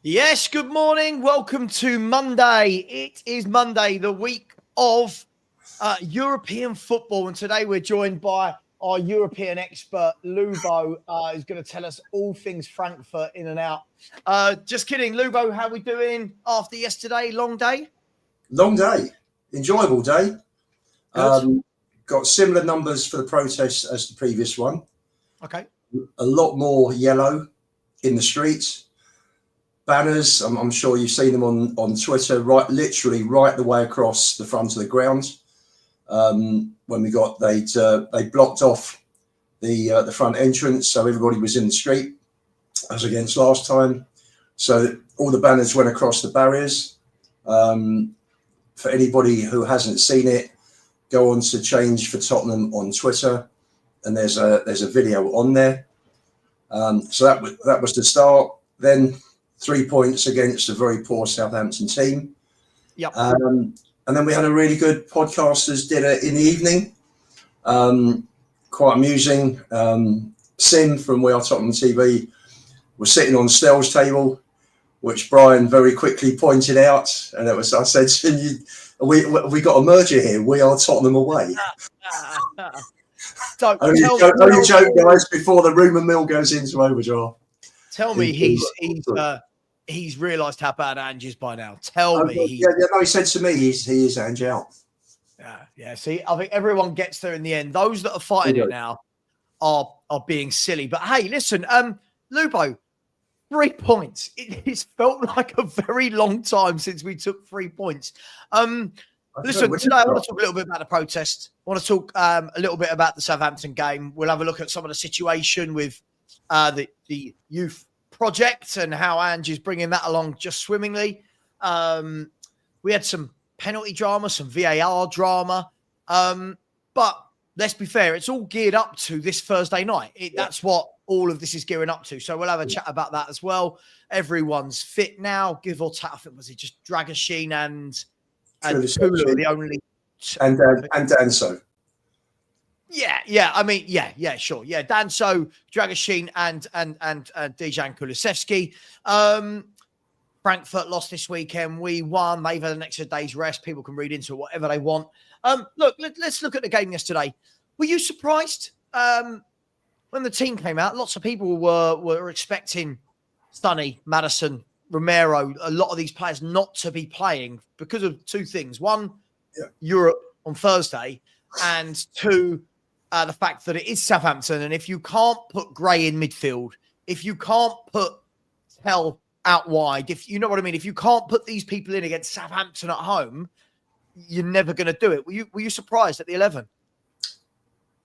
Yes, good morning. Welcome to Monday. It is Monday, the week of European football. And today we're joined by our European expert, Lubo, who's going to tell us all things Frankfurt in and out. Just kidding. Lubo, how we doing after yesterday? Long day? Long day. Enjoyable day. Good. Got similar numbers for the protest as the previous one. Okay. A lot more yellow in the streets. Banners, I'm sure you've seen them on Twitter, literally right the way across the front of the ground. When we got, they blocked off the front entrance, so everybody was in the street, as against last time. So all the banners went across the barriers. For anybody who hasn't seen it, go on to Change for Tottenham on Twitter, and there's a video on there. So that was the start. Then 3 points against a very poor Southampton team. Yep. And then we had a really good podcasters dinner in the evening. Quite amusing. Sim from We Are Tottenham TV was sitting on Stell's table, which Brian very quickly pointed out. And I said, we got a merger here. We Are Tottenham away. Only joke, guys, before the rumour mill goes into overdraft. Tell me he's realised how bad Ange is by now. Tell me. He said to me he is Ange out. Yeah. See, I think everyone gets there in the end. Those that are fighting it now are being silly. But hey, listen, Lubo, 3 points. It's felt like a very long time since we took 3 points. Listen, today I want to talk a little bit about the protest. I want to talk a little bit about the Southampton game. We'll have a look at some of the situation with the youth project and how Ange is bringing that along just swimmingly. We had some penalty drama, some VAR drama. But let's be fair, it's all geared up to this Thursday night. That's what all of this is gearing up to. So we'll have a chat about that as well. Everyone's fit now, give or take. I think was it just Dragashin and Kulu, the only and Danso. Yeah. I mean, sure. Yeah, Danso, Dragashin, and Dejan Kulusevski. Frankfurt lost this weekend. We won. They've had an extra day's rest. People can read into it whatever they want. Look, let's look at the game yesterday. Were you surprised when the team came out? Lots of people were expecting Stunny, Maddison, Romero, a lot of these players not to be playing because of two things. One, Europe on Thursday, and two, the fact that it is Southampton. And if you can't put Gray in midfield, if you can't put Tell out wide, if you know what I mean, if you can't put these people in against Southampton at home, you're never going to do it. Were you surprised at the 11?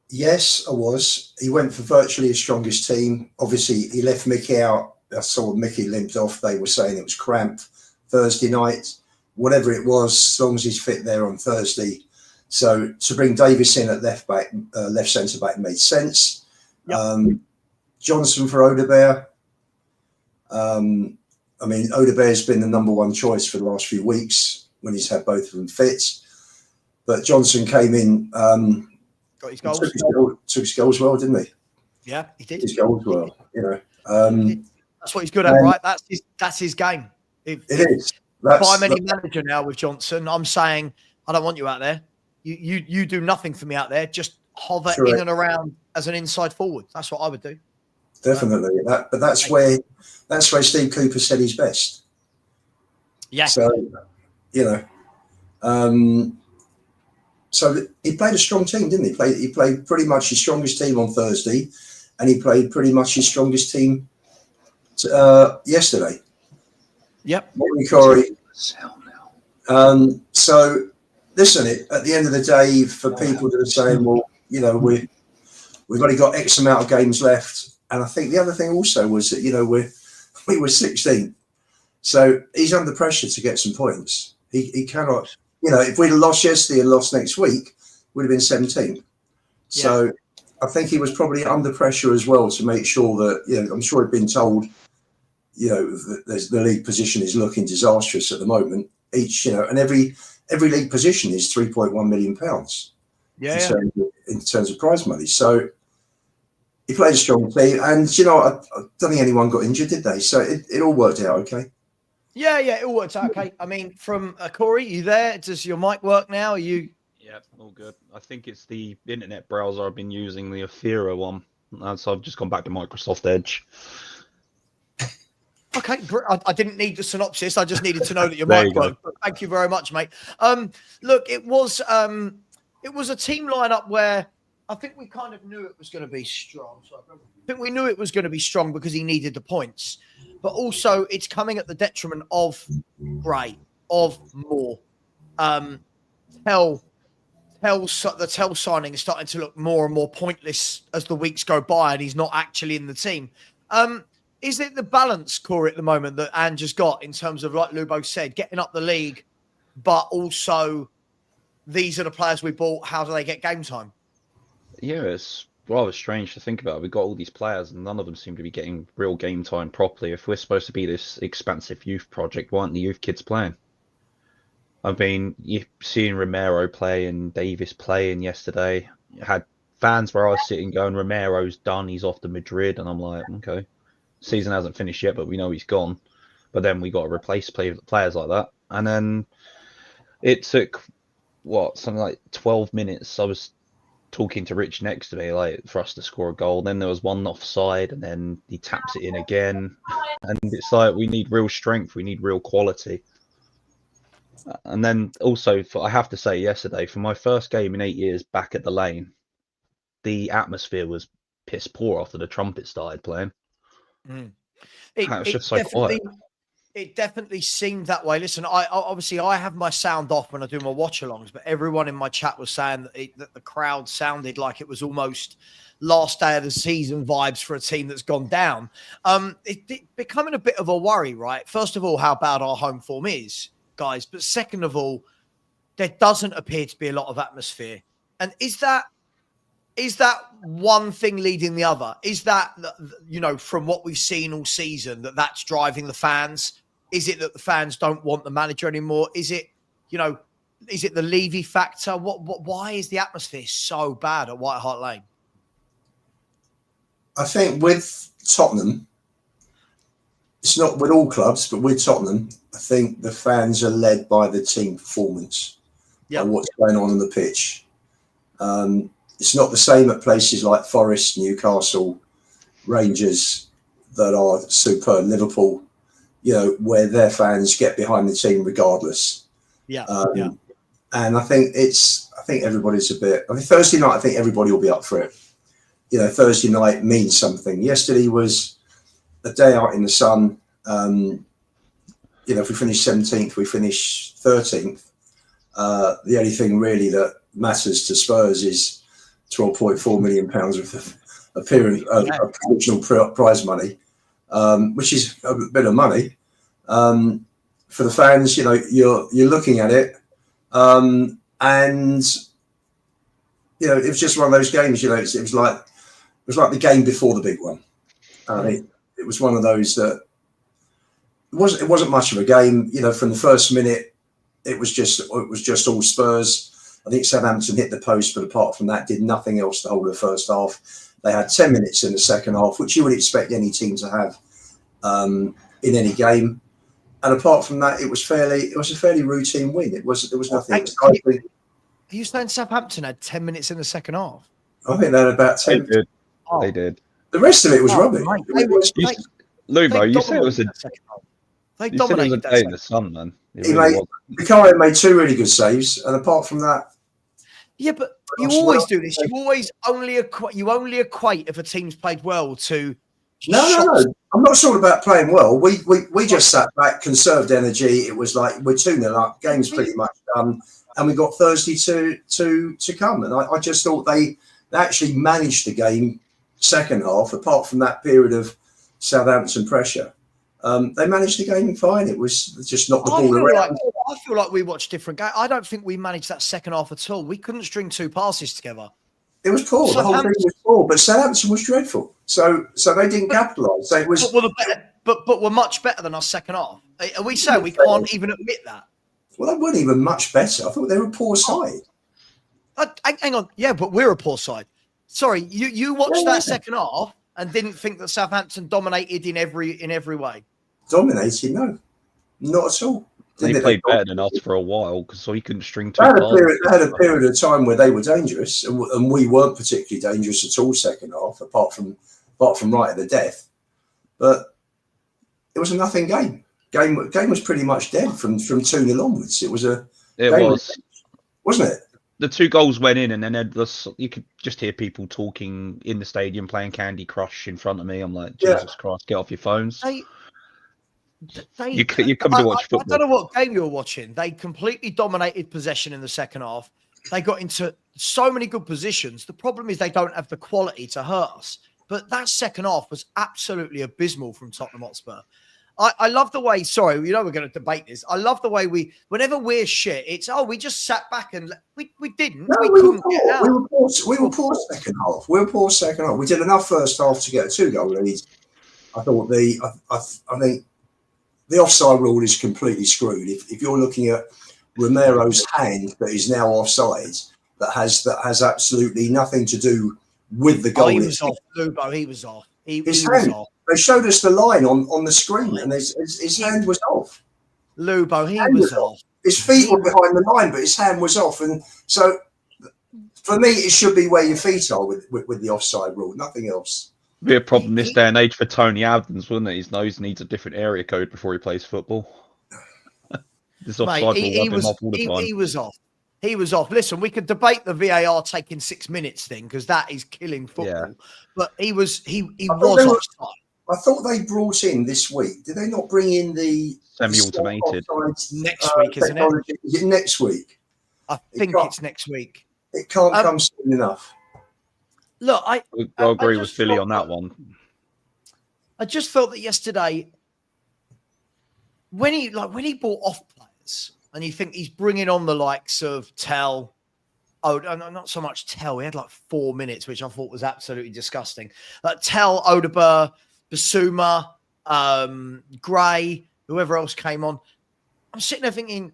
Yes, I was. He went for virtually his strongest team. Obviously, he left Mickey out. I saw Mickey limped off. They were saying it was cramp Thursday night. Whatever it was, as long as he's fit there on Thursday. So to bring Davis in at left centre back made sense. Yep. Johnson for Odebear. Odebear's been the number one choice for the last few weeks when he's had both of them fit. But Johnson came in, got his goals. Took his goals well, didn't he? Yeah, he did. His goals well, That's what he's good at, right? That's his game. It is. If I'm any manager now with Johnson, I'm saying, I don't want you out there. You do nothing for me out there. Just hover in and around as an inside forward. That's what I would do. Definitely. That's where Steve Cooper said he's best. Yeah. So, so he played a strong team, didn't he? He played pretty much his strongest team on Thursday, and he played pretty much his strongest team yesterday. Yep. So, listen, at the end of the day, for people that are saying, well, we've only got X amount of games left. And I think the other thing also was that, we were 16th. So he's under pressure to get some points. He cannot, if we'd have lost yesterday and lost next week, we'd have been 17th. Yeah. So I think he was probably under pressure as well to make sure that, I'm sure he'd been told, the league position is looking disastrous at the moment. And every league position is £3.1 million in terms of prize money. So he played a strong team, and I don't think anyone got injured, did they? So it all worked out okay. Yeah, it all works out okay. I mean, from Corey, you there? Does your mic work now? Are you? Yeah, all good. I think it's the internet browser I've been using, the Athera one. So I've just gone back to Microsoft Edge. Okay, I didn't need the synopsis. I just needed to know that your mic worked. Thank you very much, mate. Look, it was a team lineup where I think we kind of knew it was going to be strong. So I think we knew it was going to be strong because he needed the points, but also it's coming at the detriment of Gray, of Moore. The Tell signing is starting to look more and more pointless as the weeks go by, and he's not actually in the team. Is it the balance, Corey, at the moment that Ange has got in terms of, like Lubo said, getting up the league, but also these are the players we bought, how do they get game time? Yeah, it's rather strange to think about. We've got all these players and none of them seem to be getting real game time properly. If we're supposed to be this expansive youth project, why aren't the youth kids playing? I've been seeing Romero play and Davis playing yesterday. Had fans where I was sitting going, Romero's done, he's off to Madrid, and I'm like, okay. Season hasn't finished yet, but we know he's gone. But then we got to replace players like that. And then it took, something like 12 minutes. I was talking to Rich next to me, like, for us to score a goal. Then there was one offside, and then he taps it in again. And it's like, we need real strength. We need real quality. And then also, I have to say, yesterday, for my first game in 8 years back at the Lane, the atmosphere was piss poor after the trumpet started playing. It was just so quiet. It definitely seemed that way. Listen, I have my sound off when I do my watch-alongs, but everyone in my chat was saying that the crowd sounded like it was almost last day of the season vibes for a team that's gone down. It becoming a bit of a worry, right? First of all, how bad our home form is, guys. But second of all, there doesn't appear to be a lot of atmosphere. And is that one thing leading the other? Is that, from what we've seen all season, that's driving the fans? Is it that the fans don't want the manager anymore? Is it, is it the Levy factor? Why is the atmosphere so bad at White Hart Lane? I think with Tottenham, it's not with all clubs, but with Tottenham, I think the fans are led by the team performance, by what's going on the pitch. It's not the same at places like Forest, Newcastle, Rangers that are superb, Liverpool, where their fans get behind the team regardless. And I think everybody's Thursday night, I think everybody will be up for it. Thursday night means something. Yesterday was a day out in the sun. If we finish 17th, we finish 13th. The only thing really that matters to Spurs is £12.4 million worth of provisional prize money, which is a bit of money. For the fans, you're looking at it, and it was just one of those games. It was like the game before the big one. It was one of those that it wasn't much of a game. From the first minute, it was just all Spurs. I think Southampton hit the post, but apart from that, did nothing else the whole of the first half. They had 10 minutes in the second half, which you would expect any team to have in any game. And apart from that, it was a fairly routine win. There was nothing exciting. Are you saying Southampton had 10 minutes in the second half? I think they had about 10. They did. The rest of it was rubbish. Lubo, you said it was a day in the sun, man. Vicario made 2 really good saves, and apart from that. Yeah, but you always do this. You always only equate if a team's played well to. No. I'm not talking about playing well. We just sat back, conserved energy. It was like we're 2-0 up. Game's pretty much done, and we got Thursday to come. And I just thought they actually managed the game second half. Apart from that period of Southampton pressure, they managed the game fine. It was just not the ball around. I feel like we watched different games. I don't think we managed that second half at all. We couldn't string 2 passes together. It was poor. The whole thing was poor, but Southampton was dreadful. So they didn't capitalise. So it was. But we're much better than our second half. Are we saying we can't even admit that? Well, they weren't even much better. I thought they were a poor side. Hang on. Yeah, but we're a poor side. Sorry, you watched that second half and didn't think that Southampton dominated in every way. Dominated, no. Not at all. They played better than us for a while because he couldn't string two. They had a period of time where they were dangerous, and we weren't particularly dangerous at all second half, apart from right at the death. But it was a nothing game. Game was pretty much dead from 2-0 onwards. It was, wasn't it? The 2 goals went in, and then you could just hear people talking in the stadium, playing Candy Crush in front of me. I'm like, Jesus Christ, get off your phones. You come to watch football. I don't know what game you were watching. They completely dominated possession in the second half. They got into so many good positions. The problem is they don't have the quality to hurt us. But that second half was absolutely abysmal from Tottenham Hotspur. I love the way, sorry, we're going to debate this. I love the way whenever we're shit, it's, we just sat back and we didn't. No, we couldn't get out. We were poor second half. We did enough first half to get a 2-goal lead. I thought I think the offside rule is completely screwed. If you're looking at Romero's hand that is now offside, that has absolutely nothing to do with the goal. He was off, Lubo. He was off. His hand. They showed us the line on the screen, and his hand was off. Lubo, he was off. His feet were behind the line, but his hand was off. And so, for me, it should be where your feet are with the offside rule, nothing else. Be a problem this day and age for Tony Adams, wouldn't it? His nose needs a different area code before he plays football. This offside rule he was off all the time. He was off. Listen, we could debate the VAR taking 6 minutes thing because that is killing football. Yeah. But he was offside. I thought they brought in this week. Did they not bring in the semi-automated next week? Isn't it? Is it next week? I think it's next week. It can't come soon enough. Look, I agree with Philly on that one. I just felt that yesterday, when he brought off players, and you think he's bringing on the likes of Tell. Oh, not so much Tell. He had like 4 minutes, which I thought was absolutely disgusting. Tell, Odegaard, Basuma, Gray, whoever else came on. I'm sitting there thinking,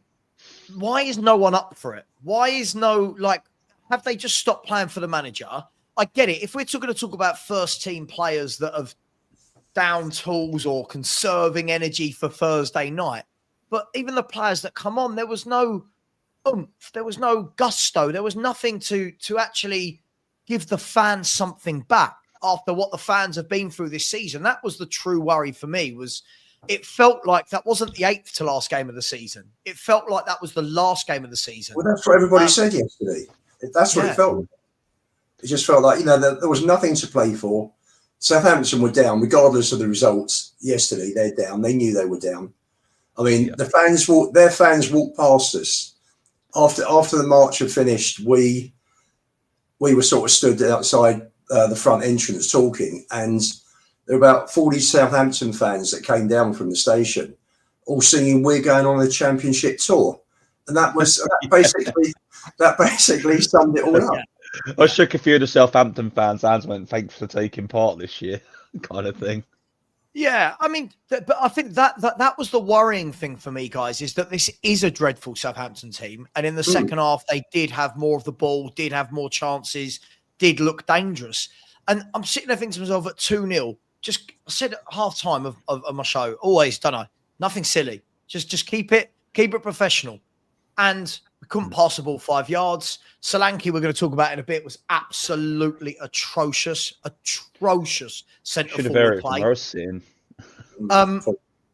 why is no one up for it? Why is have they just stopped playing for the manager? I get it. If we're going to talk about first team players that have down tools or conserving energy for Thursday night, but even the players that come on, there was no oomph, there was no gusto, there was nothing to actually give the fans something back after what the fans have been through this season. That was the true worry for me. It felt like that wasn't the 8th to last game of the season. It felt like that was the last game of the season. Well, that's what everybody said yesterday. That's what it felt like. It just felt like, there was nothing to play for. Southampton were down, regardless of the results yesterday. They're down. They knew they were down. I mean, their fans walked past us. After the march had finished, we were sort of stood outside the front entrance talking, and there were about 40 Southampton fans that came down from the station, all singing "We're going on a championship tour," and that basically summed it all up. I shook a few of the Southampton fans' hands, went, "Thanks for taking part this year," kind of thing. Yeah, I mean, but I think that was the worrying thing for me, guys, is that this is a dreadful Southampton team, and in the second half, they did have more of the ball, did have more chances, did look dangerous. And I'm sitting there thinking to myself at 2-0, I said at half time of my show, always, don't I? Nothing silly. Just keep it professional. And we couldn't pass the ball 5 yards. Solanke, we're going to talk about in a bit, was absolutely atrocious centre forward play.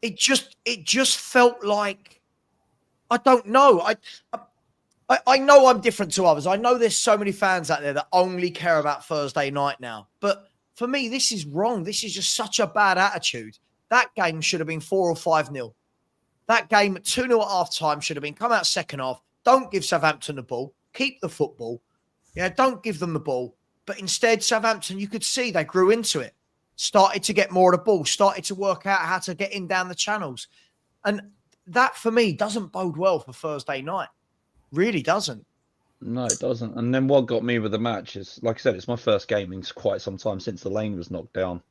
It just felt like, I don't know. I know I'm different to others. I know there's so many fans out there that only care about Thursday night now. But for me, this is wrong. This is just such a bad attitude. That game should have been 4 or 5-0. That game at 2-0 at half time should have been come out second half. Don't give Southampton the ball. Keep the football. Don't give them the ball. But instead, Southampton, you could see they grew into it. Started to get more of the ball. Started to work out how to get in down the channels. And that, for me, doesn't bode well for Thursday night. Really doesn't. No, it doesn't. And then what got me with the match is, like I said, it's my first game in quite some time since the lane was knocked down.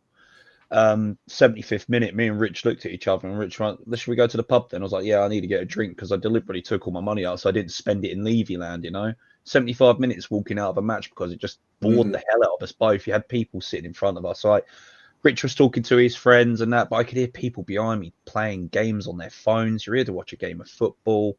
75th minute, me and Rich looked at each other, and Rich went, "Should we go to the pub then?" I was like, "Yeah, I need to get a drink," because I deliberately took all my money out so I didn't spend it in Levy land, 75 minutes walking out of a match because it just bored the hell out of us both. You had people sitting in front of us. Rich was talking to his friends and that, but I could hear people behind me playing games on their phones. You're here to watch a game of football.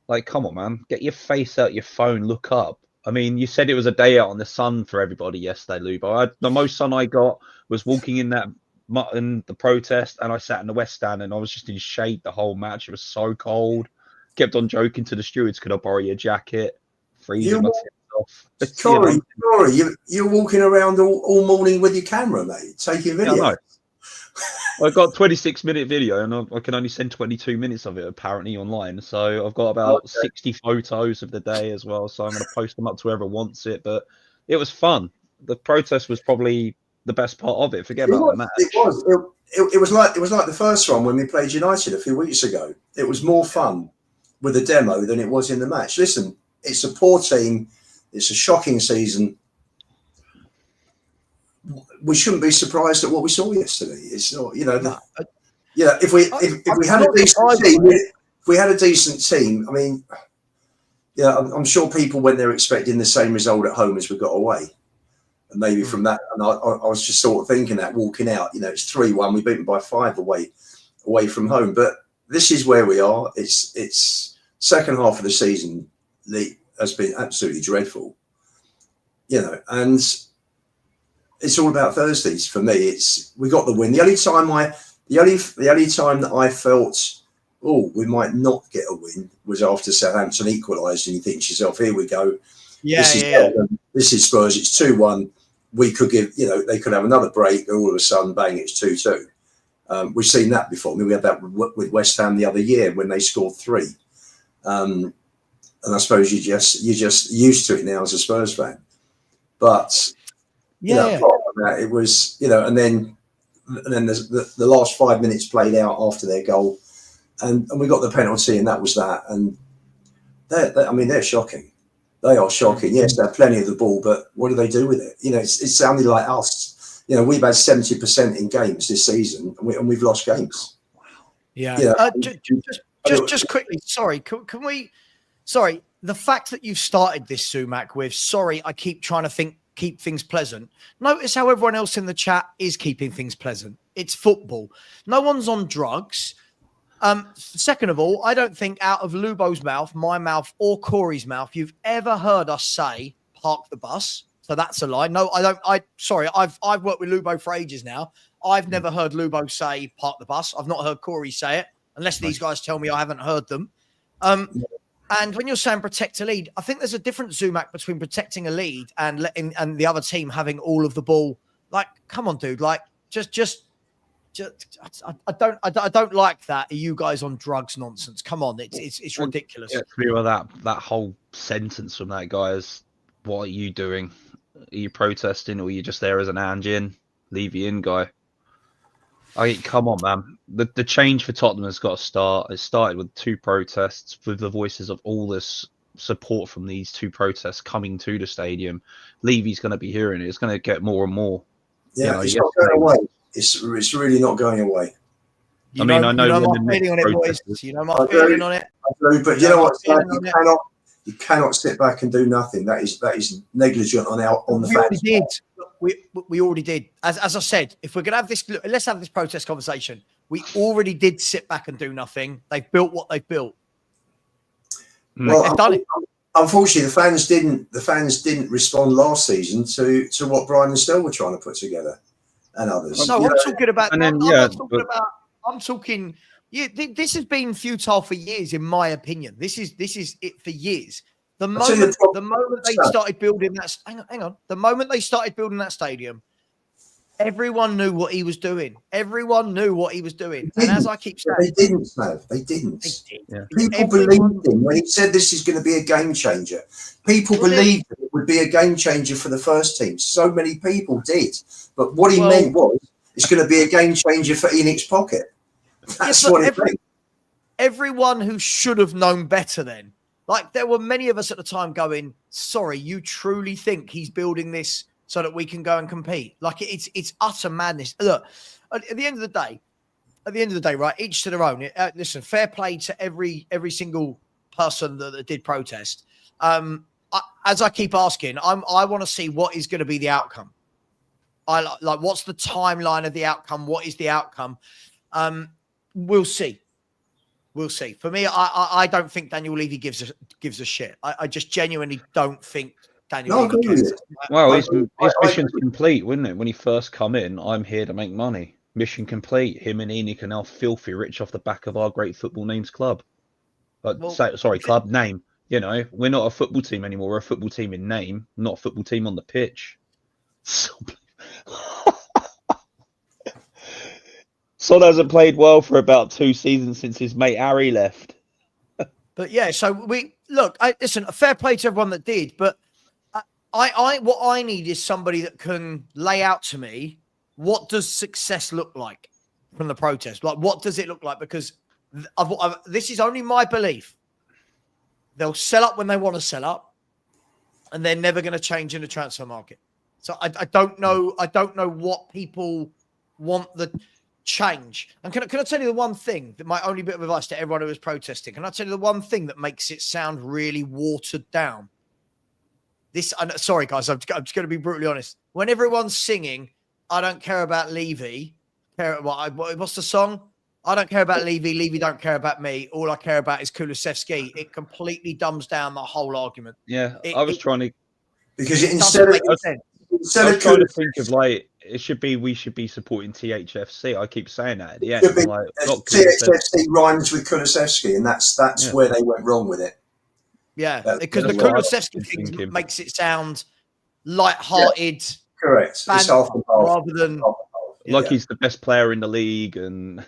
Like, come on, man. Get your face out your phone, look up. I mean, you said it was a day out in the sun for everybody yesterday, Lubo. The most sun I got was walking in the protest, and I sat in the West Stand, and I was just in shade the whole match. It was so cold. Kept on joking to the stewards, could I borrow your jacket? Freezing my tits off. Sorry, you're walking around all morning with your camera, mate, taking video. Yeah, I got a 26-minute video, and I can only send 22 minutes of it apparently online. So I've got about 60 photos of the day as well. So I'm going to post them up to whoever wants it. But it was fun. The protest was probably the best part of it. Forget about the match. It was like the first one when we played United a few weeks ago. It was more fun with the demo than it was in the match. Listen, it's a poor team. It's a shocking season. We shouldn't be surprised at what we saw yesterday. It's not, if we had a decent team, if we had a decent team, I mean, I'm sure people went there expecting the same result at home as we got away, and maybe from that, and I was just sort of thinking that walking out, it's 3-1, we beat them by 5 away from home, but this is where we are. It's second half of the season has been absolutely dreadful, and it's all about Thursdays for me. We got the win. The only time that I felt, we might not get a win was after Southampton equalised, and you think to yourself, here we go. This is Spurs. It's 2-1. We could give, they could have another break, and all of a sudden, bang, it's 2-2. We've seen that before. I mean, we had that with West Ham the other year when they scored 3. And I suppose you're just used to it now as a Spurs fan. But it was, and then the last 5 minutes played out after their goal, and we got the penalty, and that was that. And they're shocking. They are shocking. Yes, they have plenty of the ball, but what do they do with it? It's sounding like us. We've had 70% in games this season, and we've lost games. Yeah. Just quickly, sorry, can we? Sorry, the fact that you've started this, Sumac, with sorry, I keep trying to keep things pleasant. Notice how everyone else in the chat is keeping things pleasant. It's football. No one's on drugs. Second of all, I don't think out of Lubo's mouth, my mouth, or Corey's mouth, you've ever heard us say park the bus. So that's a lie. No, I don't. I've worked with Lubo for ages now. I've never heard Lubo say park the bus. I've not heard Corey say it, unless these guys tell me I haven't heard them. And when you're saying protect a lead, I think there's a difference, Zumac, between protecting a lead and letting the other team having all of the ball. Like, come on, dude. Like, just I don't like that. Are you guys on drugs nonsense? Come on, it's ridiculous. Yeah, that whole sentence from that guy is, what are you doing? Are you protesting, or are you just there as an Ange in? Leave you in, guy. Come on, man. The change for Tottenham has got to start. It started with 2 protests, with the voices of all this support from these 2 protests coming to the stadium. Levy's going to be hearing it. It's going to get more and more. Yeah, it's not going away. It's really not going away. I know my feeling on it, boys. You know my feeling on it. But you know what? You cannot sit back and do nothing. That is negligent on the fans. We already did. As I said, if we're going to have this, let's have this protest conversation. We already did sit back and do nothing. They've built what they've built. Well, they've done it. Unfortunately, the fans didn't respond last season to what Brian and Stell were trying to put together, and others. No, I'm talking about. I'm talking. Yeah, this has been futile for years, in my opinion. This is it for years. The moment they started building that, hang on. The moment they started building that stadium, everyone knew what he was doing. Everyone knew what he was doing. And as I keep saying, they didn't, Sav. They didn't. Yeah. People believed him when he said this is going to be a game changer. People believed it would be a game changer for the first team. So many people did. But what he meant was it's going to be a game changer for Enoch's pocket. That's what it meant. Everyone who should have known better then. Like, there were many of us at the time going, sorry, you truly think he's building this so that we can go and compete? Like, it's utter madness. Look, at the end of the day, right, each to their own. Listen, fair play to every single person that did protest. As I keep asking, I want to see what is going to be the outcome. Like what's the timeline of the outcome? What is the outcome? We'll see. We'll see. For me, I don't think Daniel Levy gives a shit. I just genuinely don't think Daniel Levy cares. Well, his mission's complete, wouldn't it? When he first come in, I'm here to make money. Mission complete. Him and Enoch are now filthy rich off the back of our great football names club. Club name. You know, we're not a football team anymore. We're a football team in name, not a football team on the pitch. Son hasn't played well for about 2 seasons since his mate Harry left. But yeah, so listen, a fair play to everyone that did, but what I need is somebody that can lay out to me, what does success look like from the protest? Like, what does it look like? Because this is only my belief. They'll sell up when they want to sell up, and they're never going to change in the transfer market. So I don't know. I don't know what people want the change. And can I tell you the one thing that my only bit of advice to everyone who was protesting? Can I tell you the one thing that makes it sound really watered down? Sorry, guys, I'm just going to be brutally honest. When everyone's singing, I don't care about Levy. What's the song? I don't care about Levy. Levy don't care about me. All I care about is Kulusevski. It completely dumbs down the whole argument. Yeah, I was trying to... Because instead of trying to think of like, we should be supporting THFC. I keep saying that at the end. Like, THFC rhymes with Kulusevski, and that's where they went wrong with it. Yeah, because the Kulusevski thing makes it sound light-hearted. Yeah, correct. It's half and half. Rather than... Like he's the best player in the league and...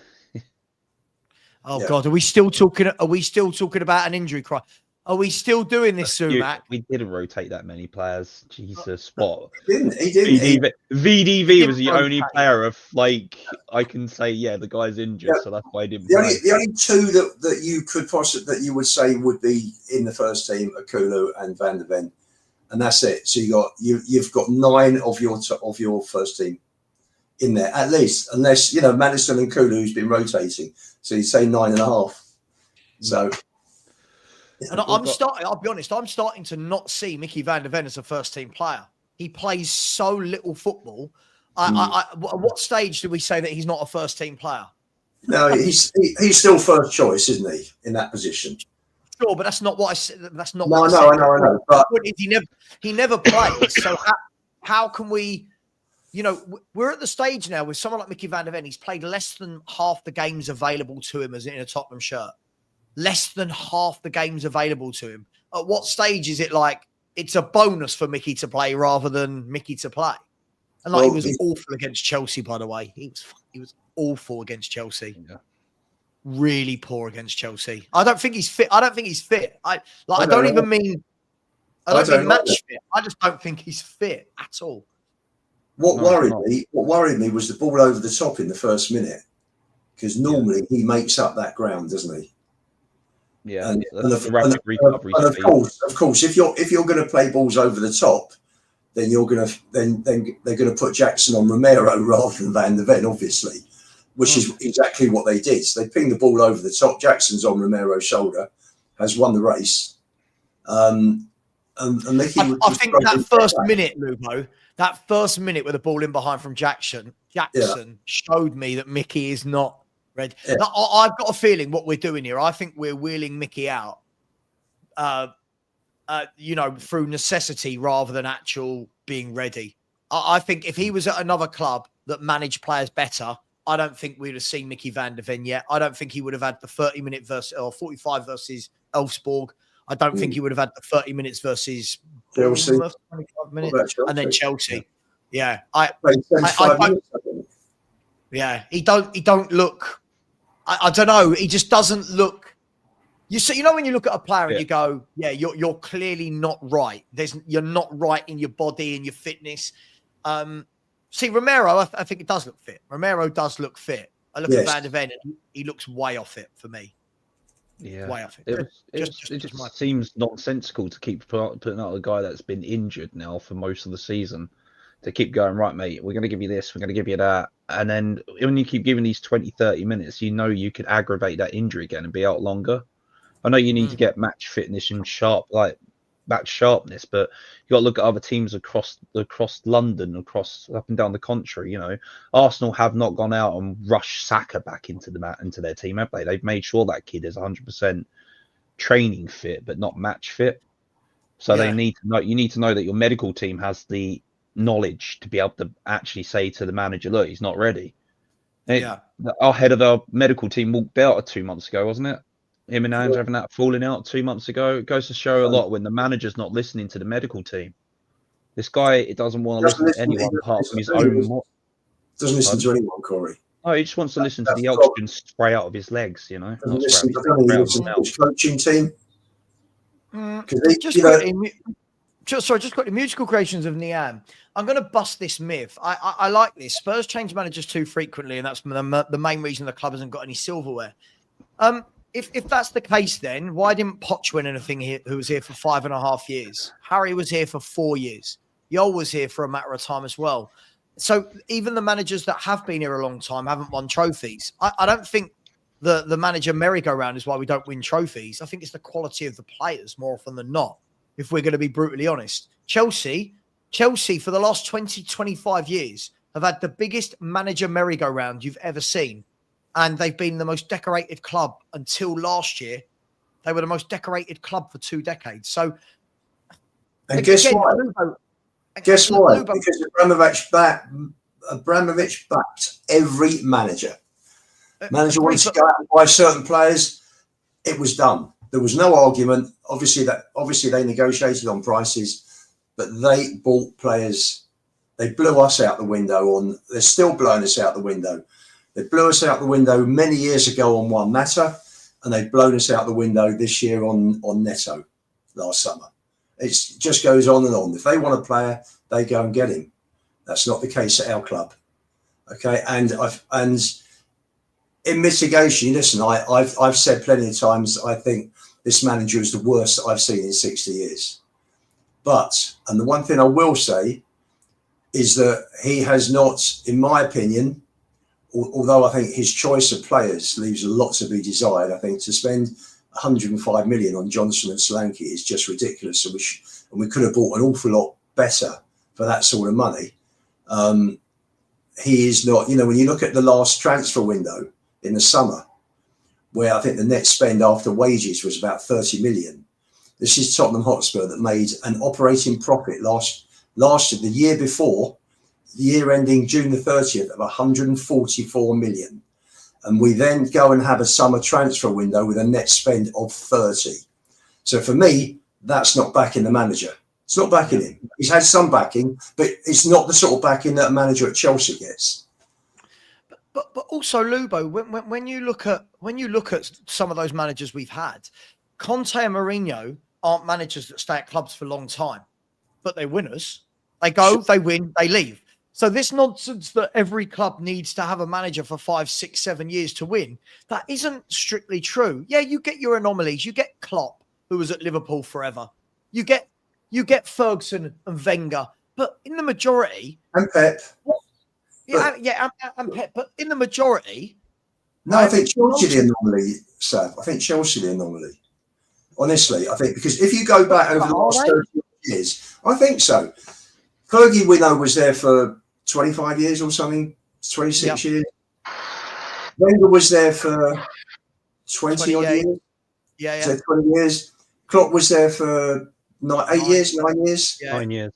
God, are we still talking about an injury cry? Are we still doing this, Sumac? We didn't rotate that many players. Jesus, what? He didn't. VDV was the only player of, like, I can say, yeah, the guy's injured, so that's why I didn't play. The only two that you could possibly, that you would say would be in the first team are Kulu and Van der Ven, and that's it. So you've got 9 of your first team in there at least, unless Madison and Kulu's been rotating. So you say 9.5. So. And I'll be honest, I'm starting to not see Mickey Van der Ven as a first-team player. He plays so little football. At what stage do we say that he's not a first-team player? No, he's still first choice, isn't he, in that position? Sure, but that's not what I said. That's not. No, I know. But he never plays. So how can we? We're at the stage now with someone like Mickey Van der Ven. He's played less than half the games available to him as in a Tottenham shirt. Less than half the games available to him. At what stage is it like it's a bonus for Mickey to play rather than Mickey to play? And he was awful against Chelsea, by the way. He was awful against Chelsea. Yeah. Really poor against Chelsea. I don't think he's fit. I don't don't mean match fit. I just don't think he's fit at all. What worried me was the ball over the top in the first minute, because normally he makes up that ground, doesn't he? Yeah, and of course, if you're going to play balls over the top, then they're going to put Jackson on Romero rather than Van der Ven, obviously, which is exactly what they did. So they pinged the ball over the top. Jackson's on Romero's shoulder, has won the race. And Mickey I think that first minute, Lubo, that first minute with the ball in behind from Jackson showed me that Mickey is not ready. Yeah. Now, I've got a feeling what we're doing here, I think we're wheeling Mickey out, through necessity rather than actual being ready. I think if he was at another club that managed players better, I don't think we'd have seen Mickey Van der Ven yet. I don't think he would have had the 30-minute or 45 versus Elfsborg. I don't think he would have had the 30 minutes versus Chelsea, 25 minutes, and then Chelsea. Yeah, he don't look. I don't know. He just doesn't look. You see, when you look at a player and you go, yeah, you're clearly not right. You're not right in your body and your fitness. See, Romero, I think it does look fit. Romero does look fit. I look at Van der Ven and he looks way off it for me. Yeah, way off it. It just seems nonsensical to keep putting out a guy that's been injured now for most of the season. To keep going, right, mate, we're going to give you this, we're going to give you that. And then when you keep giving these 20, 30 minutes, you could aggravate that injury again and be out longer. I know you need to get match fitness and sharp, like match sharpness, but you got to look at other teams across London, across up and down the country. You know, Arsenal have not gone out and rushed Saka back into their team, have they? They've made sure that kid is 100% training fit, but not match fit. So they need to know. You need to know that your medical team has the knowledge to be able to actually say to the manager, "Look, he's not ready." Our head of our medical team walked out 2 months ago, wasn't it? Him and Ange having that falling out 2 months ago. It goes to show a lot when the manager's not listening to the medical team. This guy, it doesn't want to listen to anyone apart from his own. Doesn't listen to anyone, Corey. Oh, he just wants to listen to the oxygen spray out of his legs, you know. Doesn't listen to his coaching team. Just got the musical creations of Niam. I'm going to bust this myth. I like this. Spurs change managers too frequently, and that's the main reason the club hasn't got any silverware. If that's the case, then why didn't Poch win anything here, who was here for 5.5 years? Harry was here for 4 years. Yol was here for a matter of time as well. So even the managers that have been here a long time haven't won trophies. I don't think the manager merry-go-round is why we don't win trophies. I think it's the quality of the players more often than not, if we're going to be brutally honest. Chelsea, for the last 20, 25 years, have had the biggest manager merry-go-round you've ever seen. And they've been the most decorated club until last year. They were the most decorated club for 2 decades. So, and guess what? Guess why? Because Abramovich backed every manager. Manager wanted to go out and buy certain players. It was done. There was no argument. Obviously, they negotiated on prices, but they bought players. They blew us out the window. They're still blowing us out the window. They blew us out the window many years ago on Juan Mata, and they've blown us out the window this year on Neto last summer. It just goes on and on. If they want a player, they go and get him. That's not the case at our club. Okay, and in mitigation, listen, I've said plenty of times, I think this manager is the worst that I've seen in 60 years. But, and the one thing I will say is that he has not, in my opinion, although I think his choice of players leaves a lot to be desired, I think to spend 105 million on Johnson and Solanke is just ridiculous. And we could have bought an awful lot better for that sort of money. He is not, when you look at the last transfer window in the summer, where I think the net spend after wages was about 30 million. This is Tottenham Hotspur that made an operating profit last year, the year before, the year ending June the 30th, of 144 million. And we then go and have a summer transfer window with a net spend of 30. So for me, that's not backing the manager. It's not backing him. He's had some backing, but it's not the sort of backing that a manager at Chelsea gets. But also, Lubo, when you look at some of those managers we've had, Conte and Mourinho aren't managers that stay at clubs for a long time, but they're winners. They go, they win, they leave. So this nonsense that every club needs to have a manager for 5, 6, 7 years to win, that isn't strictly true. Yeah, you get your anomalies. You get Klopp, who was at Liverpool forever. You get Ferguson and Wenger, but in the majority, and Pep. And Pep. But in the majority, no, I think Chelsea the anomaly, Sav. I think Chelsea the anomaly. Honestly, I think because if you go back over the last 30 years, I think so. Fergie, we know, was there for 25 years or something, 26 years. Wenger was there for 20 odd years. Yeah. So 20 years. Klopp was there for 9 years. Yeah. 9 years.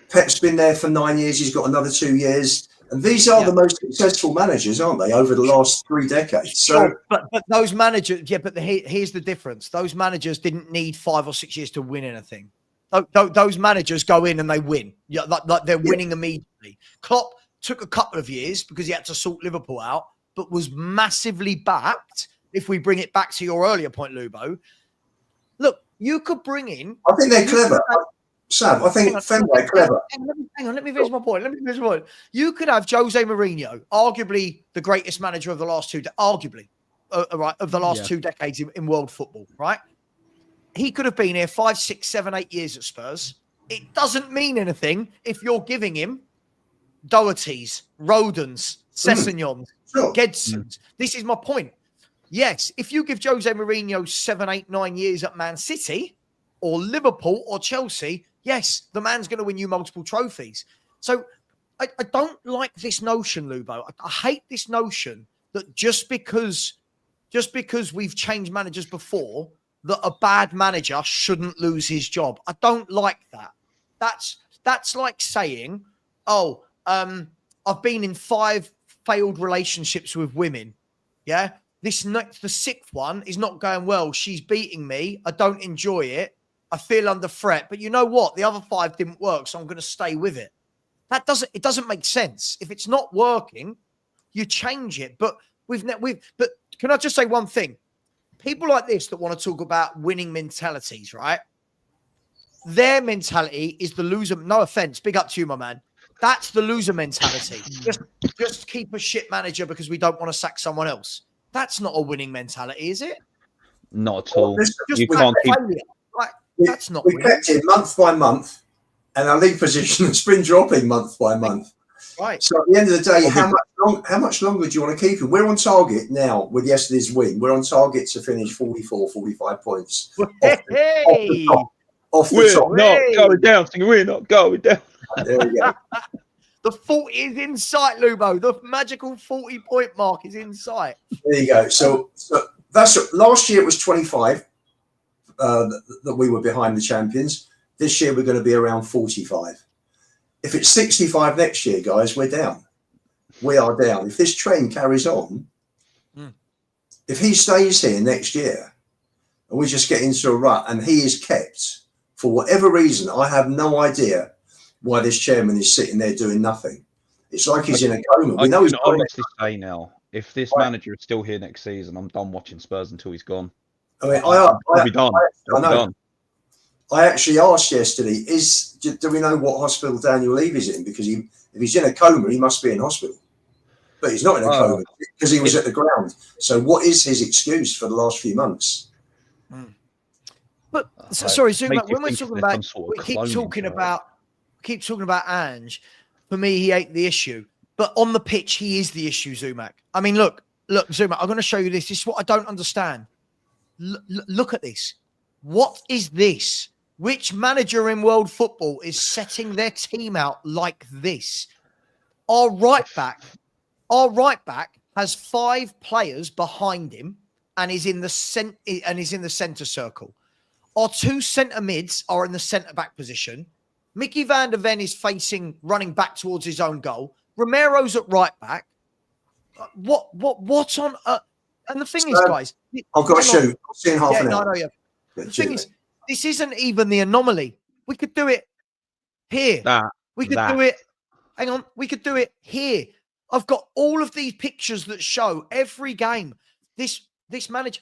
Pep's been there for 9 years. He's got another 2 years. And these are the most successful managers, aren't they, over the last 3 decades? So, but those managers, but here's the difference. Those managers didn't need 5 or 6 years to win anything. Those managers go in and they win. Like they're winning immediately. Klopp took a couple of years because he had to sort Liverpool out, but was massively backed. If we bring it back to your earlier point, Lubo, look, you could bring in. I think they're clever. Sam, I think Fenway clever. Hang on, let me finish my point. You could have Jose Mourinho, arguably the greatest manager of the last 2 2 decades in world football, right? He could have been here 5, 6, 7, 8 years at Spurs. It doesn't mean anything if you're giving him Doherty's, Rodens, Sessegnons, Gedsons. This is my point. Yes, if you give Jose Mourinho 7, 8, 9 years at Man City, or Liverpool or Chelsea, yes, the man's going to win you multiple trophies. So I don't like this notion, Lubo. I hate this notion that just because we've changed managers before, that a bad manager shouldn't lose his job. I don't like that. That's like saying, oh, I've been in 5 failed relationships with women. Yeah. The 6th one is not going well. She's beating me. I don't enjoy it. I feel under threat. But you know what? The other 5 didn't work, so I'm going to stay with it. It doesn't make sense. If it's not working, you change it. But but can I just say one thing? People like this that want to talk about winning mentalities, right? Their mentality is the loser. No offense, big up to you, my man. That's the loser mentality. Just keep a shit manager because we don't want to sack someone else. That's not a winning mentality, is it? Not at all. You can't keep. Like, that's not. We kept it month by month, and our league position has been dropping month by month. Right. So at the end of the day, how much longer do you want to keep him? We're on target now with yesterday's win. We're on target to finish 44, 45 points. Hey! Off the We're top. not going down. We're not going down. There we go. The 40 is in sight, Lubo. The magical 40-point mark is in sight. There you go. So that's last year. It was 25 that we were behind the champions. This year we're going to be around 45. If it's 65 next year, guys, we're down. We are down. If this trend carries on, if he stays here next year, and we just get into a rut, and he is kept for whatever reason, I have no idea why this chairman is sitting there doing nothing. It's like he's in a coma. We know he's honestly say now, if this manager is still here next season, I'm done watching Spurs until he's gone. I mean, I'll be done. I know. I actually asked yesterday, do we know what hospital Daniel Levy is in? Because if he's in a coma, he must be in hospital. But he's not in a coma because he was at the ground. So what is his excuse for the last few months? But sorry, Zoom, when we're talking about, we keep talking about Ange. For me, he ain't the issue. But on the pitch, he is the issue, Zumak. I mean, look, Zumak, I'm going to show you this. This is what I don't understand. Look at this. What is this? Which manager in world football is setting their team out like this? Our right back has 5 players behind him and is in the centre circle. Our 2 centre mids are in the centre back position. Mickey van der Ven is running back towards his own goal. Romero's at right back. What on earth? And the thing is, guys, I've got to shoot. I'll see in half an hour. No. The thing is, this isn't even the anomaly. We could do it here. We could do it. Hang on. We could do it here. I've got all of these pictures that show every game. This manager.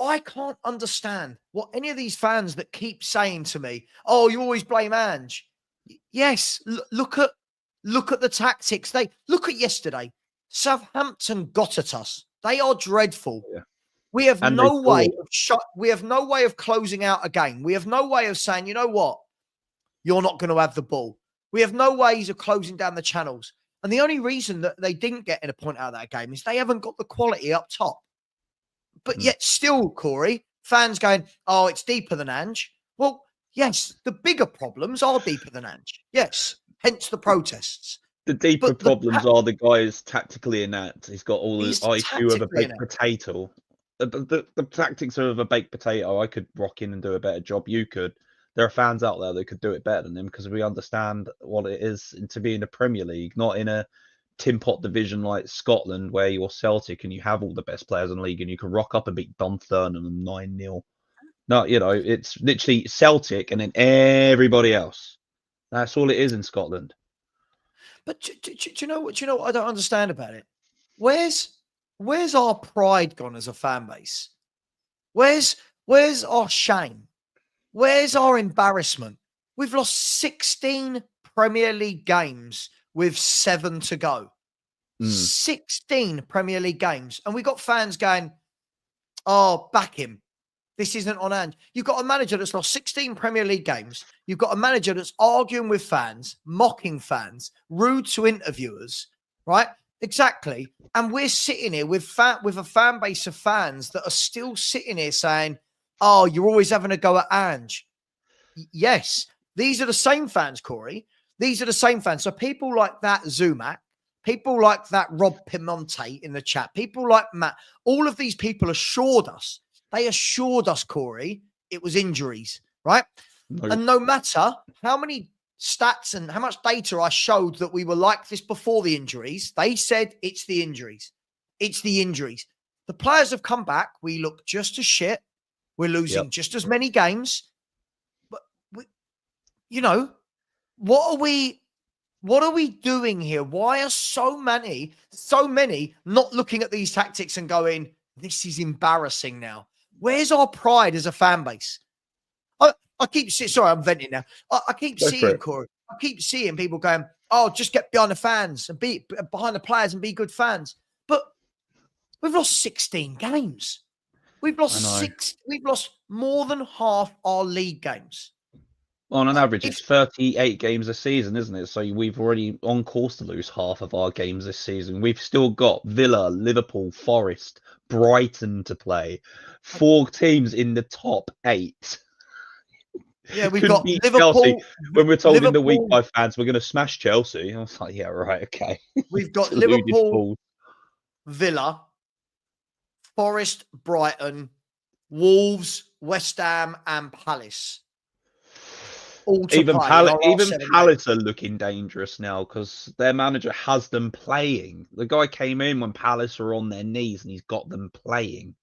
I can't understand what any of these fans that keep saying to me, "Oh, you always blame Ange." Yes, look at the tactics. Look at yesterday. Southampton got at us. They are dreadful. Yeah. We have no way of closing out a game. We have no way of saying, you know what, you're not going to have the ball. We have no ways of closing down the channels. And the only reason that they didn't get a point out of that game is they haven't got the quality up top. But yet still, Corey, fans going, oh, it's deeper than Ange. Well, yes, the bigger problems are deeper than Ange. Yes, hence the protests. The deeper problems are the guys tactically inept. He's got all the IQ of a baked potato. The tactics are of a baked potato. I could rock in and do a better job. You could. There are fans out there that could do it better than him because we understand what it is to be in the Premier League, not in a tin pot division like Scotland where you're Celtic and you have all the best players in the league and you can rock up and beat Dunfermline 9-0. No, it's literally Celtic and then everybody else. That's all it is in Scotland. But do you know what I don't understand about it? Where's our pride gone as a fan base? Where's our shame? Where's our embarrassment? We've lost 16 Premier League games with 7 to go. 16 Premier League games. And we got fans going, oh, back him. This isn't on Ange. You've got a manager that's lost 16 Premier League games. You've got a manager that's arguing with fans, mocking fans, rude to interviewers, right? Exactly. And we're sitting here with a fan base of fans that are still sitting here saying, oh, you're always having a go at Ange. Yes, these are the same fans, Corey. These are the same fans. So people like that Zumac, people like that Rob Piemonte in the chat, people like Matt, all of these people assured us. They assured us, Corey, it was injuries, right? No. And no matter how many stats and how much data I showed that we were like this before the injuries, they said it's the injuries. It's the injuries. The players have come back. We look just as shit. We're losing just as many games. But, what are we doing here? Why are so many not looking at these tactics and going, this is embarrassing now? Where's our pride as a fan base? I keep seeing, sorry, I'm venting now. I keep seeing, Corey, I keep seeing people going, oh, just get behind the fans and be behind the players and be good fans. But we've lost 16 games. We've lost more than half our league games. On an average, it's 38 games a season, isn't it? So we've already on course to lose half of our games this season. We've still got Villa, Liverpool, Forest, Brighton to play. 4 teams in the top 8. Yeah, we've got Liverpool. Chelsea. When we're told in the week by fans, we're going to smash Chelsea. I was like, yeah, right, okay. We've got Liverpool, Villa, Forest, Brighton, Wolves, West Ham, and Palace. Even Palace are looking dangerous now because their manager has them playing. The guy came in when Palace were on their knees and he's got them playing.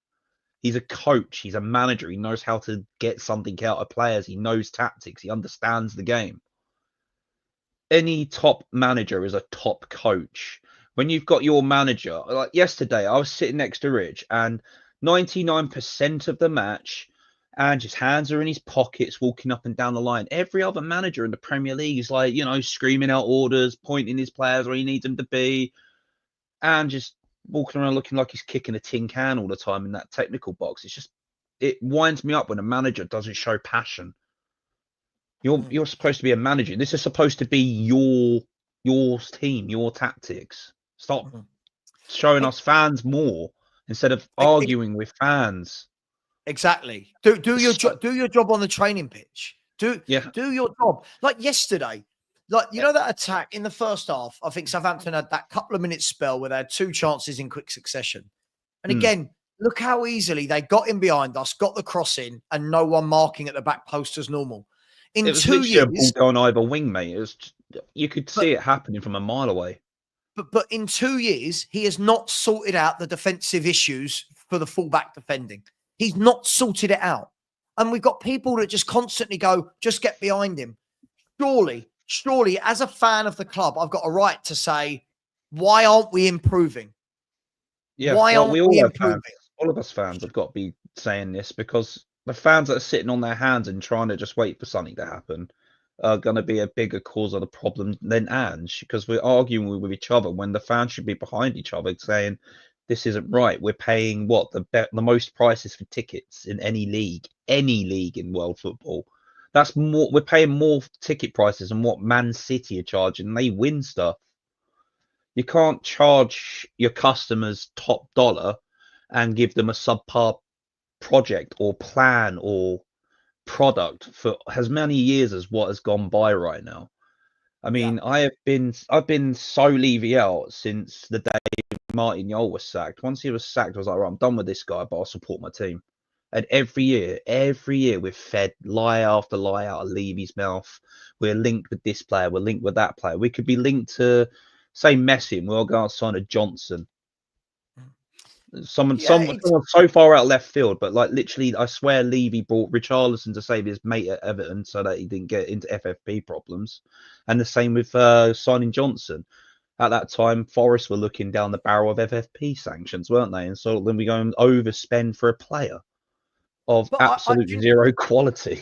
He's a coach. He's a manager. He knows how to get something out of players. He knows tactics. He understands the game. Any top manager is a top coach. When you've got your manager, like yesterday, I was sitting next to Rich and 99% of the match, and his hands are in his pockets, walking up and down the line. Every other manager in the Premier League is like, screaming out orders, pointing his players where he needs them to be, and just walking around looking like he's kicking a tin can all the time in that technical box. It winds me up when a manager doesn't show passion. You're supposed to be a manager. This is supposed to be your team, your tactics. Stop showing us fans more instead of arguing with fans. Exactly. Do your job on the training pitch. Do your job. Like yesterday, that attack in the first half, I think Southampton had that couple of minutes spell where they had 2 chances in quick succession. And again, look how easily they got in behind us, got the cross in, and no one marking at the back post as normal. In it was 2 years, a ball going either wing, mate. You could see it happening from a mile away. But in 2 years, he has not sorted out the defensive issues for the fullback defending. He's not sorted it out. And we've got people that just constantly go, just get behind him. Surely, as a fan of the club, I've got a right to say, why aren't we improving? Yeah, why aren't we improving? Fans, all of us fans have got to be saying this because the fans that are sitting on their hands and trying to just wait for something to happen are going to be a bigger cause of the problem than Ange, because we're arguing with each other when the fans should be behind each other saying, this isn't right. We're paying the most prices for tickets in any league in world football. That's more. We're paying more ticket prices than what Man City are charging. And they win stuff. You can't charge your customers top dollar and give them a subpar project or plan or product for as many years as what has gone by right now. I mean, I've been so Levy out since the day Martin Jol was sacked. Once he was sacked, I was like, right, I'm done with this guy, but I'll support my team. And every year, we're fed lie after lie out of Levy's mouth. We're linked with this player. We're linked with that player. We could be linked to, say, Messi, and we'll go and sign a Johnson. Someone so far out left field, but like literally, I swear Levy brought Richarlison to save his mate at Everton so that he didn't get into FFP problems. And the same with signing Johnson. At that time, Forest were looking down the barrel of FFP sanctions, weren't they? And so then we go and overspend for a player of absolutely zero quality.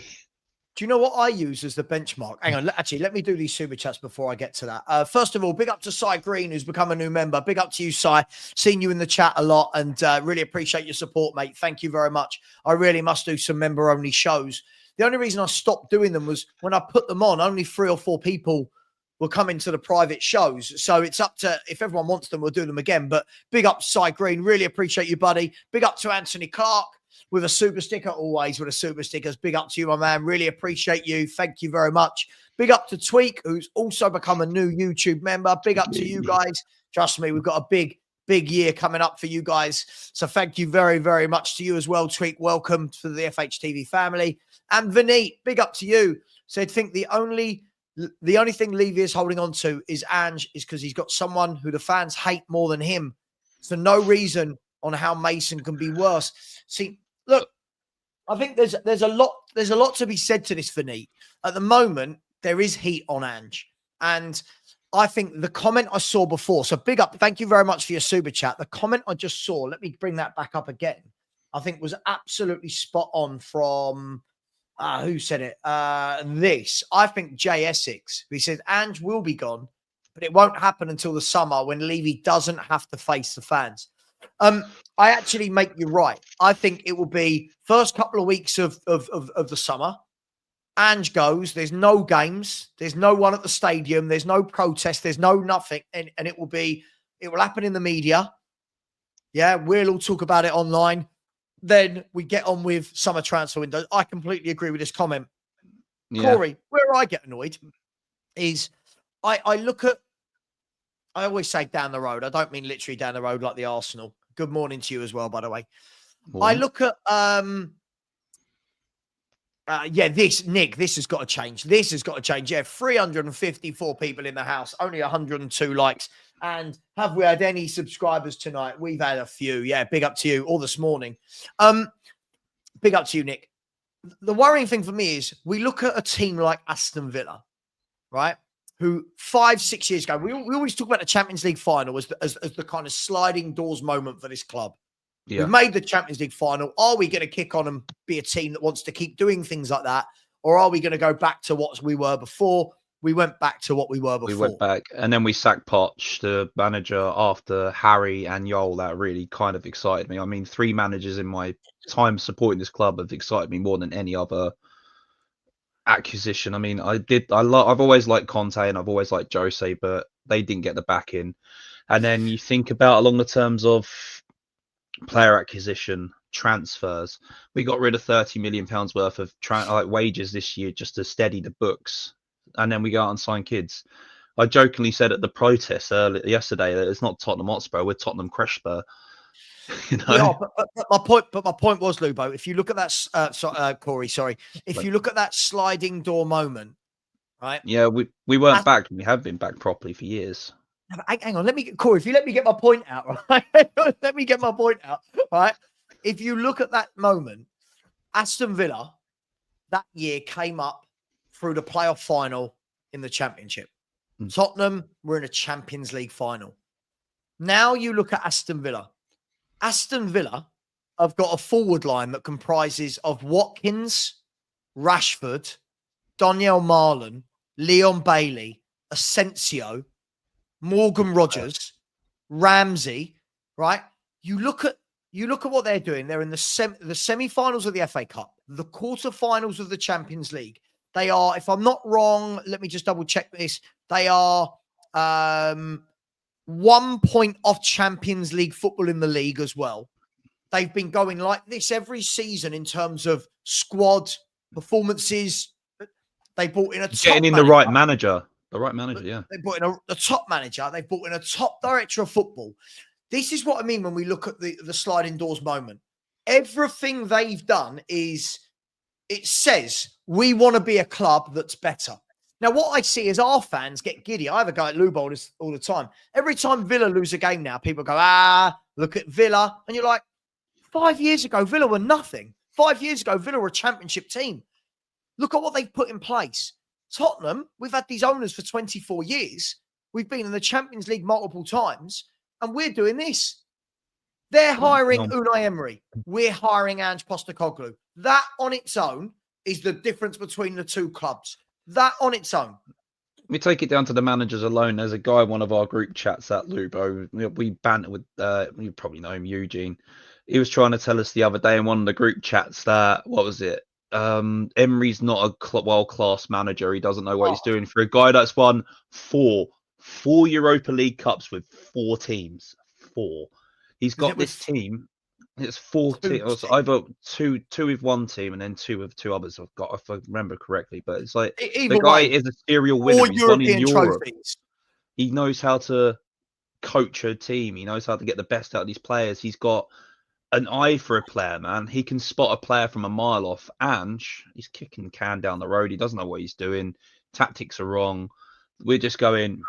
Do you know what I use as the benchmark? Hang on, actually, let me do these super chats before I get to that. First of all, big up to Cy Green, who's become a new member. Big up to you, Cy. Seen you in the chat a lot and really appreciate your support, mate. Thank you very much. I really must do some member-only shows. The only reason I stopped doing them was when I put them on, only 3 or 4 people will come into the private shows. So it's up to, if everyone wants them, we'll do them again. But big up, Cy Green. Really appreciate you, buddy. Big up to Anthony Clark. with a super sticker, always with a super stickers. Big up to you, my man. Really appreciate you. Thank you very much. Big up to Tweak, who's also become a new YouTube member. Big up to you guys. Trust me, we've got a big year coming up for you guys. So thank you very, very much to you as well, Tweak. Welcome to the FHTV family. And Vineet, big up to you. Said, think the only thing Levy is holding on to is Ange, is because he's got someone who the fans hate more than him. So no reason on how Mason can be worse. See, look, I think there's a lot to be said to this, Vineet. At the moment, there is heat on Ange. And I think the comment I saw before, so big up, thank you very much for your super chat. The comment I just saw, let me bring that back up again, I think was absolutely spot on from, who said it? This, I think Jay Essex, he said, Ange will be gone, but it won't happen until the summer when Levy doesn't have to face the fans. I actually make you right. I think it will be first couple of weeks of the summer. Ange goes, there's no games, there's no one at the stadium, there's no protest, there's no nothing, and it will happen in the media. Yeah, we'll all talk about it online. Then we get on with summer transfer windows. I completely agree with this comment. Yeah. Corey, where I get annoyed is I look at, I always say down the road. I don't mean literally down the road like the Arsenal. Good morning to you as well, by the way. Morning. I look at, this has got to change. This has got to change. Yeah, 354 people in the house, only 102 likes. And have we had any subscribers tonight? We've had a few. Yeah, big up to you all this morning. Big up to you, Nick. The worrying thing for me is we look at a team like Aston Villa, right? Who 5-6 years ago, we always talk about the Champions League final as the kind of sliding doors moment for this club. Yeah. We made the Champions League final. Are we going to kick on and be a team that wants to keep doing things like that? Or are we going to go back to what we were before? We went back to what we were before. We went back. And then we sacked Poch, the manager, after Harry and Yol. That really kind of excited me. I mean, 3 managers in my time supporting this club have excited me more than any other acquisition. I mean, I've always liked Conte and I've always liked Jose, but they didn't get the backing. And then you think about along the terms of player acquisition, transfers. We got rid of £30 million worth of wages this year just to steady the books, and then we go out and sign kids. I jokingly said at the protest yesterday that it's not Tottenham Hotspur, we're Tottenham Creshspur. You know? Yeah, but my point was, Lubo, if you look at that, Corey, sorry, if you look at that sliding door moment, right? Yeah, we weren't back. We have been back properly for years. Hang on, Corey, if you let me get my point out, right? Let me get my point out, right? If you look at that moment, Aston Villa that year came up through the playoff final in the Championship. Tottenham were in a Champions League final. Now you look at Aston Villa. Aston Villa have got a forward line that comprises of Watkins, Rashford, Daniel Marlon, Leon Bailey, Asensio, Morgan Rogers, Ramsey, right? You look at what they're doing. They're in the semi-finals of the FA Cup, the quarter-finals of the Champions League. They are, if I'm not wrong, let me just double check this. They are 1 point off Champions League football in the league as well. They've been going like this every season in terms of squad performances. They brought in the right manager. The right manager, yeah. They brought in a top manager. They brought in a top director of football. This is what I mean when we look at the sliding doors moment. Everything they've done is, it says, we want to be a club that's better. Now, what I see is our fans get giddy. I have a guy at Lubo all the time. Every time Villa lose a game now, people go, look at Villa. And you're like, 5 years ago, Villa were nothing. 5 years ago, Villa were a championship team. Look at what they've put in place. Tottenham, we've had these owners for 24 years. We've been in the Champions League multiple times, and we're doing this. They're hiring Unai Emery. We're hiring Ange Postecoglou. That on its own is the difference between the two clubs. That on its own. We take it down to the managers alone. There's a guy in one of our group chats at Lubo. We banter with, you probably know him, Eugene. He was trying to tell us the other day in one of the group chats that, what was it? Emery's not a world-class manager. He doesn't know what he's doing. For a guy that's won four Europa League Cups with 4 teams. 4. He's got this team It's 14. It was teams. either two with one team and then two with two others. I've got, if I remember correctly. But it's like Either the guy way, is a serial winner. all He's won in European Europe. trophies. He knows how to coach a team. He knows how to get the best out of these players. He's got an eye for a player, man. He can spot a player from a mile off. Ange, he's kicking the can down the road. He doesn't know what he's doing. Tactics are wrong. We're just going.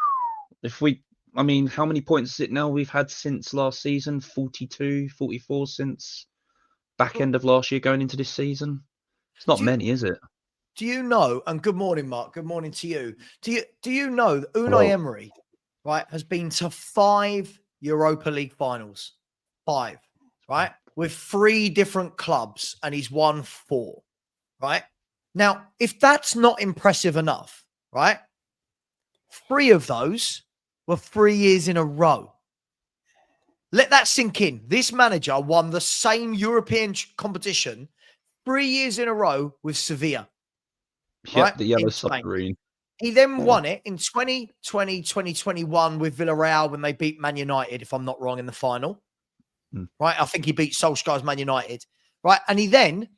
I mean, how many points is it now we've had since last season? 42, 44 since back end of last year going into this season. It's not many, is it? Do you know, and good morning, Mark, good morning to you. Do you know that Unai Emery, right, has been to 5 Europa League finals? 5, right? With 3 different clubs, and he's won 4, right? Now, if that's not impressive enough, right? 3 of those were 3 years in a row. Let that sink in. This manager won the same European competition 3 years in a row with Sevilla. Yep, right? the yellow In Spain. submarine. He then won it in 2020, 2021 with Villarreal when they beat Man United, if I'm not wrong, in the final. Right? I think he beat Solskjaer's Man United. Right? And he then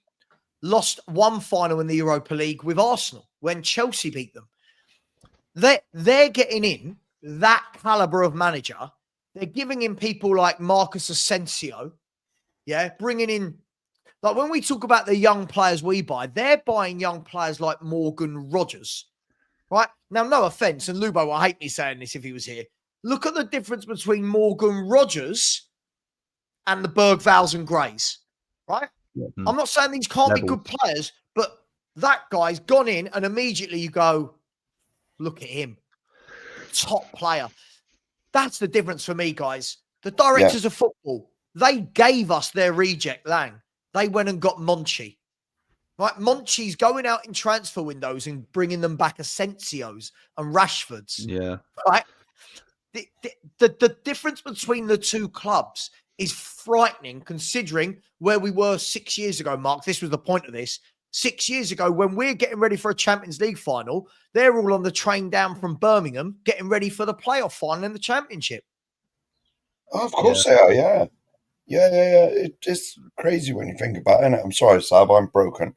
lost one final in the Europa League with Arsenal when Chelsea beat them. They're getting in that caliber of manager. They're giving in people like Marcus Asensio. Yeah. Bringing in, like when we talk about the young players we buy, they're buying young players like Morgan Rogers. Right? Now, no offense, and Lubo will hate me saying this if he was here. Look at the difference between Morgan Rogers and the Bergvals Greys. Right? Mm-hmm. I'm not saying these can't be good players, but that guy's gone in and immediately you go, look at him. Top player. That's the difference for me, guys. The directors of football, they gave us their reject Lang. They went and got Monchi. Right? Monchi's going out in transfer windows and bringing them back Asensios and Rashfords. Yeah. Right? The difference between the two clubs is frightening considering where we were 6 years ago, Mark. This was the point of this. 6 years ago, when we're getting ready for a Champions League final, they're all on the train down from Birmingham, getting ready for the playoff final in the Championship. Oh, of course they are, yeah. It's crazy when you think about it. I'm sorry, Sav, I'm broken.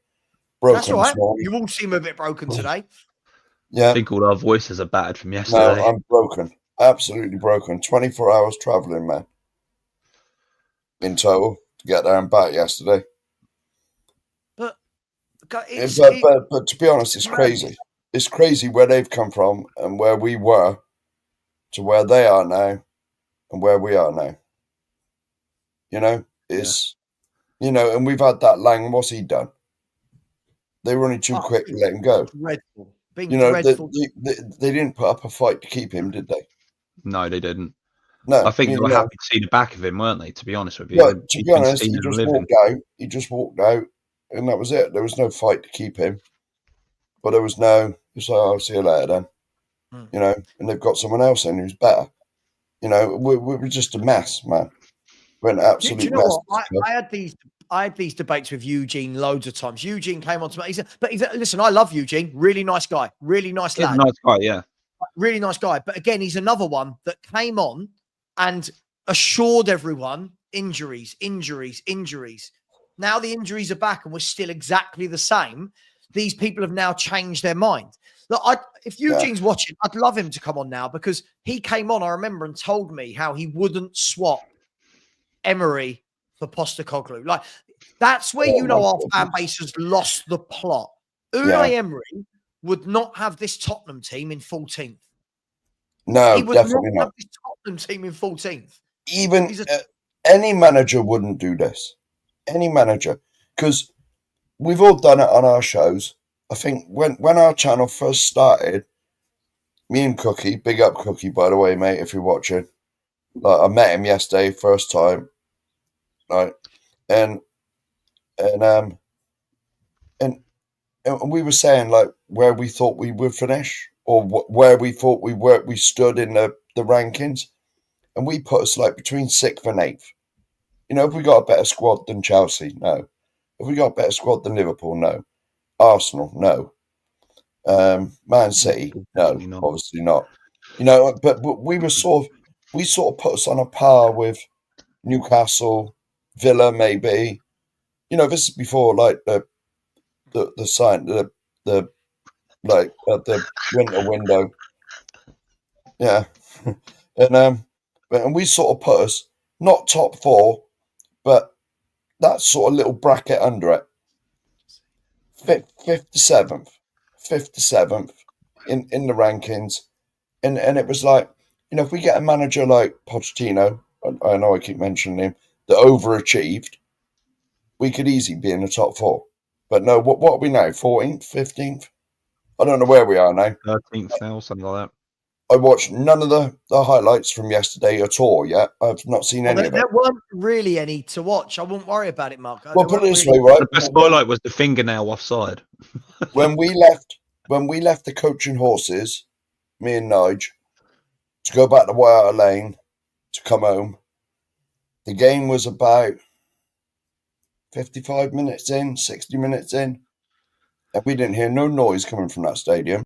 That's all right. You all seem a bit broken today. Yeah. I think all our voices are battered from yesterday. No, I'm broken. Absolutely broken. 24 hours travelling, man. In total, to get there and back yesterday. But to be honest, it's crazy. It's crazy where they've come from and where we were to where they are now and where we are now. You know, and we've had that Lang. What's he done? They were only too quick to let him go. Dreadful. Dreadful. They didn't put up a fight to keep him, did they? No, they didn't. No, I think they were happy to see the back of him, weren't they? To be honest with you, to be honest, he just walked out, and that was it. There was no fight to keep him, but there was no. It's like, I'll see you later then. And they've got someone else in who's better. We're just a mess, man. We're an absolute mess. I had these debates with Eugene loads of times. Eugene came on to me. Listen, I love Eugene. Really nice guy. Really nice lad. Nice guy, yeah. Really nice guy. But again, he's another one that came on and assured everyone injuries. Now the injuries are back and we're still exactly the same. These people have now changed their mind. Look, if Eugene's watching, I'd love him to come on now because he came on, I remember, and told me how he wouldn't swap Emery for Postecoglou. Like, that's where our fan base has lost the plot. Unai Emery would not have this Tottenham team in 14th. No, he would definitely not not. have this Tottenham team in 14th. Even any manager wouldn't do this. Any manager. Because we've all done it on our shows. I think when our channel first started, me and Cookie, big up Cookie, by the way, mate, if you're watching. Like, I met him yesterday, first time. Right. And we were saying, like, where we thought we would finish or where we thought we stood in the rankings. And we put us, like, between 6th and 8th. Have we got a better squad than Chelsea? No. Have we got a better squad than Liverpool? No. Arsenal? No. Man City? No, obviously not. But we were sort of put us on a par with Newcastle, Villa, maybe. You know, this is before like the sign the like the winter window. Yeah, and we sort of put us not top 4, but that sort of little bracket under it. Fifth to seventh in the rankings, and it was like, you know, if we get a manager like Pochettino, I know I keep mentioning him, that overachieved, we could easily be in the top 4. But no, what are we now? 14th, 15th? I don't know where we are now. 13th now, something like that. I watched none of the highlights from yesterday at all yet. I've not seen any of it. There weren't really any to watch. I wouldn't worry about it, Mark. Well, put it this way, right? The best highlight was the fingernail offside. When we left the coaching horses, me and Nige, to go back to White Hart Lane to come home, the game was about 55 minutes in, 60 minutes in, and we didn't hear no noise coming from that stadium.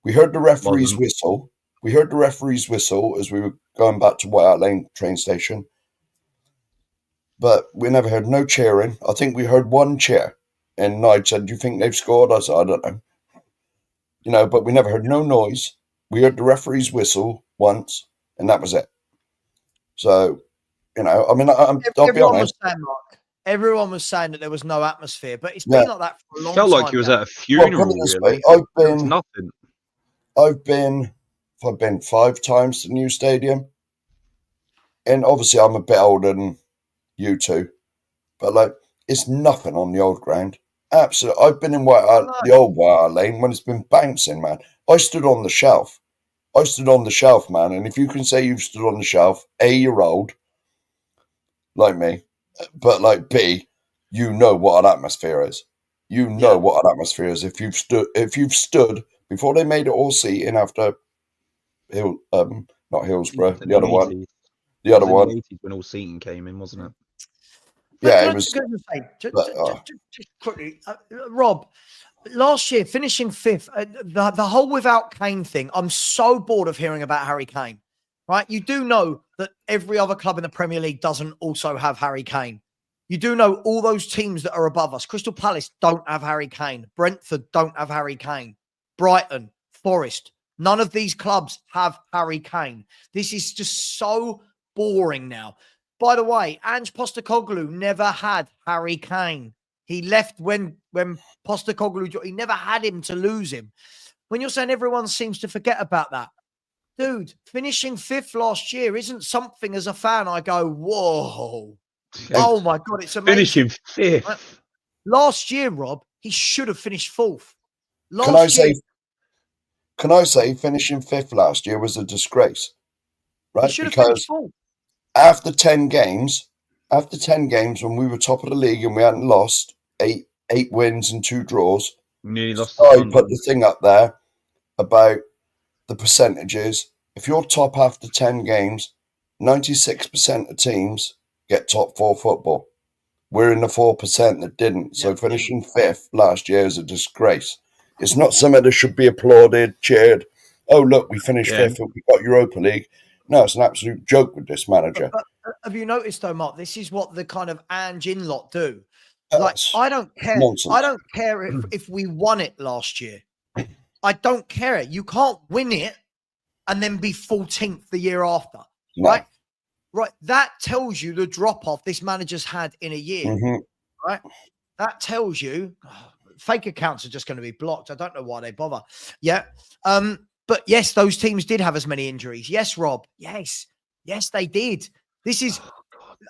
We heard the referee's whistle. We heard the referee's whistle as we were going back to White Hart Lane train station. But we never heard no cheering. I think we heard one cheer. And Nige said, "Do you think they've scored?" I said, "I don't know." You know, but we never heard no noise. We heard the referee's whistle once, and that was it. So, you know, I mean, I'll be honest. Everyone was saying that there was no atmosphere, but it's been like that for a long time. Felt like he was at a funeral. Really. I've been 5 times to the new stadium, and obviously I'm a bit older than you two, but like, it's nothing on the old ground. Absolutely, I've been in the old White Hart Lane when it's been bouncing, man. I stood on the shelf. Man, and if you can say you've stood on the shelf, A, you're old, like me, but like B, you know what an atmosphere is. You know what an atmosphere is if you've stood before they made it all seating after not Hillsborough, the other one. The other one. In the 80s when all seating came in, wasn't it? Yeah, it was. Just quickly, Rob, last year finishing 5th, the whole without Kane thing. I'm so bored of hearing about Harry Kane. Right? You do know that every other club in the Premier League doesn't also have Harry Kane. You do know all those teams that are above us. Crystal Palace don't have Harry Kane. Brentford don't have Harry Kane. Brighton, Forest. None of these clubs have Harry Kane. This is just so boring now. By the way, Ange Postecoglou never had Harry Kane. He left when Postecoglou, he never had him to lose him. When you're saying everyone seems to forget about that, dude, finishing 5th last year isn't something as a fan I go, whoa. Oh my God, it's amazing. Finishing 5th. Last year, Rob, he should have finished 4th. Can I say finishing 5th last year was a disgrace? Right? He should have finished 4th. After 10 games, when we were top of the league and we hadn't lost, 8 wins and 2 draws, nearly lost. I put the thing up there about the percentages. If you're top after 10 games, 96% of teams get top 4 football. We're in the 4% that didn't. So finishing 5th last year is a disgrace. It's not something that should be applauded, cheered. Oh, look, we finished 5th and we got Europa League. No, it's an absolute joke with this manager. But have you noticed, though, Mark, this is what the kind of Ange in-lot do. Like, I don't care. Nonsense. I don't care if we won it last year. I don't care. You can't win it and then be 14th the year after, right? Right. That tells you the drop-off this manager's had in a year, right? That tells you fake accounts are just going to be blocked. I don't know why they bother. Yeah. But yes, those teams did have as many injuries. Yes, Rob. Yes, they did. This is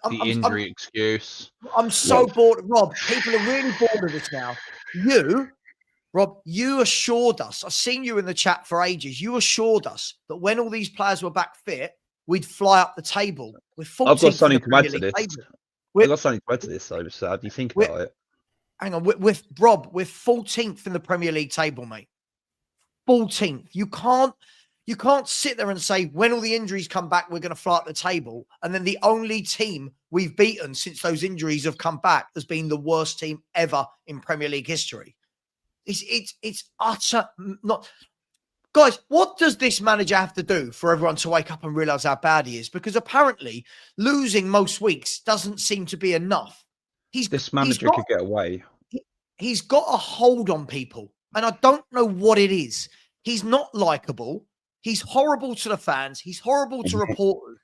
the injury excuse. I'm so bored, Rob. People are really bored of this now. Rob, you assured us. I've seen you in the chat for ages. You assured us that when all these players were back fit, we'd fly up the table. I've got something to add to this. I've got something to add to this, though. So how do you think about it? Hang on, with Rob, we're 14th in the Premier League table, mate. 14th. You can't sit there and say when all the injuries come back, we're going to fly up the table. And then the only team we've beaten since those injuries have come back has been the worst team ever in Premier League history. It's utter not. Guys, what does this manager have to do for everyone to wake up and realise how bad he is? Because apparently losing most weeks doesn't seem to be enough. This manager could get away. He's got a hold on people, and I don't know what it is. He's not likable. He's horrible to the fans. He's horrible to reporters.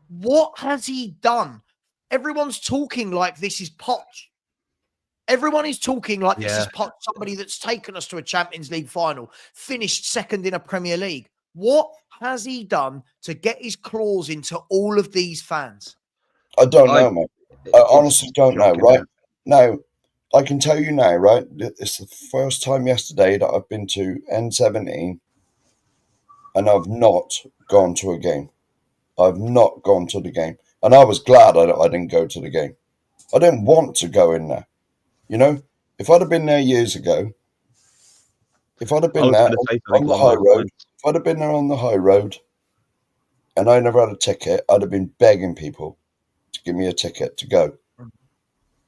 What has he done? Everyone's talking like this is Poch. Everyone is talking like this is Poch, somebody that's taken us to a Champions League final, finished second in a Premier League. What has he done to get his claws into all of these fans? I don't know, mate. I honestly don't know, right? Now, I can tell you now, right? It's the first time yesterday that I've been to N17 and I've not gone to a game. I've not gone to the game. And I was glad I didn't go to the game. I didn't want to go in there. You know, if I'd have been there years ago, if I'd have been there on the high road, if I'd have been there on the high road and I never had a ticket, I'd have been begging people to give me a ticket to go.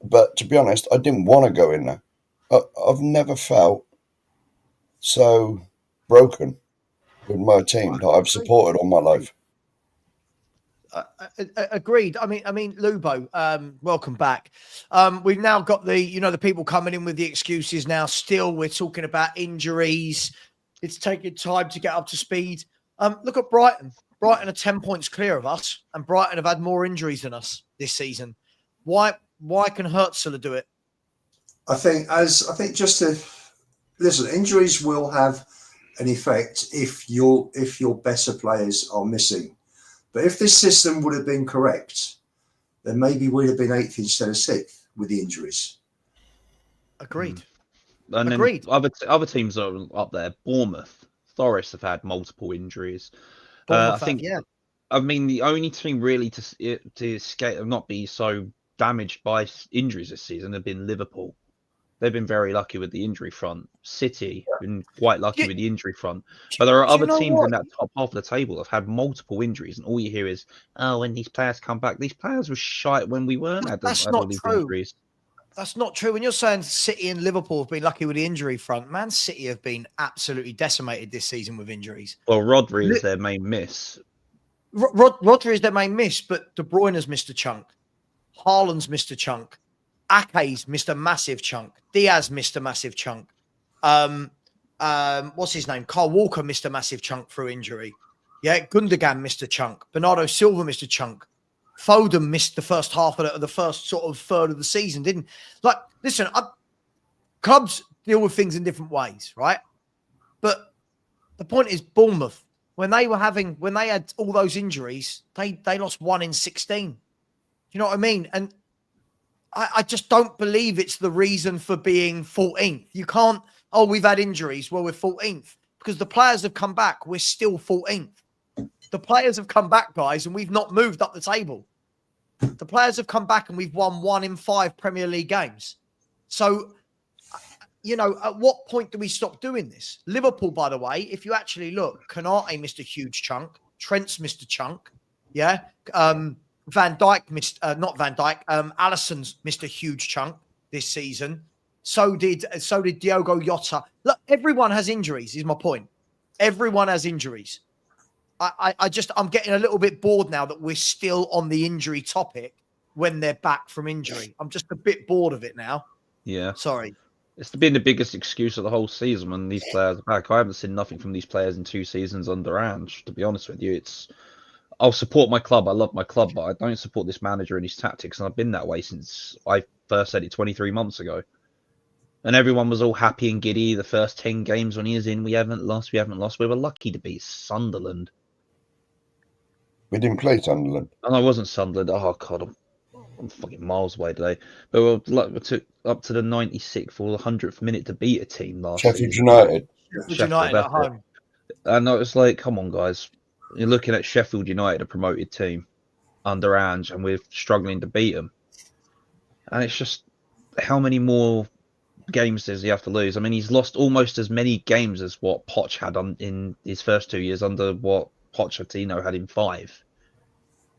But to be honest, I didn't want to go in there. I've never felt so broken with my team that I've supported all my life. Agreed. I mean, Lubo, welcome back. We've now got the people coming in with the excuses now. Still, we're talking about injuries. It's taking time to get up to speed. Look at Brighton. Brighton are 10 points clear of us, and Brighton have had more injuries than us this season. Why can Hertzler do it? I think just to listen, injuries will have an effect if your better players are missing. But if this system would have been correct, then maybe we'd have been 8th instead of 6th with the injuries. Agreed. And Agreed. Then other teams are up there. Bournemouth, Forest have had multiple injuries. I think. Yeah. I mean, the only team really to escape not be so damaged by injuries this season have been Liverpool. They've been very lucky with the injury front. City been quite lucky with the injury front. But there are other teams in that top half of the table that have had multiple injuries, and all you hear is, "Oh, when these players come back, these players were shite when we weren't had all these injuries." That's not true. When you're saying City and Liverpool have been lucky with the injury front, Man City have been absolutely decimated this season with injuries. Well, Rodri is their main miss. Rodri is their main miss, but De Bruyne's missed a chunk. Haaland's missed a chunk. Ake's missed a massive chunk. Diaz missed a massive chunk. What's his name? Kyle Walker missed a massive chunk through injury. Yeah, Gundogan missed a chunk. Bernardo Silva missed a chunk. Foden missed the first half of the first sort of third of the season, didn't? Like, listen, clubs deal with things in different ways, right? But the point is, Bournemouth, when they had all those injuries, they lost 1 in 16. You know what I mean? And I just don't believe it's the reason for being 14th. You can't, we've had injuries. Well, we're 14th because the players have come back. We're still 14th. The players have come back, guys, and we've not moved up the table. The players have come back and we've won 1 in 5 Premier League games. So, at what point do we stop doing this? Liverpool, by the way, if you actually look, Konate missed a huge chunk. Trent's missed a chunk. Yeah. Van Dijk missed, not Van Dijk. Alisson's missed a huge chunk this season. So did Diogo Jota. Look, everyone has injuries. Is my point. Everyone has injuries. I'm getting a little bit bored now that we're still on the injury topic when they're back from injury. I'm just a bit bored of it now. Yeah. Sorry. It's been the biggest excuse of the whole season when these players are back. I haven't seen nothing from these players in 2 seasons under Ange, to be honest with you. I'll support my club. I love my club, but I don't support this manager and his tactics. And I've been that way since I first said it 23 months ago. And everyone was all happy and giddy the first 10 games when he was in. We haven't lost. We were lucky to beat Sunderland. We didn't play Sunderland. And I wasn't Sunderland. Oh, God, I'm fucking miles away today. But we took up to the 96th or the 100th minute to beat a team last season. United. Sheffield United at home. And I was like, come on, guys. You're looking at Sheffield United, a promoted team under Ange, and we're struggling to beat them. And it's just, how many more games does he have to lose? I mean, he's lost almost as many games as what Poch had in his first 2 years under what Pochettino had in 5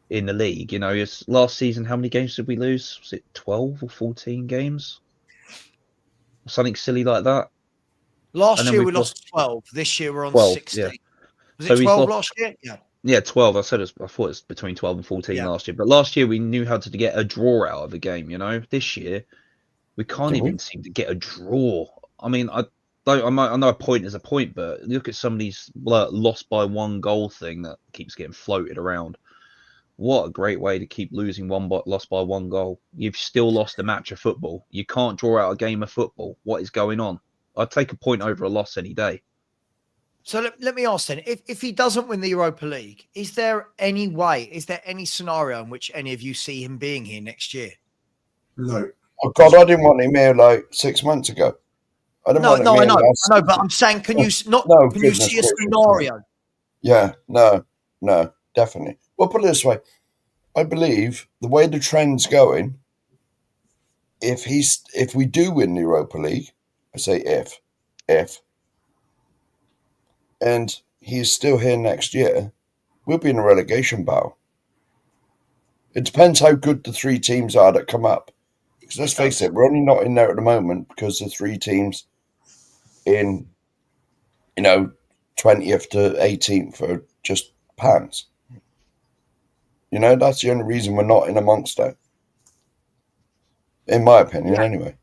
in the league. His last season, how many games did we lose? Was it 12 or 14 games? Something silly like that. Last year we lost 12. This year we're on 12, 16. Yeah. Was it 12 last year? Yeah. Yeah, 12. I thought it was between 12 and 14 last year. But last year we knew how to get a draw out of a game, you know. This year we can't even seem to get a draw. I mean, I know a point is a point, but look at some of these lost by 1 goal thing that keeps getting floated around. What a great way to keep losing lost by 1 goal. You've still lost a match of football. You can't draw out a game of football. What is going on? I'd take a point over a loss any day. So let me ask then, if he doesn't win the Europa League, is there any scenario in which any of you see him being here next year? No. Oh God, I didn't want him here like 6 months ago. I know, but I'm saying, can you see a scenario? Yeah, no, definitely. Well, put it this way, I believe the way the trend's going, if we do win the Europa League, I say if, and he's still here next year, we'll be in a relegation battle. It depends how good the 3 teams are that come up. Because let's face it, we're only not in there at the moment because the 3 teams in, 20th to 18th are just pants. That's the only reason we're not in amongst that. In my opinion, anyway.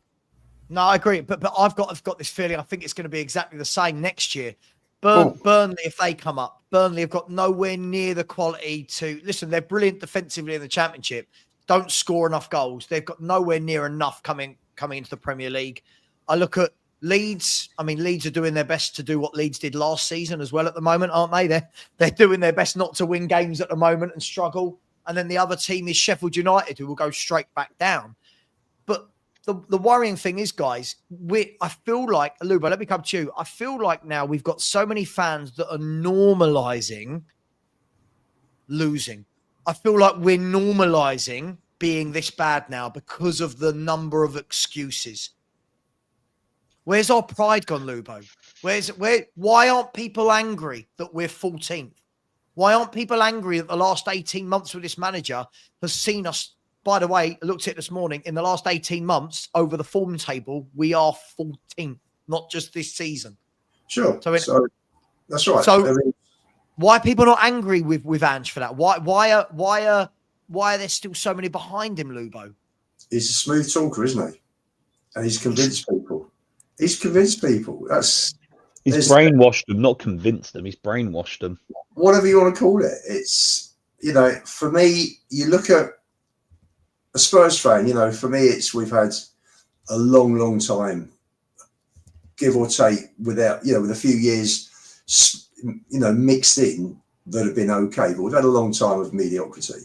No, I agree. But I've got this feeling I think it's going to be exactly the same next year. Burnley, if they come up, Burnley have got nowhere near the quality to listen. They're brilliant defensively in the Championship. Don't score enough goals. They've got nowhere near enough coming into the Premier League. I look at Leeds. I mean, Leeds are doing their best to do what Leeds did last season as well at the moment, aren't they? They're doing their best not to win games at the moment and struggle. And then the other team is Sheffield United, who will go straight back down. But the worrying thing is, guys, I feel like, Luba, let me come to you. I feel like now we've got so many fans that are normalizing losing. I feel like we're normalizing being this bad now because of the number of excuses. Where's our pride gone, Lubo? Why aren't people angry that we're 14th? Why aren't people angry that the last 18 months with this manager has seen us? By the way, I looked at it this morning. In the last 18 months, over the form table, we are 14th, not just this season. Sure. So that's right. So why are people not angry with Ange for that? Why are there still so many behind him, Lubo? He's a smooth talker, isn't he? And he's convinced people. He's brainwashed them, not convinced them. He's brainwashed them. Whatever you want to call it. It's, for me, you look at a Spurs fan, for me, we've had a long, long time, give or take, without, with a few years, mixed in that have been okay. But we've had a long time of mediocrity.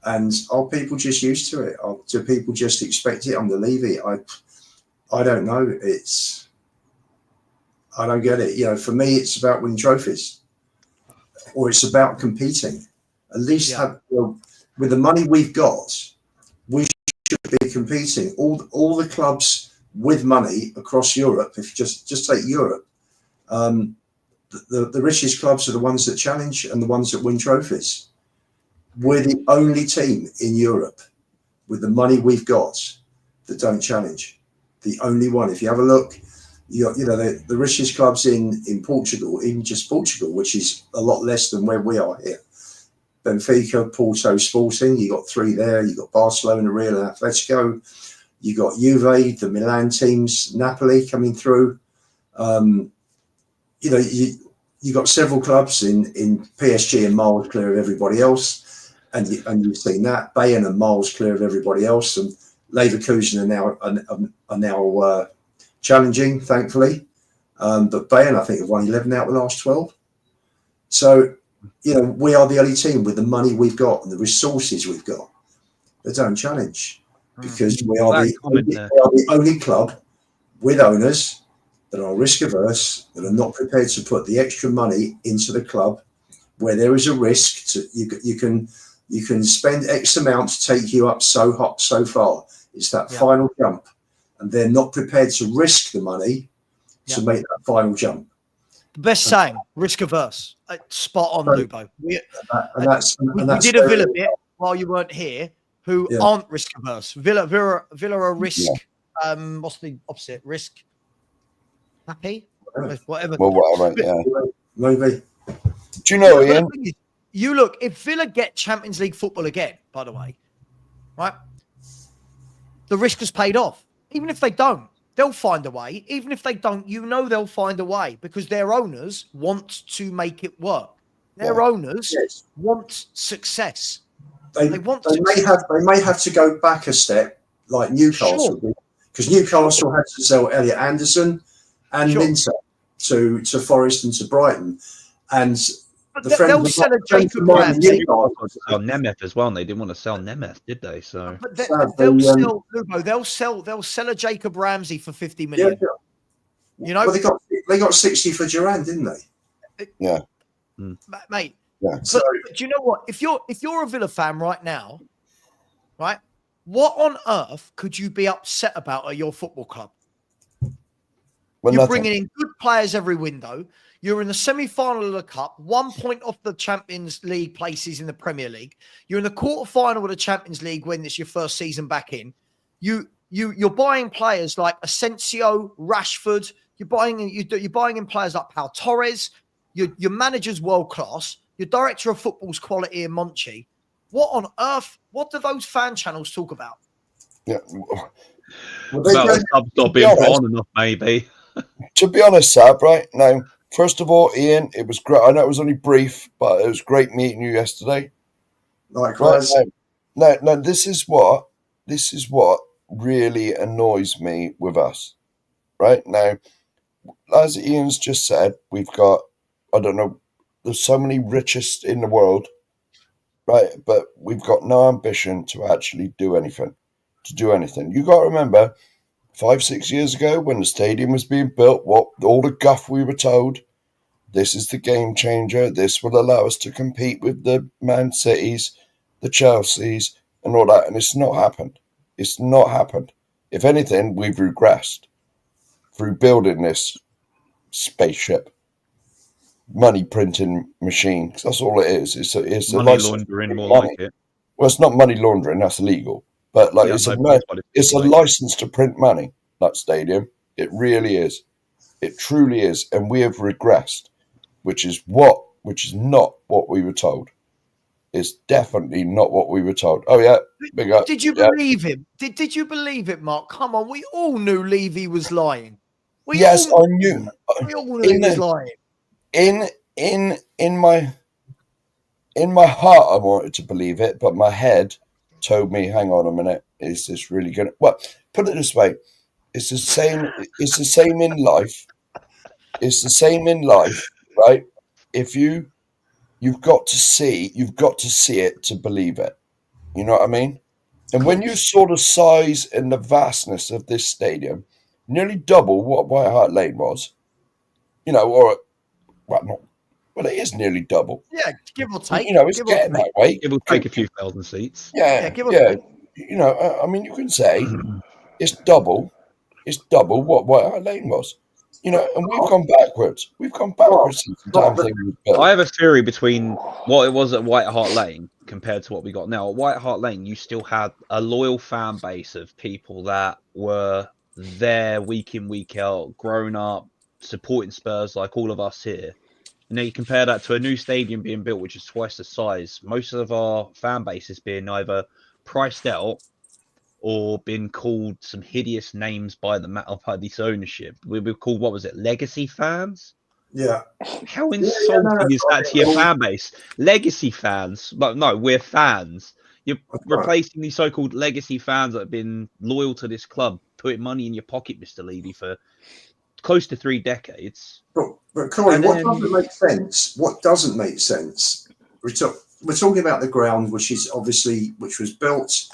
And are people just used to it? Do people just expect it and believe it? I don't know. I don't get it. For me, it's about winning trophies, or it's about competing. At least with the money we've got, we should be competing. All the clubs with money across Europe, if you just take Europe, the richest clubs are the ones that challenge and the ones that win trophies. We're the only team in Europe with the money we've got that don't challenge. The only one. If you have a look, the richest clubs in Portugal, in just Portugal, which is a lot less than where we are here. Benfica, Porto, Sporting. You got 3 there. You got Barcelona, Real, and Atletico. You got Juve, the Milan teams, Napoli coming through. You got several clubs in PSG and miles clear of everybody else, and you've seen that. Bayern and miles clear of everybody else, and Leverkusen are now challenging, thankfully. But Bayern, I think, have won 11 out of the last 12. So, we are the only team with the money we've got and the resources we've got that don't challenge, because we are the only club with owners that are risk averse, that are not prepared to put the extra money into the club where there is a risk. You can spend X amount to take you up so far. It's that final jump, and they're not prepared to risk the money to make that final jump. The best saying, risk averse. Spot on, Lubo. We did a Villa bit while you weren't here, who aren't risk averse. Villa are risk. What's the opposite? Risk happy? whatever. Well, whatever, yeah. Maybe. Do you know, But Ian? the thing is, you look, if Villa get Champions League football again, by the way, right, the risk has paid off. Even if they don't, they'll find a way. Even if they don't, they'll find a way because their owners want to make it work. Their owners want success. They may have to go back a step, like Newcastle, because Newcastle had to sell Elliot Anderson and Minter to Forest and to Brighton, and they'll sell a Jacob Ramsey. Sell Nemeth as well, and they didn't want to sell Nemeth, did they? So but they'll sell a Jacob Ramsey for 50 million. Yeah. You know, well, they got 60 for Duran, didn't they? Yeah, mate. Yeah. But do you know what? If you're a Villa fan right now, right, what on earth could you be upset about at your football club? You're bringing in good players every window. You're in the semi-final of the Cup, 1 point off the Champions League places in the Premier League. You're in the quarter-final of the Champions League when it's your first season back in. You're buying players like Asensio, Rashford. You're buying in players like Pau Torres. Your manager's world class. Your director of football's quality in Monchi. What on earth? What do those fan channels talk about? Yeah. Well, not being on enough, maybe. To be honest, Sab, right now, first of all, Ian, it was great. I know it was only brief, but it was great meeting you yesterday. Likewise. Right, now, this is what really annoys me with us. Right now, as Ian's just said, we've got, I don't know, there's so many richest in the world, right? But we've got no ambition to actually do anything. You got to remember, 5-6 years ago, when the stadium was being built, what all the guff we were told, this is the game changer. This will allow us to compete with the Man Cities, the Chelseas, and all that. And it's not happened. It's not happened. If anything, we've regressed through building this spaceship. Money printing machine. That's all it is. It's money laundering, more like it. Well, it's not money laundering. That's illegal. But like it's a license to print money. That stadium, it really is. It truly is, and we have regressed, which is not what we were told. It's definitely not what we were told. Oh yeah, big up. Did you believe him? Did you believe it, Mark? Come on, we all knew Levy was lying. I knew. We all knew he was lying. In my heart, I wanted to believe it, but my head told me, "Hang on a minute, is this really going to?" Well, put it this way: it's the same. It's the same in life. It's the same in life, right? If you've got to see it to believe it. You know what I mean? And when you saw the size and the vastness of this stadium, nearly double what White Hart Lane was, you know, well, it is nearly double. Yeah, give or take. You know, it's getting that way. It will take a few thousand seats. Yeah, give or take. You know, I mean, you can say it's double what White Hart Lane was. You know, and we've gone backwards. Since the damn thing was built. I have a theory between what it was at White Hart Lane compared to what we got now. At White Hart Lane, you still had a loyal fan base of people that were there week in, week out, grown up, supporting Spurs like all of us here. You know, you compare that to a new stadium being built, which is twice the size. Most of our fan base is being either priced out or been called some hideous names by this ownership. We were called, what was it, legacy fans? Yeah. How insulting is that to your fan base? Legacy fans? But no, we're fans. You're replacing these so-called legacy fans that have been loyal to this club, putting money in your pocket, Mr. Levy, for close to 3 decades. But Corey, what doesn't make sense? What doesn't make sense? We're talking about the ground, which was built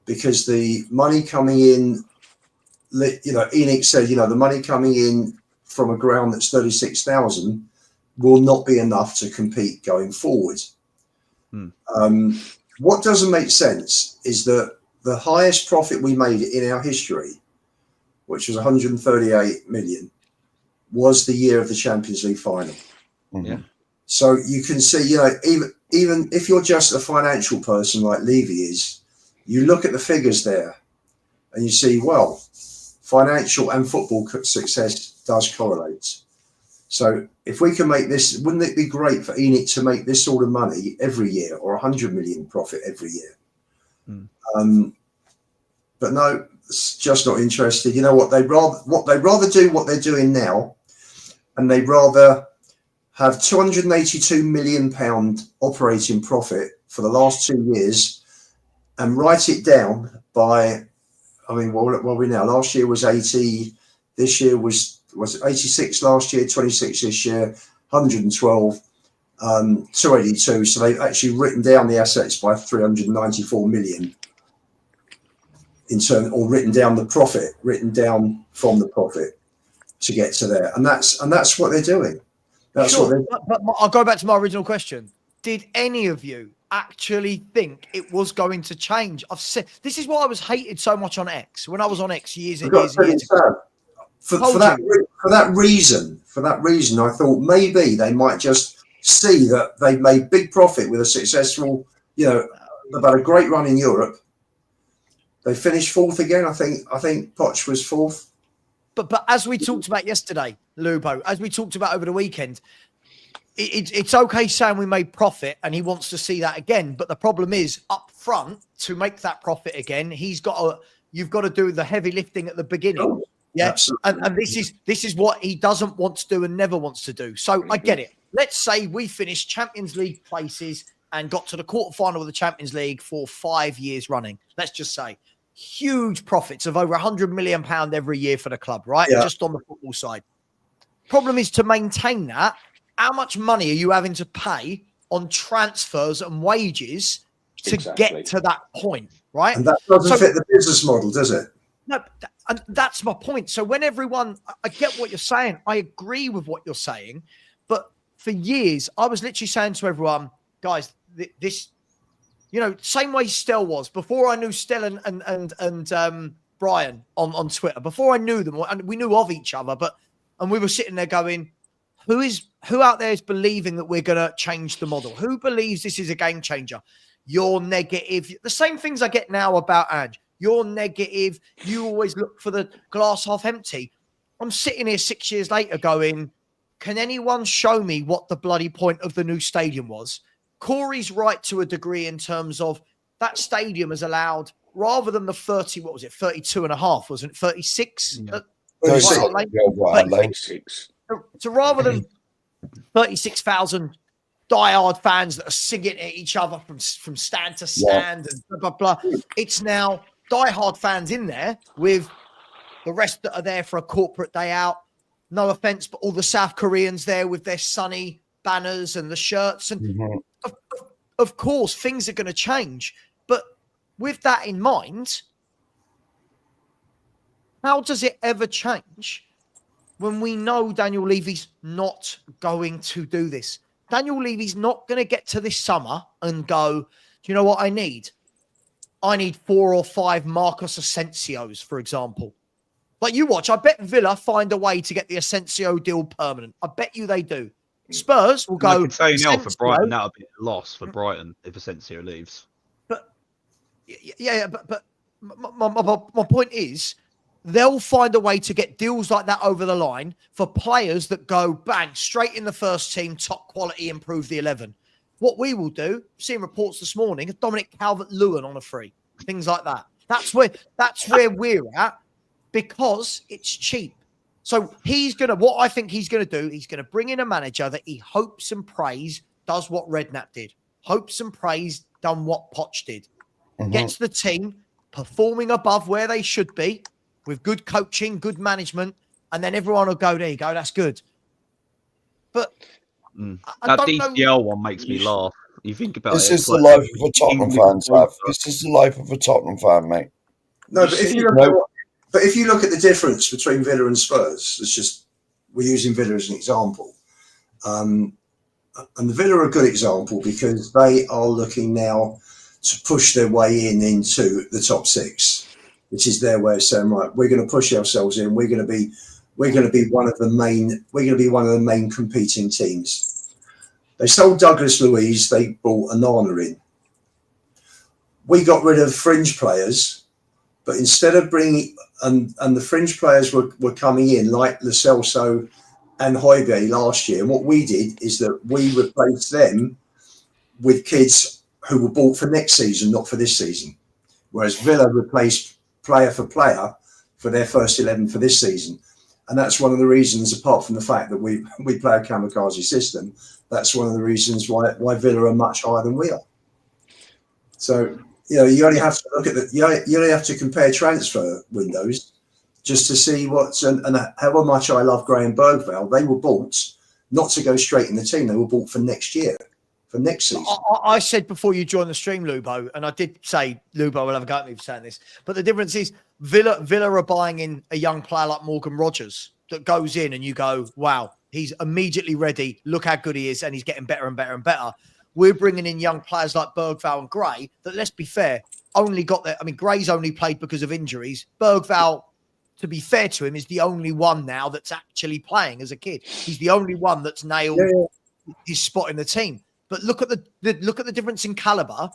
because the money coming in, you know, Enoch said, you know, the money coming in from a ground that's 36,000 will not be enough to compete going forward. What doesn't make sense is that the highest profit we made in our history, which was 138 million, was the year of the Champions League final. Yeah. So you can see, you know, even if you're just a financial person like Levy is, you look at the figures there and you see, well, financial and football success does correlate. So if we can make this, wouldn't it be great for Enid to make this sort of money every year, or 100 million profit every year? But no, it's just not interested. You know what? They'd rather do what they're doing now, and they'd rather have £282 million operating profit for the last 2 years and write it down by, I mean, what are we now? Last year was 80. This year was 86 last year, 26 this year, 112, 282. So they've actually written down the assets by 394 million in turn, or written down the profit, written down from the profit to get to there. And that's what they're doing. That's sure, what they're but I'll go back to my original question. Did any of you actually think it was going to change? I've said this is why I was hated so much on X when I was on X years and years ago. For that reason, I thought maybe they might just see that they've made big profit with a successful, about a great run in Europe. They finished fourth again. I think Poch was fourth. But as we talked about yesterday, Lubo, as we talked about over the weekend, it's okay saying we made profit and he wants to see that again. But the problem is up front, to make that profit again, you've got to do the heavy lifting at the beginning. Oh, yeah. And this is what he doesn't want to do and never wants to do. So I get it. Let's say we finished Champions League places and got to the quarterfinal of the Champions League for 5 years running. Let's just say huge profits of over £100 million every year for the club, right? Yeah. Just on the football side. Problem is to maintain that. How much money are you having to pay on transfers and wages to get to that point, right? And that doesn't fit the business model, does it? No, and that's my point. So when everyone, I get what you're saying. I agree with what you're saying. But for years, I was literally saying to everyone, guys, this, same way Stell was. Before I knew Stell and Brian on Twitter, before I knew them, and we knew of each other, and we were sitting there going, who out there is believing that we're going to change the model? Who believes this is a game changer? You're negative. The same things I get now about Ange. You're negative. You always look for the glass half empty. I'm sitting here 6 years later going, can anyone show me what the bloody point of the new stadium was? Corey's right to a degree in terms of that stadium has allowed, rather than the 32 and a half, wasn't it? 36? Yeah. 36. So rather than 36,000 diehard fans that are singing at each other from stand to stand and blah, blah, blah, it's now diehard fans in there with the rest that are there for a corporate day out. No offense, but all the South Koreans there with their sunny banners and the shirts. And of course, things are going to change. But with that in mind, how does it ever change when we know Daniel Levy's not going to do this? Daniel Levy's not going to get to this summer and go, do you know what I need? I need 4 or 5 Marcos Asensios, for example. Like you watch, I bet Villa find a way to get the Asensio deal permanent. I bet you they do. Spurs will go. I can say now for Brighton, that'll be a loss for Brighton if Asensio leaves. But my point is, they'll find a way to get deals like that over the line for players that go bang straight in the first team, top quality, improve the 11. What we will do, seeing reports this morning, is Dominic Calvert-Lewin on a free, things like that. That's where we're at, because it's cheap. So what I think he's going to do, he's going to bring in a manager that he hopes and prays does what Redknapp did. Hopes and prays done what Poch did. Gets the team performing above where they should be with good coaching, good management, and then everyone will go, there you go, that's good. But that DCL one makes me laugh. You think about this is the life of a Tottenham fan, Sav. This is the life of a Tottenham fan, mate. No, but if you look at the difference between Villa and Spurs, we're using Villa as an example. And the Villa are a good example because they are looking now to push their way into the top 6, which is their way of saying, right, we're going to push ourselves in. We're going to be one of the main competing teams. They sold Douglas Luiz. They brought Onana in. We got rid of fringe players, but instead of bringing and the fringe players were coming in like Lo Celso and Højbjerg last year. And what we did is that we replaced them with kids who were bought for next season, not for this season. Whereas Villa replaced player for player for their first 11 for this season. And that's one of the reasons, apart from the fact that we play a kamikaze system, that's one of the reasons why Villa are much higher than we are. So, you know, you only have to look at you only have to compare transfer windows just to see what's, and however much I love Graham Bergvall, they were bought not to go straight in the team. They were bought for next year, for next season. I said before you joined the stream, Lubo, and I did say Lubo will have a go at me for saying this, but the difference is Villa are buying in a young player like Morgan Rogers that goes in and you go, wow, he's immediately ready. Look how good he is, and he's getting better and better and better. We're bringing in young players like Bergvall and Gray that, let's be fair, only got there. I mean, Gray's only played because of injuries. Bergvall, to be fair to him, is the only one now that's actually playing as a kid. He's the only one that's nailed his spot in the team. But look at the difference in caliber,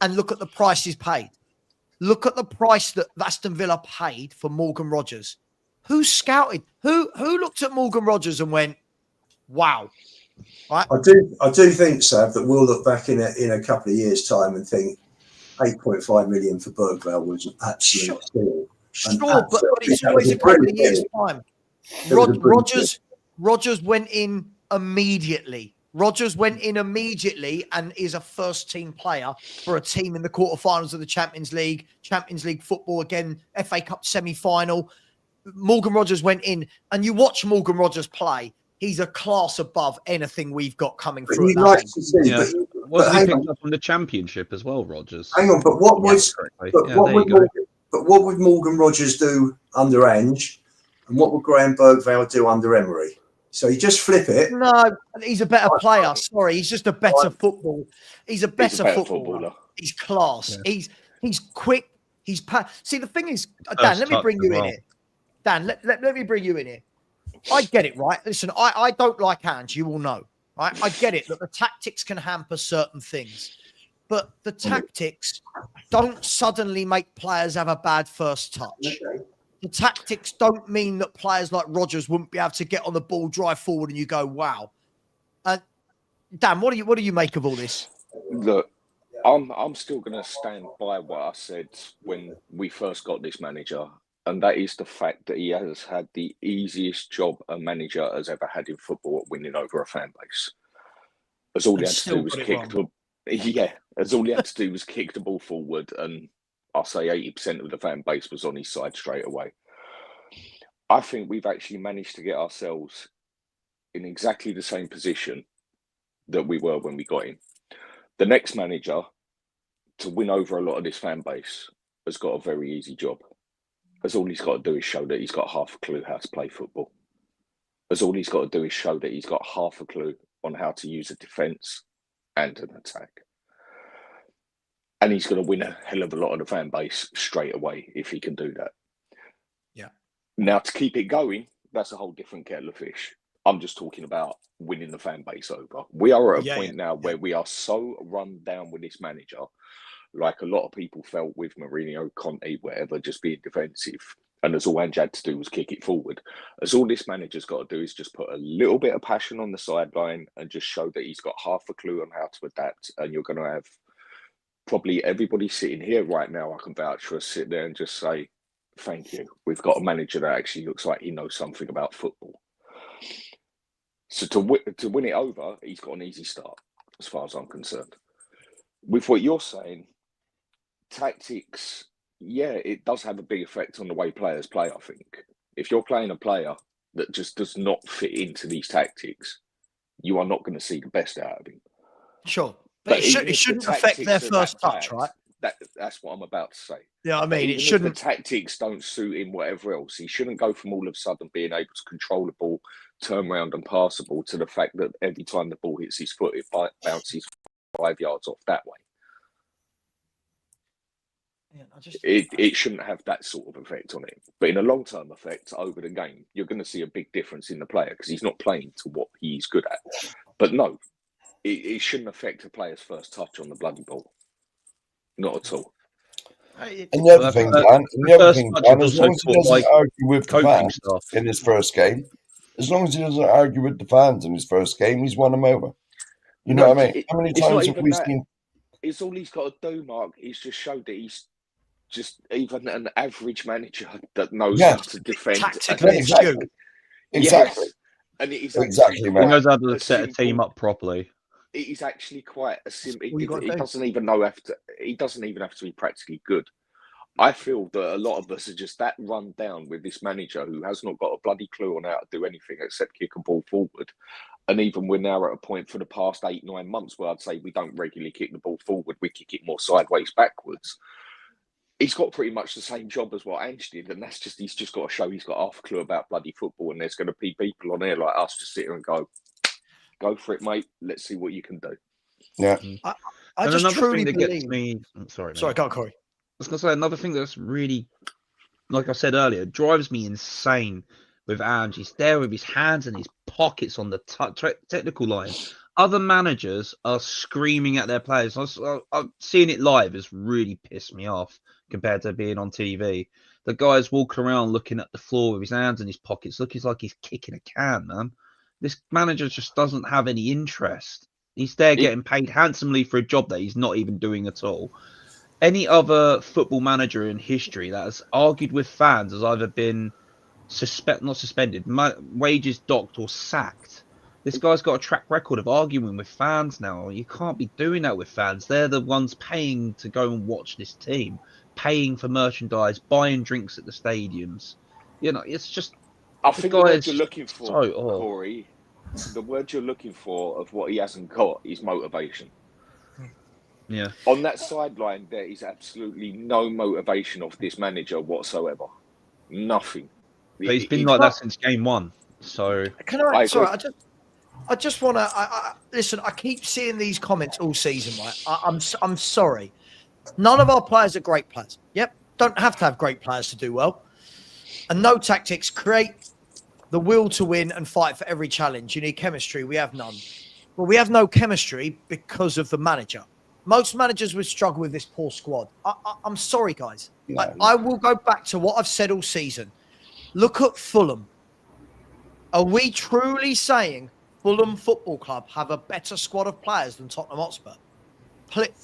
and look at the prices paid. Look at the price that Aston Villa paid for Morgan Rogers. Who scouted? Who looked at Morgan Rogers and went, "Wow"? Right? I do think, Sav, that we'll look back in a couple of years' time and think 8.5 million for Bergvall was an absolute steal. Sure, but it's always a couple of years' time. Rogers went in immediately. Rogers went in immediately and is a first-team player for a team in the quarterfinals of the Champions League football again, FA Cup semi-final. Morgan Rogers went in, and you watch Morgan Rogers play. He's a class above anything we've got coming through. Wasn't he picked up from the Championship as well, Rogers? Hang on, but what would Morgan Rogers do under Ange, and what would Graham Bergvall do under Emery? So you just flip it. No, he's a better player. Sorry, he's just a better football. He's a better footballer. He's class. Yeah. He's quick. See, the thing is, Dan, let me bring you in here. Dan, let me bring you in here. I get it, right? Listen, I don't like Ange, you all know, right? I get it that the tactics can hamper certain things, but the tactics don't suddenly make players have a bad first touch. Okay. The tactics don't mean that players like Rodgers wouldn't be able to get on the ball, drive forward, and you go, wow. Dan, what do you make of all this? Look, I'm still going to stand by what I said when we first got this manager, and that is the fact that he has had the easiest job a manager has ever had in football at winning over a fan base. As all he had to do was kick the ball forward, and I'll say 80% of the fan base was on his side straight away. I think we've actually managed to get ourselves in exactly the same position that we were when we got him. The next manager to win over a lot of this fan base has got a very easy job. As all he's got to do is show that he's got half a clue how to play football. As all he's got to do is show that he's got half a clue on how to use a defence and an attack. And he's going to win a hell of a lot of the fan base straight away if he can do that. Yeah. Now, to keep it going, that's a whole different kettle of fish. I'm just talking about winning the fan base over. We are at a point now where we are so run down with this manager, like a lot of people felt with Mourinho, Conte, whatever, just being defensive. And as all Ange had to do was kick it forward. As all this manager's got to do is just put a little bit of passion on the sideline and just show that he's got half a clue on how to adapt. And you're going to have probably everybody sitting here right now, I can vouch for, sit there and just say, thank you. We've got a manager that actually looks like he knows something about football. So to win it over, he's got an easy start, as far as I'm concerned. With what you're saying, tactics, it does have a big effect on the way players play, I think. If you're playing a player that just does not fit into these tactics, you are not going to see the best out of him. Sure. But it shouldn't affect their first touch, right? That's what I'm about to say. Yeah, I mean, it shouldn't. If the tactics don't suit him, whatever else, he shouldn't go from all of a sudden being able to control the ball, turn around and pass the ball to the fact that every time the ball hits his foot, it bounces 5 yards off that way. Yeah, it shouldn't have that sort of effect on it. But in a long-term effect over the game, you're going to see a big difference in the player because he's not playing to what he's good at. But no, it shouldn't affect a player's first touch on the bloody ball. Not at all. And the other thing, Dan, as long as he doesn't argue with the VAR in his first game, As long as he doesn't argue with the fans in his first game, he's won them over. You know what I mean? How many times have we seen? It's all he's got to do, Mark. He's just showed that he's just even an average manager that knows how to defend. Tactically exactly. Yes. And it is exactly, man. He knows how to set a team up properly. It is actually quite a simple. He doesn't even know he doesn't even have to be practically good. I feel that a lot of us are just that run down with this manager who has not got a bloody clue on how to do anything except kick a ball forward. And even we're now at a point for the past 8-9 months where I'd say we don't regularly kick the ball forward, we kick it more sideways, backwards. He's got pretty much the same job as what Ange did, and that's just he's just got to show he's got half a clue about bloody football, and there's going to be people on here like us just sit here and go for it, mate. Let's see what you can do. Yeah. I just truly thing that believe. gets me. Sorry, go on, Corey. I was going to say another thing that's really, like I said earlier, drives me insane with Ange. He's there with his hands in his pockets on the technical line. Other managers are screaming at their players. I've seen it live. Has really pissed me off compared to being on TV. The guy's walking around looking at the floor with his hands in his pockets, looking like he's kicking a can, man. This manager just doesn't have any interest. He's there getting paid handsomely for a job that he's not even doing at all. Any other football manager in history that has argued with fans has either been not suspended, wages docked, or sacked. This guy's got a track record of arguing with fans now. You can't be doing that with fans. They're the ones paying to go and watch this team, paying for merchandise, buying drinks at the stadiums. You know, it's just. I think the word you're looking for, Corey, the word you're looking for of what he hasn't got is motivation. Yeah. On that sideline, there is absolutely no motivation of this manager whatsoever. Nothing. But he's been like that since game one. So I just want to listen. I keep seeing these comments all season. Right? I'm sorry. None of our players are great players. Yep, don't have to have great players to do well. And no tactics. Create the will to win and fight for every challenge. You need chemistry. We have none. Well, we have no chemistry because of the manager. Most managers would struggle with this poor squad. I'm sorry, guys. I will go back to what I've said all season. Look at Fulham. Are we truly saying Fulham Football Club have a better squad of players than Tottenham Hotspur?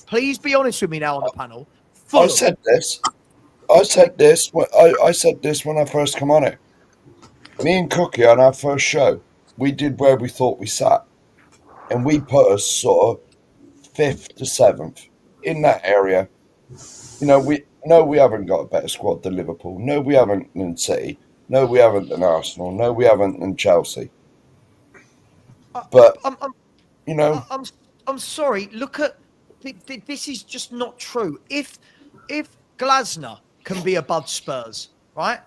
Please be honest with me now on the panel. Fulham. I said this. I said this when I first come on it. Me and Cookie on our first show, we did where we thought we sat. And we put us sort of 5th to 7th in that area. You know, we haven't got a better squad than Liverpool. No, we haven't than City. No, we haven't than Arsenal. No, we haven't than Chelsea. But you know, I'm sorry. Look at this. Is just not true. If Glasner can be above Spurs, right?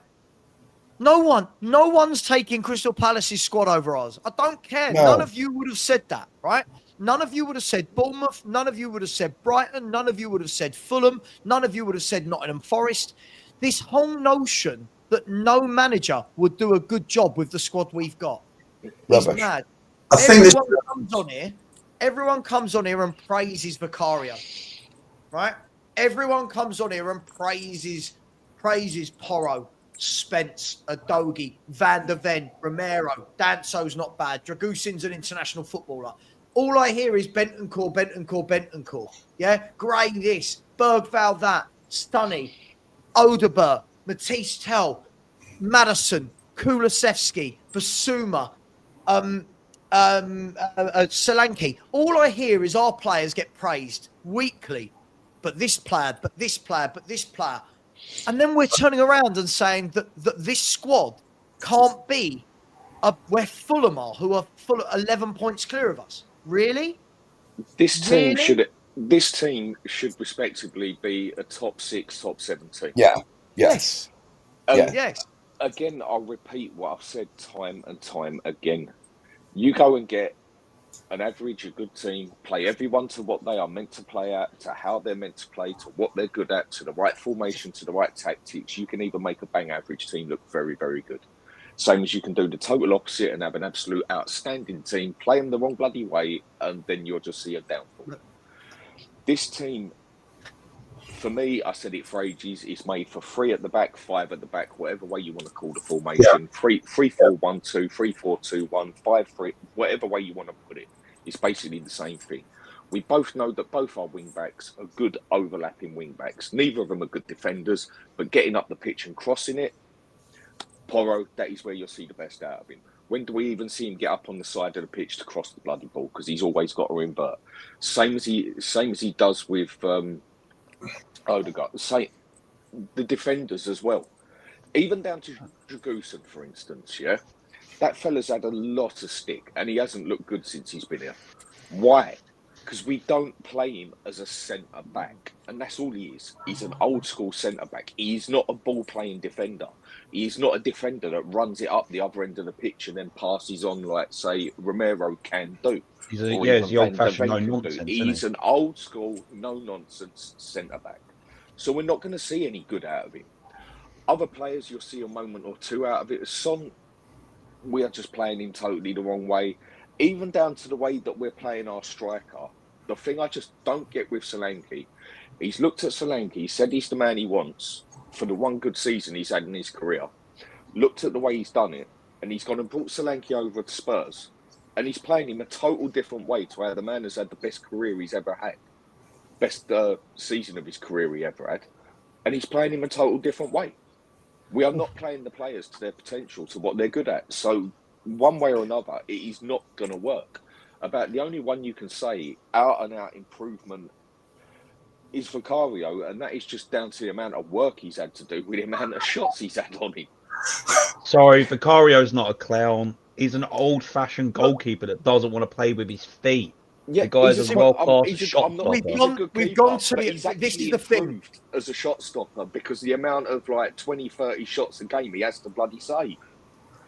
No one's taking Crystal Palace's squad over ours. I don't care. No. None of you would have said that, right? None of you would have said Bournemouth. None of you would have said Brighton. None of you would have said Fulham. None of you would have said Nottingham Forest. This whole notion that no manager would do a good job with the squad we've got is mad. Everyone comes on here and praises Vicario, right? Everyone comes on here and praises Porro, Spence, Adogi, Van der Ven, Romero, Danso's not bad. Dragusin's an international footballer. All I hear is Bentancur. Yeah? Gray this, Bergvall that, Stunny, Odeberg, Matisse Tell, Madison, Kulusevski, Basuma, Solanke. All I hear is our players get praised weekly. But this player. And then we're turning around and saying that this squad can't be where Fulham are, who are 11 points clear of us. Really? This team should respectively be a top 6, top 7 team. Yeah. Yes. Yes. Again, I'll repeat what I've said time and time again. You go and get an average, a good team, play everyone to what they are meant to play at, to how they're meant to play, to what they're good at, to the right formation, to the right tactics. You can even make a bang average team look very, very good. Same as you can do the total opposite and have an absolute outstanding team, play them the wrong bloody way, and then you'll just see a downfall. This team, For me, I said it for ages. It's made for 3 at the back, 5 at the back, whatever way you want to call the formation. 3-4-1-2, 3-4-2-1, 5-3, whatever way you want to put it. It's basically the same thing. We both know that both our wing backs are good overlapping wing backs. Neither of them are good defenders, but getting up the pitch and crossing it, Porro, that is where you'll see the best out of him. When do we even see him get up on the side of the pitch to cross the bloody ball? Because he's always got to invert. Same as he does with Odegaard. Say the defenders as well. Even down to Dragusin, for instance, yeah? That fella's had a lot of stick and he hasn't looked good since he's been here. Why? Because we don't play him as a centre-back. And that's all he is. He's an old-school centre-back. He's not a ball-playing defender. He's not a defender that runs it up the other end of the pitch and then passes on like, say, Romero can do. He's the old-fashioned no-nonsense. He's an old-school, no-nonsense centre-back. So we're not going to see any good out of him. Other players, you'll see a moment or two out of it. Son, we are just playing him totally the wrong way. Even down to the way that we're playing our striker. The thing I just don't get with Solanke, he's looked at Solanke, he said he's the man he wants for the one good season he's had in his career. Looked at the way he's done it, and he's gone and brought Solanke over to Spurs. And he's playing him a total different way to how the man has had the best career he's ever had. Best season of his career he ever had. And he's playing him a total different way. We are not playing the players to their potential, to what they're good at. So one way or another, it is not going to work. About the only one you can say out-and-out improvement is Vicario, and that is just down to the amount of work he's had to do with the amount of shots he's had on him. Sorry, Vicario's not a clown. He's an old-fashioned goalkeeper that doesn't want to play with his feet. Yeah, the guy's a well-passed shot stopper. We've gone to this is the thing. As a shot stopper, because the amount of like 20, 30 shots a game he has to bloody save.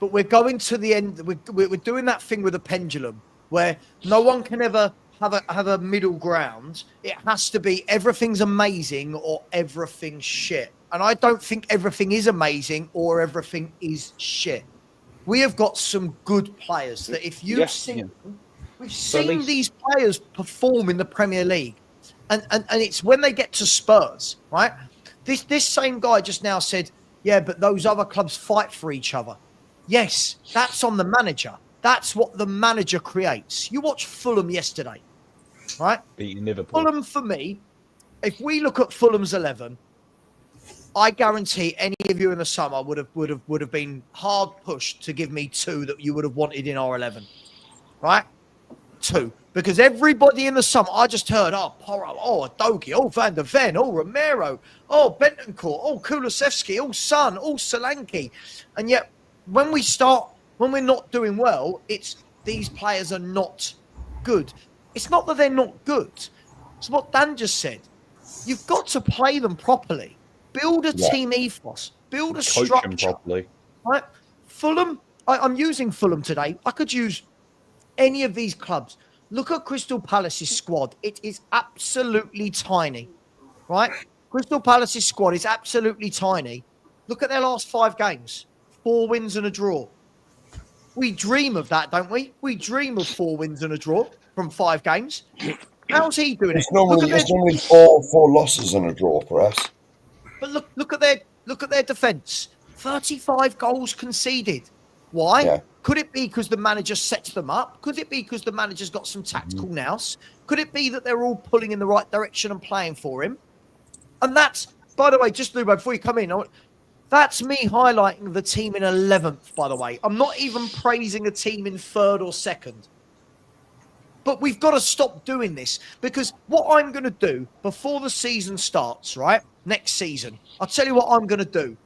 But we're going to the end. We're doing that thing with a pendulum where no one can ever have a middle ground. It has to be everything's amazing or everything's shit. And I don't think everything is amazing or everything is shit. We have got some good players that if you've seen, we've seen these players perform in the Premier League. And it's when they get to Spurs, right? This same guy just now said, yeah, but those other clubs fight for each other. Yes, that's on the manager. That's what the manager creates. You watched Fulham yesterday, right? Beating Liverpool. Fulham, for me, if we look at Fulham's 11, I guarantee any of you in the summer would have been hard pushed to give me 2 that you would have wanted in our 11, right? 2, because everybody in the summer, I just heard, Porro, Dogi, Van der Ven, Romero, Bentancur, Kulusevski, Son, Solanke, and yet when we're not doing well, it's these players are not good. It's not that they're not good. It's what Dan just said. You've got to play them properly. Build a team ethos. Build a structure. Coach them properly. Right? Fulham, I'm using Fulham today. I could use any of these clubs. Look at Crystal Palace's squad. It is absolutely tiny. Right? Crystal Palace's squad is absolutely tiny. Look at their last 5 games. 4 wins and a draw. We dream of that, don't we? We dream of 4 wins and a draw from 5 games. How's he doing it's normally 4 losses and a draw for us. But look at their defence. 35 goals conceded. Why? Yeah. Could it be because the manager sets them up? Could it be because the manager's got some tactical nous? Could it be that they're all pulling in the right direction and playing for him? And that's, by the way, just Lubo, before you come in, that's me highlighting the team in 11th, by the way. I'm not even praising a team in 3rd or 2nd. But we've got to stop doing this, because what I'm going to do before the season starts, right, next season, I'll tell you what I'm going to do.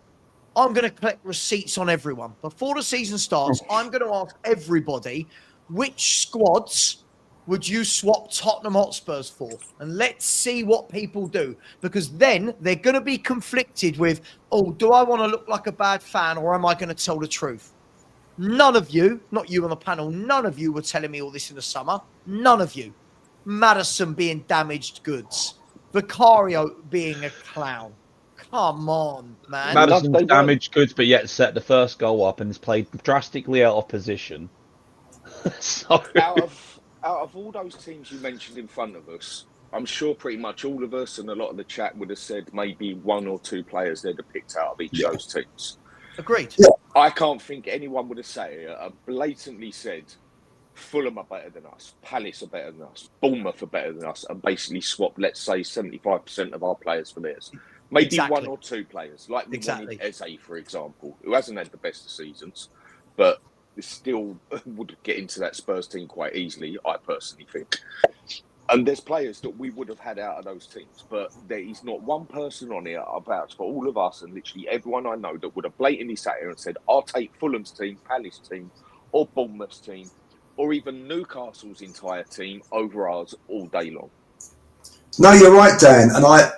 I'm going to collect receipts on everyone. Before the season starts, I'm going to ask everybody, which squads would you swap Tottenham Hotspurs for? And let's see what people do. Because then they're going to be conflicted with, do I want to look like a bad fan or am I going to tell the truth? None of you, not you on the panel, none of you were telling me all this in the summer. None of you. Maddison being damaged goods. Vicario being a clown. Come on, man. Maddison's damaged goods, but yet set the first goal up and has played drastically out of position. Out of all those teams you mentioned in front of us, I'm sure pretty much all of us and a lot of the chat would have said maybe 1 or 2 players they'd have picked out of each of those teams. Agreed. Yeah. I can't think anyone would have blatantly said Fulham are better than us, Palace are better than us, Bournemouth are better than us, and basically swap, let's say, 75% of our players for theirs. Maybe 1 or 2 players, like we wanted Eze, for example, who hasn't had the best of seasons, but still would get into that Spurs team quite easily, I personally think. And there's players that we would have had out of those teams, but there is not one person on here about for all of us and literally everyone I know that would have blatantly sat here and said, I'll take Fulham's team, Palace team, or Bournemouth's team, or even Newcastle's entire team over ours all day long. No, you're right, Dan. And I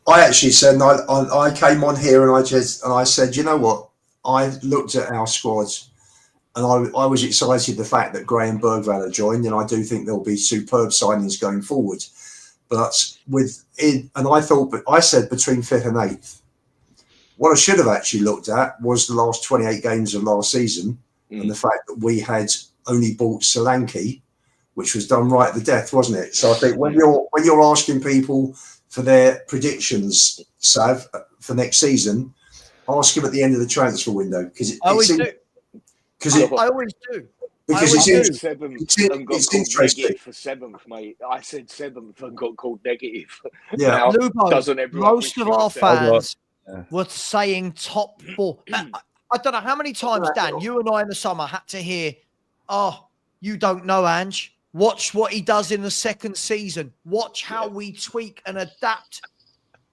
actually said, and I came on here and I said, you know what? I looked at our squads. And I was excited the fact that Graham Bergvall had joined, and I do think there'll be superb signings going forward. But I said between 5th and 8th. What I should have actually looked at was the last 28 games of last season, and the fact that we had only bought Solanke, which was done right at the death, wasn't it? So I think when you're asking people for their predictions, Sav, for next season, ask them at the end of the transfer window because I always do. Because it's 7th and got called interesting negative for 7th, mate. I said 7th and got called negative. Yeah, now, Lubo, most of our fans were saying top 4. I don't know how many times, Dan, you and I in the summer had to hear, "Oh, you don't know, Ange. Watch what he does in the second season. Watch how we tweak and adapt."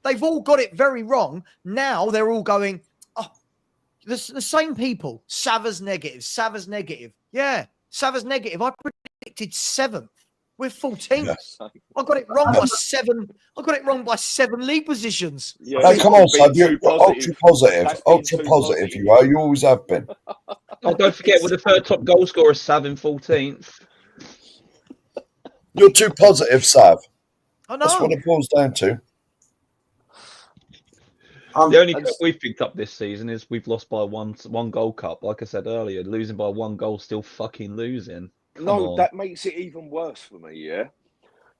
They've all got it very wrong. Now they're all going, the same people. Savva's negative. Yeah, Savva's negative. I predicted 7th. We're 14th. Yes. I got it wrong by 7. I got it wrong by 7 league positions. Yeah, no, come on, Sav. You're ultra positive. You are. You always have been. Oh, don't forget, we're the 3rd top goal scorer, Sav, in 14th. You're too positive, Sav. I know. That's what it boils down to. The only cup we've picked up this season is we've lost by one goal cup. Like I said earlier, losing by 1 goal, still fucking losing. Come on. That makes it even worse for me, yeah?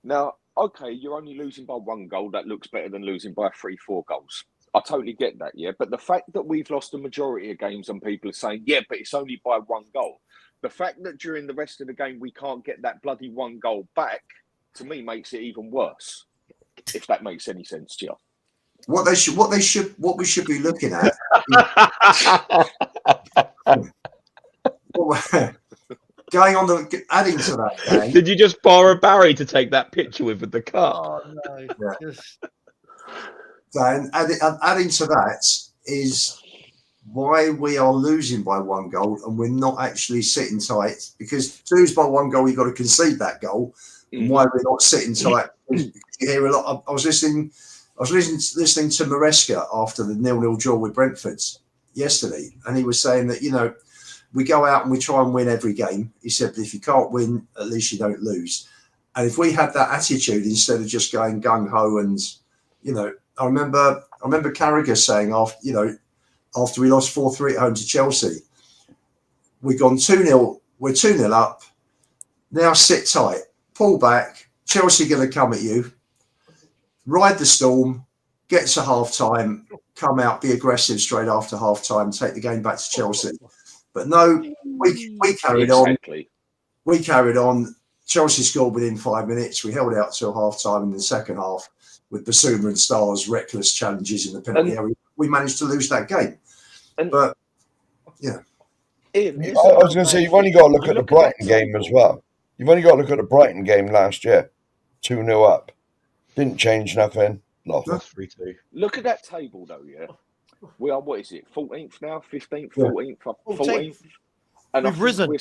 Now, okay, you're only losing by 1 goal. That looks better than losing by 3-4 goals. I totally get that, yeah? But the fact that we've lost the majority of games and people are saying, yeah, but it's only by 1 goal. The fact that during the rest of the game we can't get that bloody 1 goal back, to me, makes it even worse, if that makes any sense to you. What we should be looking at. Going on adding to that. Gang, did you just borrow Barry to take that picture with the cup? Oh no! Yeah. Dan, adding to that is why we are losing by 1 goal and we're not actually sitting tight. Because to lose by 1 goal, you've got to concede that goal. And why we're not sitting tight? You hear a lot. I was listening to Maresca after the 0-0 draw with Brentford yesterday, and he was saying that, we go out and we try and win every game. He said, but if you can't win, at least you don't lose. And if we had that attitude instead of just going gung-ho and, I remember Carragher saying after we lost 4-3 at home to Chelsea, we've gone 2-0, we're 2-0 up, now sit tight, pull back, Chelsea going to come at you, ride the storm, get to half-time, come out, be aggressive straight after half-time, take the game back to Chelsea. But no, we carried on. We carried on. Chelsea scored within 5 minutes. We held out till half-time in the second half with Basuma and Starr's reckless challenges in the penalty area. We managed to lose that game. But, yeah. I was going to say, you've only got to look at the Brighton game as well. You've only got to look at the Brighton game last year. 2-0 up. Didn't change nothing. Lost 3-2. Look at that table, though, yeah? We are, what is it, 14th now? 15th, 14th, 14th? And we've risen.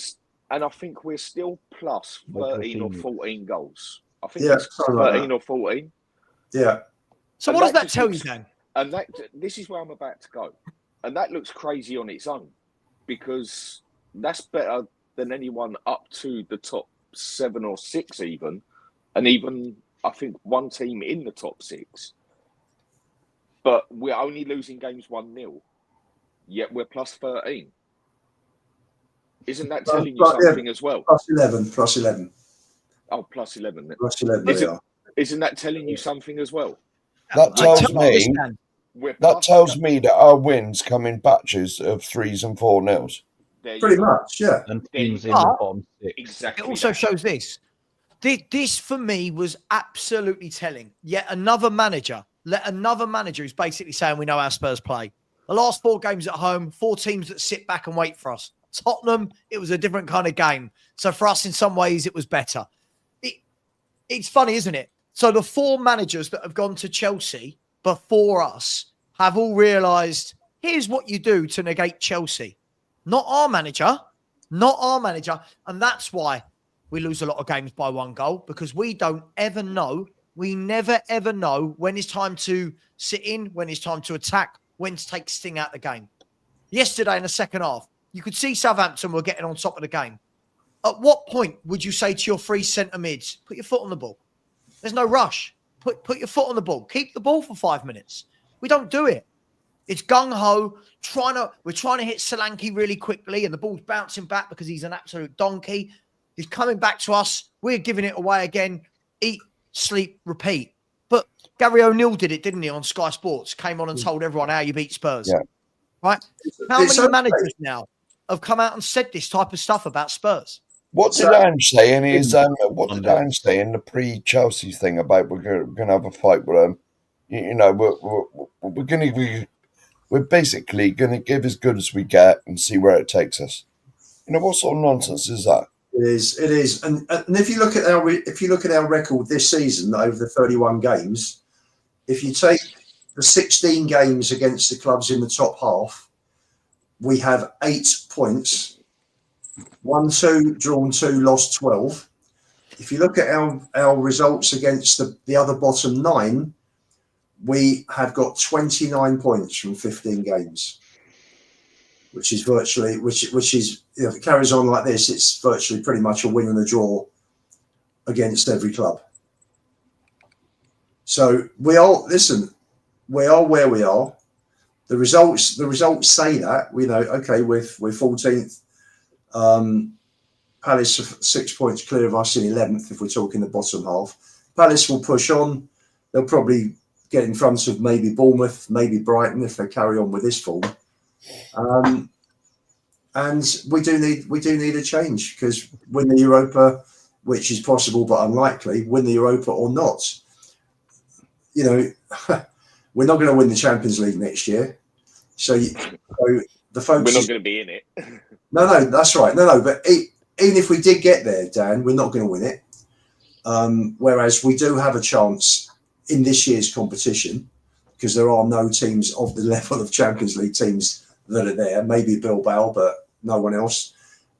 And I think we're still plus 13 or 14 goals. I think it's 13 or 14. Yeah. So what does that tell you, Dan? And this is where I'm about to go. And that looks crazy on its own because that's better than anyone up to the top 7 or 6 even. And even, I think, one team in the top 6. But we're only losing games 1-0, yet we're plus 13. Isn't that telling you something as well? Plus 11. Oh, plus 11. Plus 11, Isn't that telling you something as well? That tells me that our wins come in batches of 3s and 4-0s. Pretty much, yeah. And teams in the bottom 6. Exactly. It also shows this. This for me was absolutely telling. Yet another manager who's basically saying we know how Spurs play. The last 4 games at home, 4 teams that sit back and wait for us. Tottenham, it was a different kind of game. So for us, in some ways, it was better. It's funny, isn't it? So the 4 managers that have gone to Chelsea before us have all realised, here's what you do to negate Chelsea. Not our manager. And that's why we lose a lot of games by 1 goal, because we don't ever know. We never, ever know when it's time to sit in, when it's time to attack, when to take sting out the game. Yesterday in the second half, you could see Southampton were getting on top of the game. At what point would you say to your 3 centre mids, put your foot on the ball? There's no rush. Put your foot on the ball. Keep the ball for 5 minutes. We don't do it. It's gung-ho. We're trying to hit Solanke really quickly, and the ball's bouncing back because he's an absolute donkey. He's coming back to us. We're giving it away again. Eat, sleep, repeat. But Gary O'Neill did it, didn't he, on Sky Sports? Came on and told everyone how you beat Spurs. Yeah. Right? How many managers now have come out and said this type of stuff about Spurs? What did Ange say in his what did Ange say in the pre-Chelsea thing about we're going to have a fight with them? You know, we're basically going to give as good as we get and see where it takes us. You know, what sort of nonsense is that? It is, and if you look at our record this season over the 31 games, if you take the 16 games against the clubs in the top half, we have 8 points. 1-2, drawn 2, lost 12. If you look at our results against the other bottom 9, we have got 29 points from 15 games, which is virtually, which is, if it carries on like this, it's virtually pretty much a win and a draw against every club. So we are where we are. The results say that. We know, okay, we're 14th. Palace are 6 points clear of us in 11th if we're talking the bottom half. Palace will push on. They'll probably get in front of maybe Bournemouth, maybe Brighton if they carry on with this form. And we do need a change, because win the Europa, which is possible but unlikely, win the Europa or not, you know, we're not going to win the Champions League next year. So the focus, we're not going to be in it. No, that's right. No, but even if we did get there, Dan, we're not going to win it. Whereas we do have a chance in this year's competition, because there are no teams of the level of Champions League teams that are there. Maybe Bilbao, but no one else.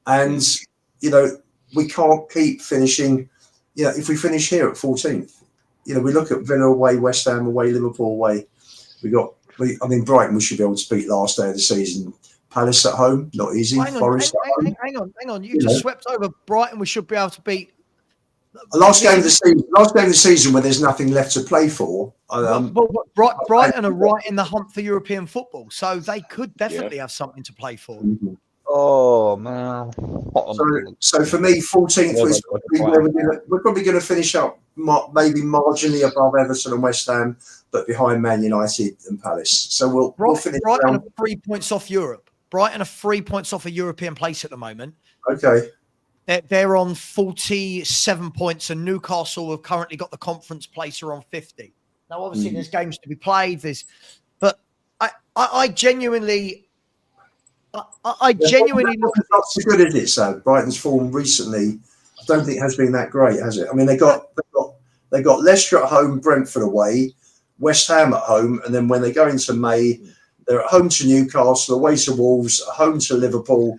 And, you know, we can't keep finishing, you know, if we finish here at 14th, you know, we look at Villa away, West Ham away, Liverpool away. Brighton we should be able to beat last day of the season. Palace at home, not easy. Forest at home. Hang on. You just swept over Brighton. We should be able to beat. Last game of the season where there's nothing left to play for. Brighton are right in the hunt for European football, so they could definitely have something to play for. Mm-hmm. Oh man! So for me, 14th was we're probably going to finish up maybe marginally above Everton and West Ham, but behind Man United and Palace. So we'll finish. Brighton are 3 points off Europe. Brighton are 3 points off a European place at the moment. Okay. They're on 47 points, and Newcastle have currently got the conference place are on 50. Now, obviously, there's games to be played. But I genuinely look at it. Not so good, is it? So Brighton's form recently, I don't think has been that great, has it? I mean, they got Leicester at home, Brentford away, West Ham at home, and then when they go into May, they're at home to Newcastle, away to Wolves, at home to Liverpool,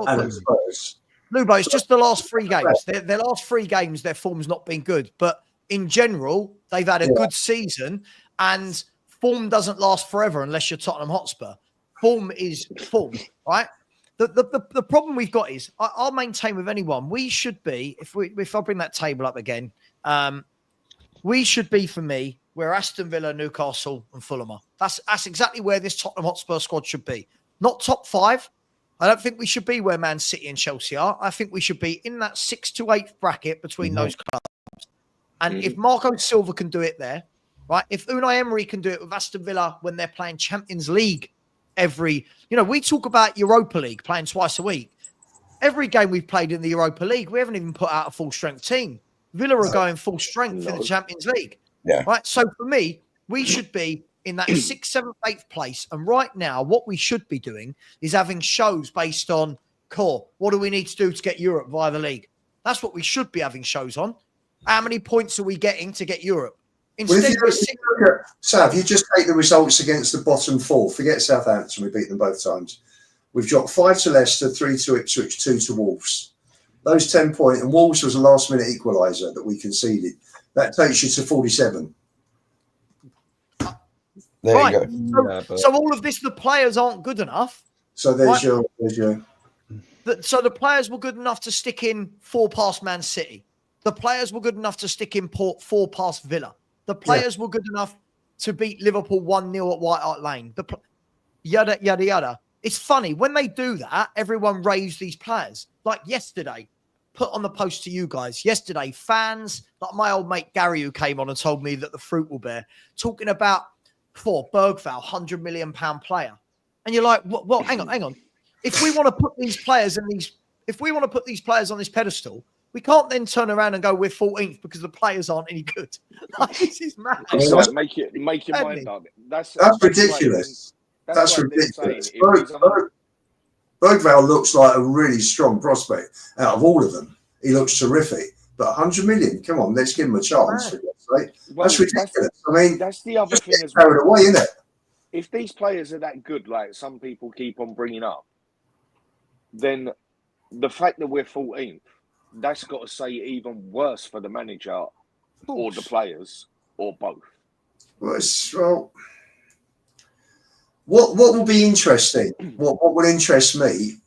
and at Spurs. Lubo, it's just the last 3 games. Their last 3 games, their form's not been good. But in general, they've had a good season, and form doesn't last forever unless you're Tottenham Hotspur. Form is form, right? The problem we've got is, I'll maintain with anyone, we should be, if I bring that table up again, we should be, for me, where Aston Villa, Newcastle and Fulham are. That's exactly where this Tottenham Hotspur squad should be. Not top 5. I don't think we should be where Man City and Chelsea are. I think we should be in that 6th to 8th bracket between those clubs. And if Marco Silva can do it there, right? If Unai Emery can do it with Aston Villa when they're playing Champions League we talk about Europa League playing twice a week. Every game we've played in the Europa League, we haven't even put out a full strength team. Villa are going full strength in the Champions League. Yeah. Right. So for me, we should be in that 6th, 7th, 8th place. And right now, what we should be doing is having shows based on core. What do we need to do to get Europe via the league? That's what we should be having shows on. How many points are we getting to get Europe? Instead, Sav, you just take the results against the bottom 4. Forget Southampton, we beat them both times. We've dropped 5 to Leicester, 3 to Ipswich, 2 to Wolves. Those 10 points, and Wolves was a last-minute equaliser that we conceded. That takes you to 47. There you go. So all of this, the players aren't good enough. So there's your. So the players were good enough to stick in 4 past Man City. The players were good enough to stick in 4 past Villa. The players were good enough to beat Liverpool 1-0 at White Hart Lane. Yada, yada, yada. It's funny. When they do that, everyone raves these players. Like yesterday, put on the post to you guys. Yesterday, fans, like my old mate Gary, who came on and told me that the fruit will bear, talking about Bergvall, £100 million player. And you're like, well, hang on. If we want to put these players on this pedestal, we can't then turn around and go, we're 14th because the players aren't any good. Like, this is mad. It's like, make your mind up. That's ridiculous. That's ridiculous. Bergvall looks like a really strong prospect out of all of them. He looks terrific. But 100 million, come on, let's give him a chance. For God's sake. That's ridiculous. That's the other thing as well. Carried away, isn't it? If these players are that good, like some people keep on bringing up, then the fact that we're 14th, that's got to say even worse for the manager or the players or both. Well, what will be interesting, what will interest me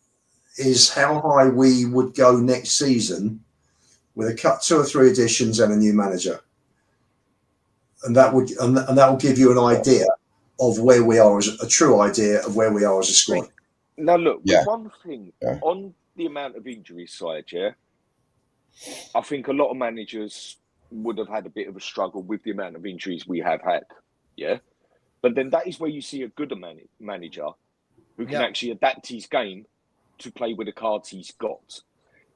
is how high we would go next season with a cut 2 or 3 additions and a new manager. And that will give you an idea of where we are, as a true idea of where we are as a squad. Now, look, one thing on the amount of injuries side, I think a lot of managers would have had a bit of a struggle with the amount of injuries we have had, But then that is where you see a good manager who can actually adapt his game to play with the cards he's got.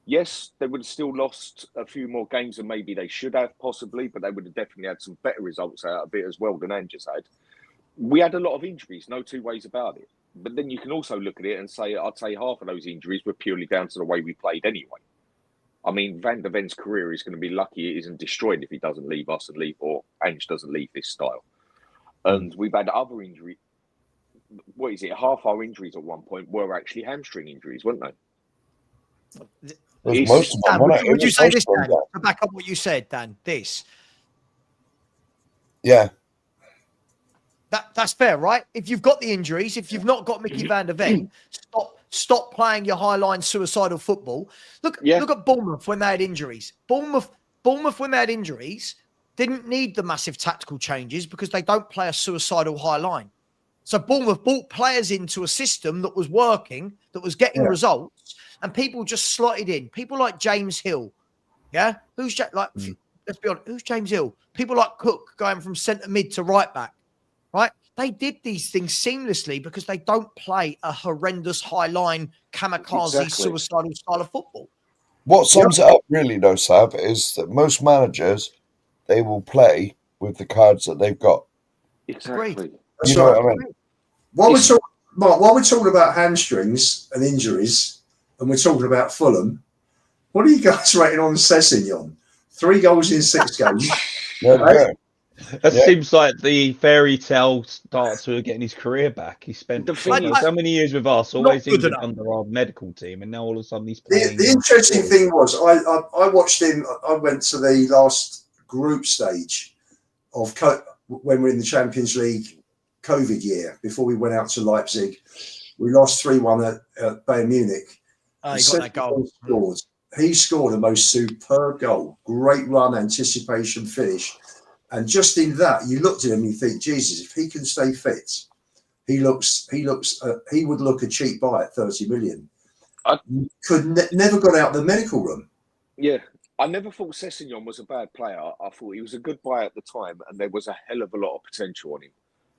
Yes, they would have still lost a few more games than maybe they should have, possibly, but they would have definitely had some better results out of it as well than Ange had. We had a lot of injuries, no two ways about it. But then you can also look at it and say, I'd say half of those injuries were purely down to the way we played anyway. I mean, Van der Ven's career is going to be lucky it isn't destroyed if he doesn't leave us or Ange doesn't leave this style. And we've had other injuries. What is it? Half our injuries at one point were actually hamstring injuries, weren't they? Most of them, would you say this, Dan? To back up what you said, Dan, this. Yeah. That's fair, right? If you've got the injuries, if you've not got Mickey van der Ven, stop playing your high-line suicidal football. Look at Bournemouth when they had injuries. Bournemouth when they had injuries didn't need the massive tactical changes because they don't play a suicidal high line. So Bournemouth brought players into a system that was working, that was getting results, and people just slotted in. People like James Hill, let's be honest, who's James Hill? People like Cook going from centre mid to right back, right? They did these things seamlessly because they don't play a horrendous high line, kamikaze, suicidal style of football. What sums it up really, though, Sav, is that most managers, they will play with the cards that they've got. Exactly. You know what I mean? While we're talking about hamstrings and injuries, and we're talking about Fulham, what are you guys rating on Sessegnon? 3 goals in 6 games. That seems like the fairy tale start to getting his career back. He spent so many years with us, always injured under our medical team, and now all of a sudden he's playing. The interesting thing was, I watched him. I went to the last group stage of when we're in the Champions League COVID year before we went out to Leipzig. We lost 3-1 at Bayern Munich. He got that goal. He scored a most superb goal. Great run, anticipation, finish. And just in that, you looked at him and you think, Jesus, if he can stay fit, he would look a cheap buy at 30 million. Could never got out of the medical room. Yeah, I never thought Sessegnon was a bad player. I thought he was a good buy at the time, and there was a hell of a lot of potential on him.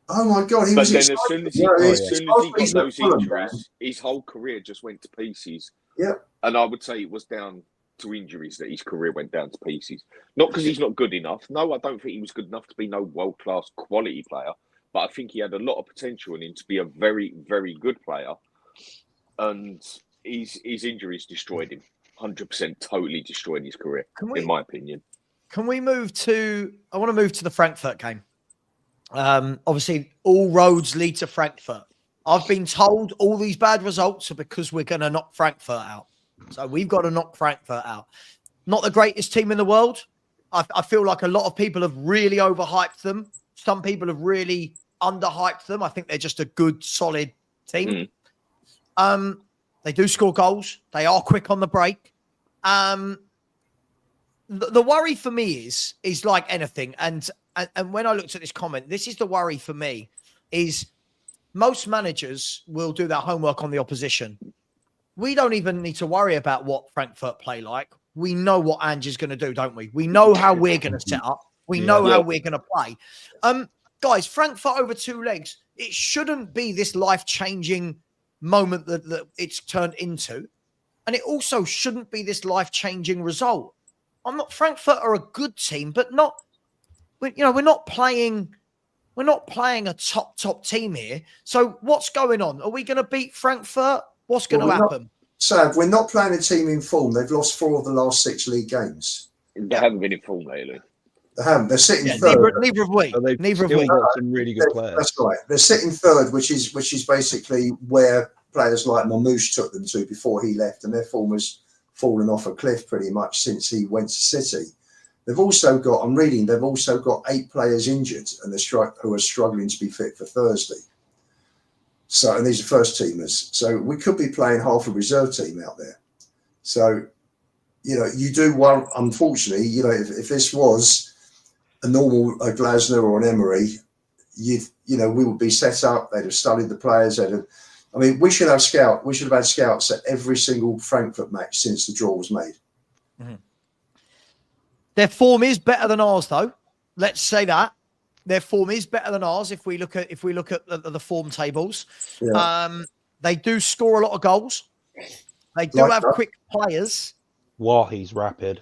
Oh my God, he But was then exciting. as soon as he got those injuries, his whole career just went to pieces. Yeah. And I would say it was down to injuries that his career went down to pieces. Not because he's not good enough. No, I don't think he was good enough to be no world-class quality player. But I think he had a lot of potential in him to be a very, very good player. And his injuries destroyed him. 100% totally destroyed his career, in my opinion. Can we move to... I want to move to the Frankfurt game. Obviously, all roads lead to Frankfurt. I've been told all these bad results are because we're going to knock Frankfurt out. So we've got to knock Frankfurt out. Not the greatest team in the world. I feel like a lot of people have really overhyped them. Some people have really underhyped them. I think they're just a good, solid team. They do score goals. They are quick on the break. The worry for me is like anything. And when I looked at this comment, this is the worry for me, is most managers will do their homework on the opposition. We don't even need to worry about what Frankfurt play like. We know what Ange is going to do, don't we? We know how we're going to set up. We know how we're going to play. Guys, Frankfurt over 2 legs, it shouldn't be this life-changing moment that it's turned into. And it also shouldn't be this life-changing result. Frankfurt are a good team, but not, we're not playing a top team here. So what's going on? Are we going to beat Frankfurt? What's going to happen? Sav, we're not playing a team in form. They've lost 4 of the last 6 league games. They haven't been in form lately. They haven't. They're sitting third. Neither have we. So neither have we. Got some really good players. That's right. They're sitting third, which is basically where players like Mamouche took them to before he left, and their form has fallen off a cliff pretty much since he went to City. They've also got, I'm reading, they've also got 8 players injured and who are struggling to be fit for Thursday. So, and these are first teamers. So we could be playing half a reserve team out there. So, you do want, unfortunately, if this was a normal Glasner or an Emery, we would be set up. They'd have studied the players. We should have had scouts at every single Frankfurt match since the draw was made. Mm-hmm. Their form is better than ours, though. Let's say that their form is better than ours. If we look at the form tables, they do score a lot of goals. They do have quick players. Wow, he's rapid.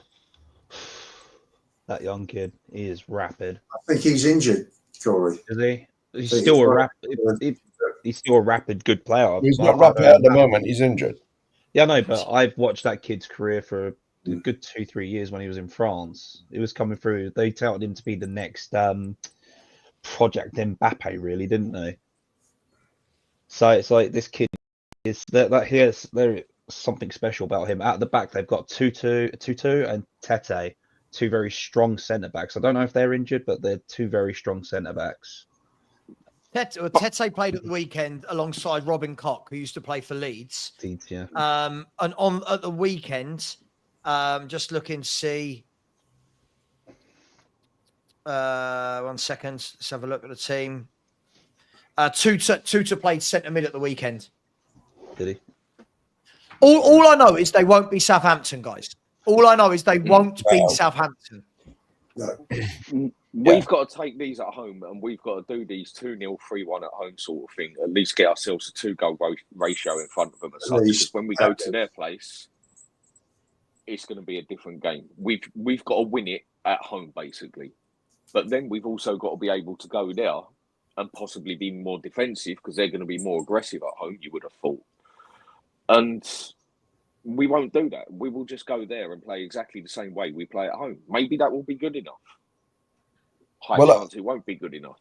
That young kid, he is rapid. I think he's injured, Corey. Is he? He's still a rapid. He's still a rapid, good player. He's not rapid at the moment. He's injured. Yeah, no, but I've watched that kid's career for a good 2-3 years when he was in France. It was coming through. They touted him to be the next Project Mbappe, really, didn't they? So it's like this kid is there's something special about him. At the back, they've got Tutu and Tete, 2 very strong centre backs. I don't know if they're injured, but they're 2 very strong centre backs. Tete played at the weekend alongside Robin Koch, who used to play for Leeds. Leeds, yeah. And at the weekend, just looking to see. 1 second. Let's have a look at the team. Tuta played centre mid at the weekend. Did he? All I know is they won't be Southampton, guys. All I know is they won't beat Southampton. No. We've got to take these at home, and we've got to do these 2-0, 3-1 at home sort of thing. At least get ourselves a 2-goal ratio in front of them. Because when we go to their place, it's going to be a different game. We've got to win it at home, basically. But then we've also got to be able to go there and possibly be more defensive because they're going to be more aggressive at home, you would have thought. And we won't do that. We will just go there and play exactly the same way we play at home. Maybe that will be good enough. High chance it won't be good enough.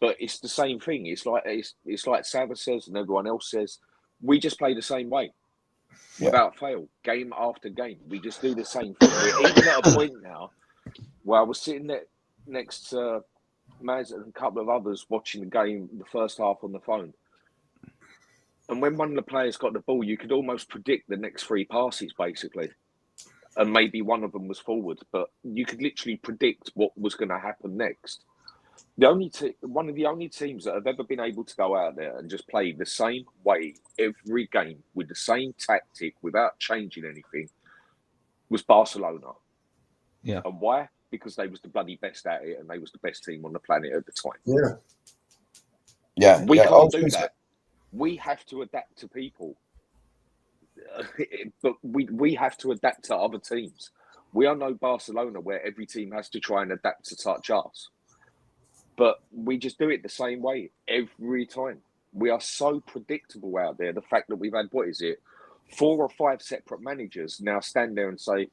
But it's the same thing. It's like Savva says and everyone else says, we just play the same way. Without fail. Game after game. We just do the same thing. We're even at a point now where I was sitting there next to Maz and a couple of others watching the game, the first half on the phone. And when one of the players got the ball, you could almost predict the next 3 passes, basically. And maybe one of them was forward, but you could literally predict what was going to happen next. One of the only teams that have ever been able to go out there and just play the same way every game with the same tactic without changing anything was Barcelona. Yeah. And why? Because they was the bloody best at it, and they was the best team on the planet at the time. Yeah. We can't do that. We have to adapt to people. But we have to adapt to other teams. We are no Barcelona where every team has to try and adapt to touch us. But we just do it the same way every time. We are so predictable out there. The fact that we've had, 4 or 5 separate managers now stand there and say,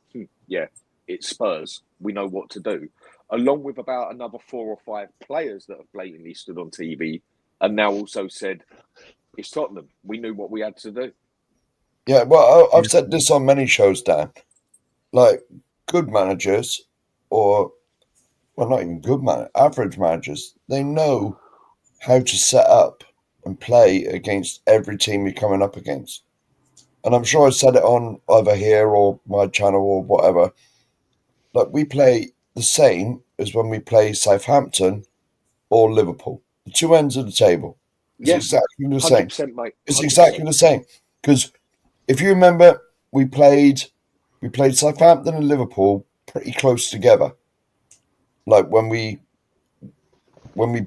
yeah, it's Spurs. We know what to do. Along with about another 4 or 5 players that have blatantly stood on TV and now also said, it's Tottenham. We knew what we had to do. Yeah, well, I've said this on many shows, Dan. Like, good managers, or, well, not even good average managers, they know how to set up and play against every team you're coming up against. And I'm sure I said it on either here or my channel or whatever. Like, we play the same as when we play Southampton or Liverpool. The two ends of the table. It's exactly the same. 100%, mate. 100%. It's exactly the same. Because if you remember, we played Southampton and Liverpool pretty close together. Like when we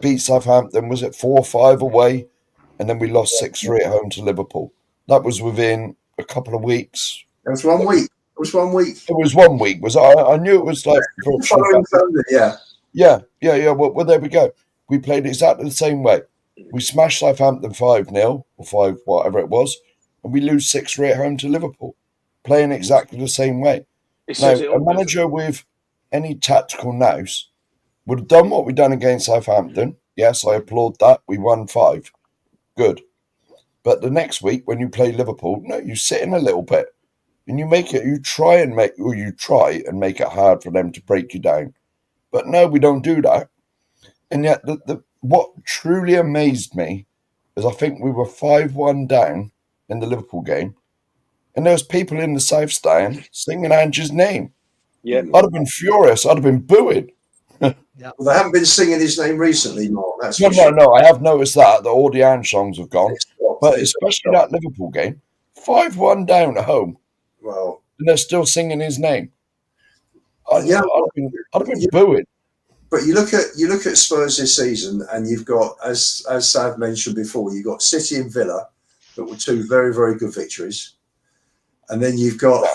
beat Southampton, was it 4-5 away, and then we lost 6-3 at home to Liverpool. That was within a couple of weeks. It was 1 week. It was 1 week. It was 1 week. I knew it was like Following Sunday, yeah. Well, there we go. We played exactly the same way. We smashed Southampton 5-0 or 5 whatever it was, and we lose 6-3 at home to Liverpool, playing exactly the same way. Now, a manager with any tactical nous would have done what we done against Southampton. Yes, I applaud that. We won 5. Good. But the next week, when you play Liverpool, no, you sit in a little bit and you try and make it hard for them to break you down. But no, we don't do that. And yet, what truly amazed me is I think we were 5-1 down in the Liverpool game, and there was people in the South Stand singing Ange's name. Yeah, I'd have been furious. I'd have been booing. Well, they haven't been singing his name recently, Mark. That's No. I have noticed that all the Ange songs have gone, but especially that Liverpool game, 5-1 down at home. Well, and they're still singing his name. I'd have been booing. But you look at Spurs this season, and you've got, as Sav mentioned before, you've got City and Villa that were 2 very, very good victories, and then you've got,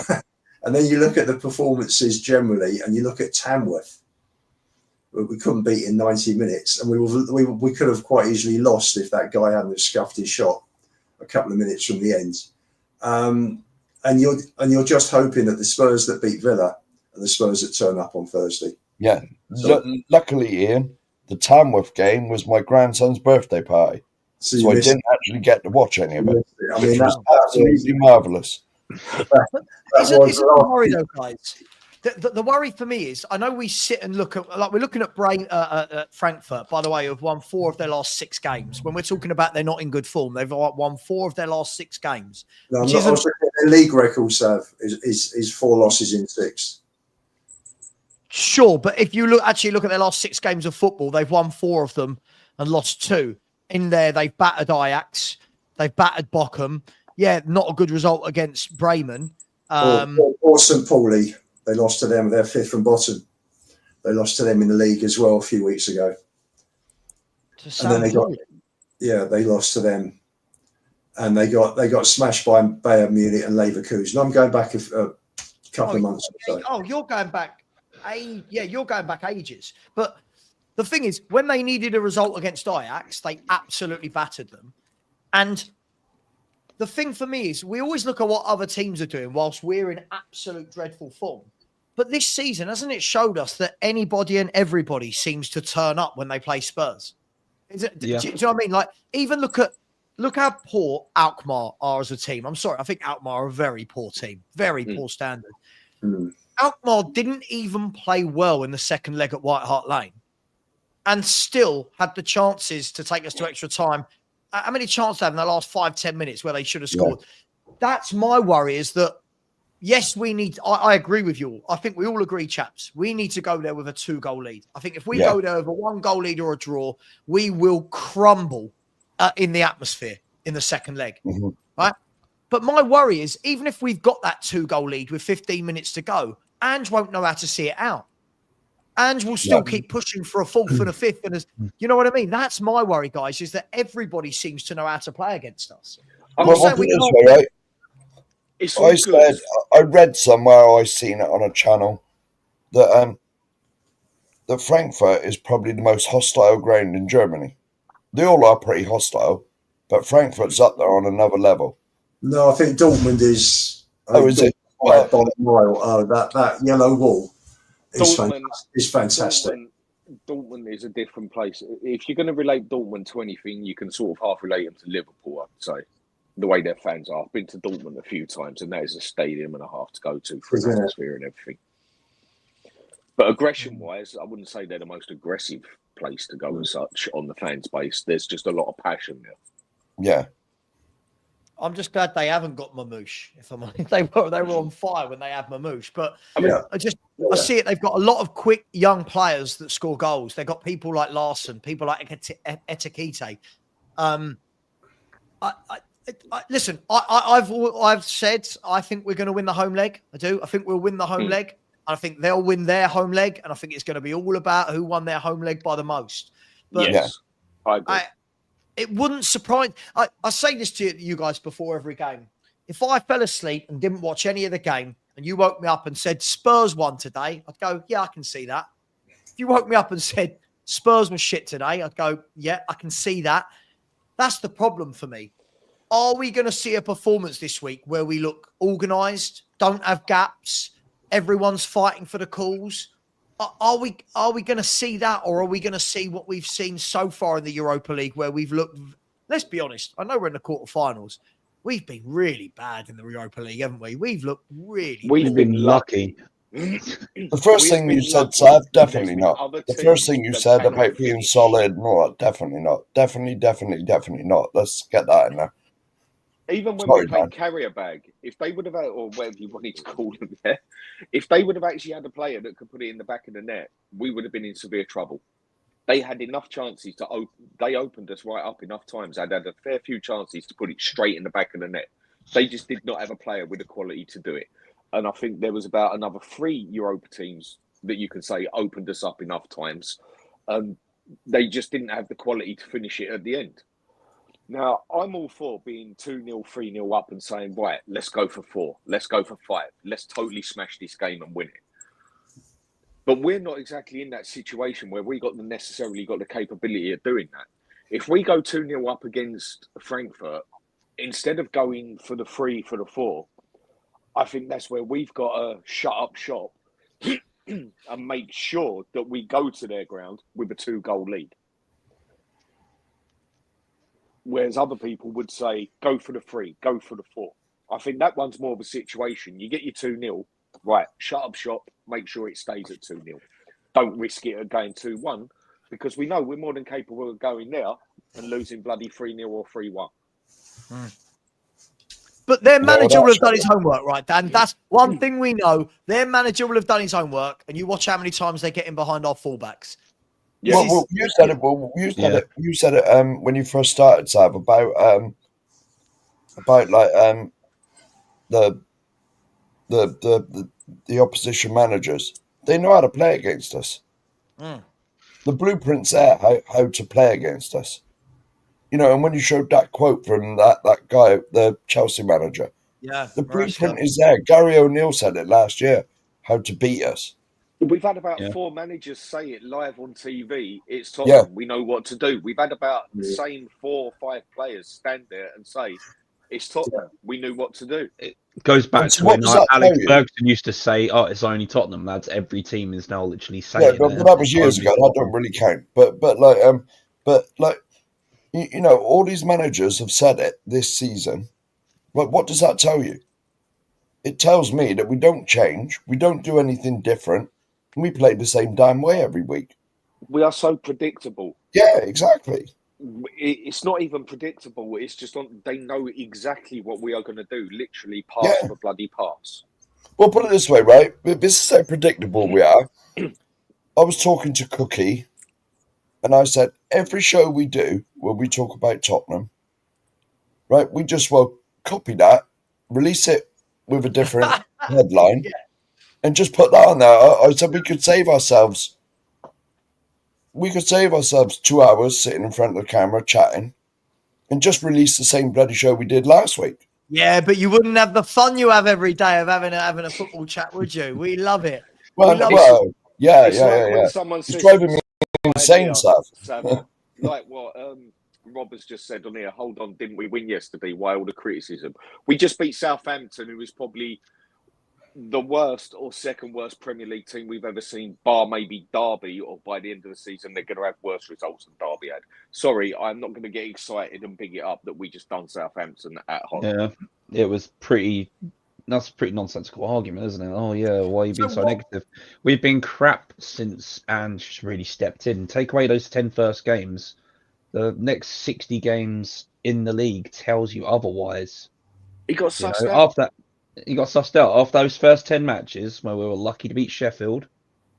and then you look at the performances generally, and you look at Tamworth, we couldn't beat in 90 minutes, and we could have quite easily lost if that guy hadn't scuffed his shot a couple of minutes from the end. And you're just hoping that the Spurs that beat Villa are the Spurs that turn up on Thursday. Yeah. So, luckily, Ian, the Tamworth game was my grandson's birthday party, so I didn't actually get to watch any of it. I mean, that's absolutely marvellous. Isn't the worry though, guys? The worry for me is, I know we sit and look at, like, we're looking at Frankfurt, by the way, who've won 4 of their last 6 games. When we're talking about they're not in good form, they've won 4 of their last 6 games. No, I was looking at their league record, Sav, is 4 losses in 6. Sure, but if you look at their last 6 games of football, they've won 4 of them and lost 2. In there, they've battered Ajax, they've battered Bochum. Yeah, not a good result against Bremen. Or St. Pauli. They lost to them. They're 5th from bottom. They lost to them in the league as well a few weeks ago. And then they lost to them, and they got smashed by Bayern Munich and Leverkusen. I'm going back a couple of months or so. Oh, you're going back. You're going back ages. But the thing is, when they needed a result against Ajax, they absolutely battered them. And the thing for me is, we always look at what other teams are doing whilst we're in absolute dreadful form. But this season, hasn't it showed us that anybody and everybody seems to turn up when they play Spurs? Do you know what I mean? Like, even look how poor Alkmaar are as a team. I'm sorry, I think Alkmaar are a very poor team, very poor standard. Alkmaar didn't even play well in the second leg at White Hart Lane, and still had the chances to take us to extra time. How many chances they had in the last 5-10 minutes where they should have scored? Yeah. That's my worry, is that, yes, we need, I agree with you all. I think we all agree, chaps, we need to go there with a 2-goal lead. I think if we go there with a 1-goal lead or a draw, we will crumble in the atmosphere in the second leg. Right? But my worry is, even if we've got that 2-goal lead with 15 minutes to go Ange won't know how to see it out. Ange will still keep pushing for a fourth and a fifth. And you know what I mean? That's my worry, guys, is that everybody seems to know how to play against us. I read somewhere, I seen it on a channel, that that Frankfurt is probably the most hostile ground in Germany. They all are pretty hostile, but Frankfurt's up there on another level. No, I think Dortmund is. Is it? That yellow wall is fantastic. Dortmund is a different place. If you're going to relate Dortmund to anything, you can sort of half relate them to Liverpool, I'd say. The way their fans are. I've been to Dortmund a few times, and that is a stadium and a half to go to for an atmosphere and everything. But aggression-wise, I wouldn't say they're the most aggressive place to go as such on the fan space. There's just a lot of passion there. Yeah. I'm just glad they haven't got Mamouche. If I'm honest, they were on fire when they had Mamouche. But I mean, I see it. They've got a lot of quick young players that score goals. They've got people like Larson, people like Etikite. Listen, I've said I think we're going to win the home leg. I do. I think we'll win the home leg. I think they'll win their home leg, and I think it's going to be all about who won their home leg by the most. But yes, I agree. It wouldn't surprise. I say this to you guys before every game. If I fell asleep and didn't watch any of the game, and you woke me up and said Spurs won today, I'd go, yeah, I can see that. If you woke me up and said Spurs was shit today, I'd go, yeah, I can see that. That's the problem for me. Are we going to see a performance this week where we look organised, don't have gaps, everyone's fighting for the calls? Are we going to see that, or are we going to see what we've seen so far in the Europa League, where we've looked? Let's be honest. I know we're in the quarterfinals. We've been really bad in the Europa League, haven't we? We've looked really. We've been lucky. The first thing you said, Sav, definitely not. The first thing you said about being solid, no, definitely not. Definitely not. Let's get that in there. Even when we played carrier bag, if they would have, or whatever you wanted to call them there, if they would have actually had a player that could put it in the back of the net, we would have been in severe trouble. They had enough chances to they opened us right up enough times. They'd had a fair few chances to put it straight in the back of the net. They just did not have a player with the quality to do it. And I think there was about another 3 Europa teams that you can say opened us up enough times. They just didn't have the quality to finish it at the end. Now, I'm all for being 2-0, 3-0 up and saying, right, let's go for 4. Let's go for 5. Let's totally smash this game and win it. But we're not exactly in that situation where we necessarily got the capability of doing that. If we go 2-0 up against Frankfurt, instead of going for the 3, for the 4, I think that's where we've got to shut up shop and make sure that we go to their ground with a 2-goal lead. Whereas other people would say, go for the 3, go for the 4. I think that one's more of a situation. You get your 2-0, right, shut up shop, make sure it stays at 2-0. Don't risk it at going 2-1, because we know we're more than capable of going there and losing bloody 3-0 or 3-1. But their manager will have done his homework, right, Dan? That's one thing we know. Their manager will have done his homework, and you watch how many times they get in behind our fullbacks. Yes. Well, you said it. You said it when you first started, Sav, about like the opposition managers. They know how to play against us. The blueprint's there how to play against us. You know, and when you showed that quote from that guy, the Chelsea manager, the blueprint is there. Gary O'Neill said it last year, how to beat us. We've had about 4 managers say it live on TV. It's Tottenham. We know what to do. We've had about the same 4 or 5 players stand there and say, it's Tottenham. We knew what to do. It goes back to when Alex Ferguson used to say, oh, it's only Tottenham, lads. Every team is now literally saying but that was years ago. That don't really count. But you know, all these managers have said it this season. But what does that tell you? It tells me that we don't change. We don't do anything different. We play the same damn way every week. We are so predictable. Yeah, exactly. It's not even predictable. It's just they know exactly what we are going to do. Literally pass for bloody pass. Well, put it this way, right? This is how predictable we are. I was talking to Cookie, and I said, every show we do where we talk about Tottenham, right, we just copy that, release it with a different headline, and just put that on there. I said we could save ourselves. We could save ourselves 2 hours sitting in front of the camera chatting, and just release the same bloody show we did last week. Yeah, but you wouldn't have the fun you have every day of having a football chat, would you? We love it. Well, yeah. When someone it's says driving me insane, Savva. Like what Rob has just said on here. Hold on, didn't we win yesterday? Why all the criticism? We just beat Southampton, who is probably the worst or second worst Premier League team we've ever seen, bar maybe Derby, or by the end of the season they're going to have worse results than Derby had. Sorry, I'm not going to get excited and big it up that we just done Southampton at home. Yeah, it was that's a pretty nonsensical argument, isn't it? Oh yeah, why are you being so negative? We've been crap since Ange really stepped in. Take away those 10 first games, the next 60 games in the league tells you otherwise. He got sussed out. After that, he got sussed out after those first 10 matches where we were lucky to beat Sheffield,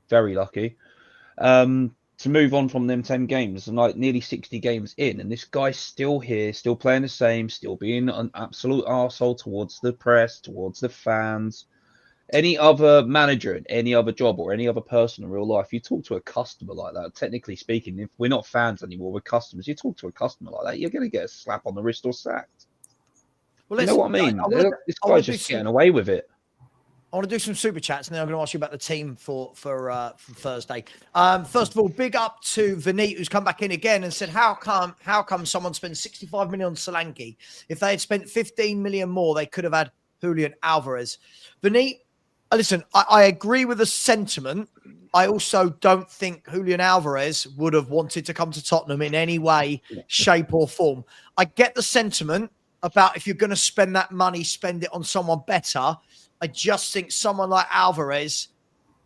very lucky. To move on from them 10 games and like nearly 60 games in, and this guy's still here, still playing the same, still being an absolute arsehole towards the press, towards the fans. Any other manager in any other job or any other person in real life, you talk to a customer like that, technically speaking, if we're not fans anymore, we're customers, you talk to a customer like that, you're going to get a slap on the wrist or sacked. Well, you know what I mean? This guy's just getting away with it. I want to do some super chats, and then I'm going to ask you about the team for Thursday. First of all, big up to Vinit, who's come back in again and said, how come someone spends 65 million on Solanke? If they had spent 15 million more, they could have had Julian Alvarez. Vinit, listen, I agree with the sentiment. I also don't think Julian Alvarez would have wanted to come to Tottenham in any way, shape or form. I get the sentiment about if you're going to spend that money, spend it on someone better. I just think someone like Alvarez,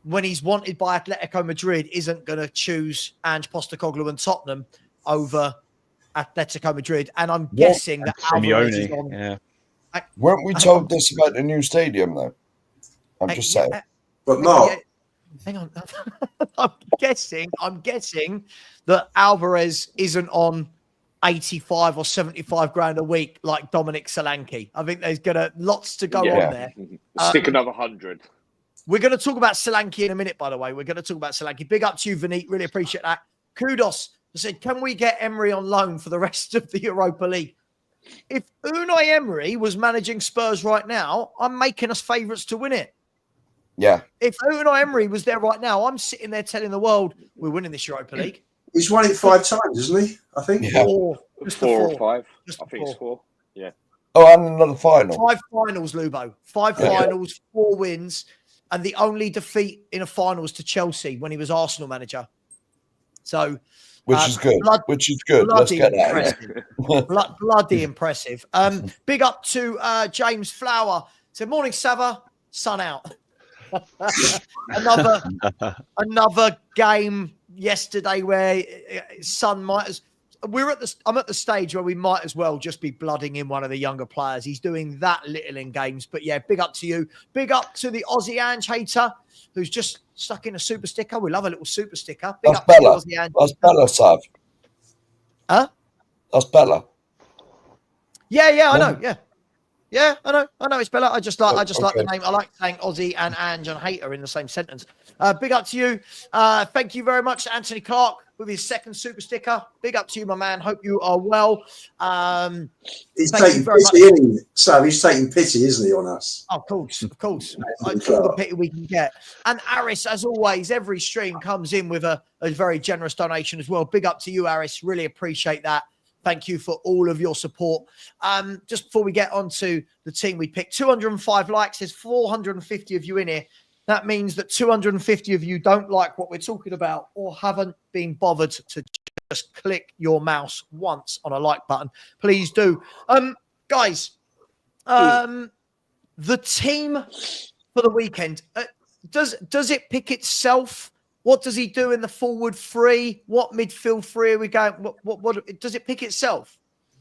when he's wanted by Atletico Madrid, isn't going to choose Ange Postecoglou and Tottenham over Atletico Madrid. And I'm guessing that Alvarez is on. Yeah. Weren't we told this about the new stadium, though? I'm just saying. But Mark, hang on. I'm guessing that Alvarez isn't on 85 or 75 grand a week like Dominic Solanke. I think there's lots to go on there. Stick another 100. We're going to talk about Solanke in a minute, by the way. We're going to talk about Solanke. Big up to you, Vinit. Really appreciate that. Kudos. I said, can we get Emery on loan for the rest of the Europa League? If Unai Emery was managing Spurs right now, I'm making us favourites to win it. Yeah. If Unai Emery was there right now, I'm sitting there telling the world we're winning this Europa League. He's won it 5 times, isn't he? I think. Yeah. Four or five. I think it's 4. Yeah. Oh, and another final. 5 finals, Lubo. 5 finals, 4 wins, and the only defeat in a final was to Chelsea when he was Arsenal manager. So, which is good. Let's get that. Bloody impressive. Big up to James Flower. Said, morning, Savva. Sun out. another game yesterday where Son I'm at the stage where we might as well just be blooding in one of the younger players. He's doing that little in games. But yeah, big up to you. Big up to the Aussie Ange hater who's just stuck in a super sticker. We love a little super sticker. Big That's up Bella. to the Aussie Ange. That's Bella, Sav. Huh? That's Bella. Yeah, I know. Yeah, I know it's Bella. I just like the name. I like saying Aussie and Ange and hater in the same sentence. Big up to you. Thank you very much to Anthony Clark with his second super sticker. Big up to you, my man. Hope you are well. He's taking pity, isn't he? So he's taking pity, isn't he, on us? Oh, of course. All the pity we can get. And Aris, as always, every stream comes in with a very generous donation as well. Big up to you, Aris. Really appreciate that. Thank you for all of your support. Just before we get on to the team we picked, 205 likes. There's 450 of you in here. That means that 250 of you don't like what we're talking about or haven't been bothered to just click your mouse once on a like button. Please do. Guys, the team for the weekend, does it pick itself? What does he do in the forward three? What midfield three are we going? What does it pick itself?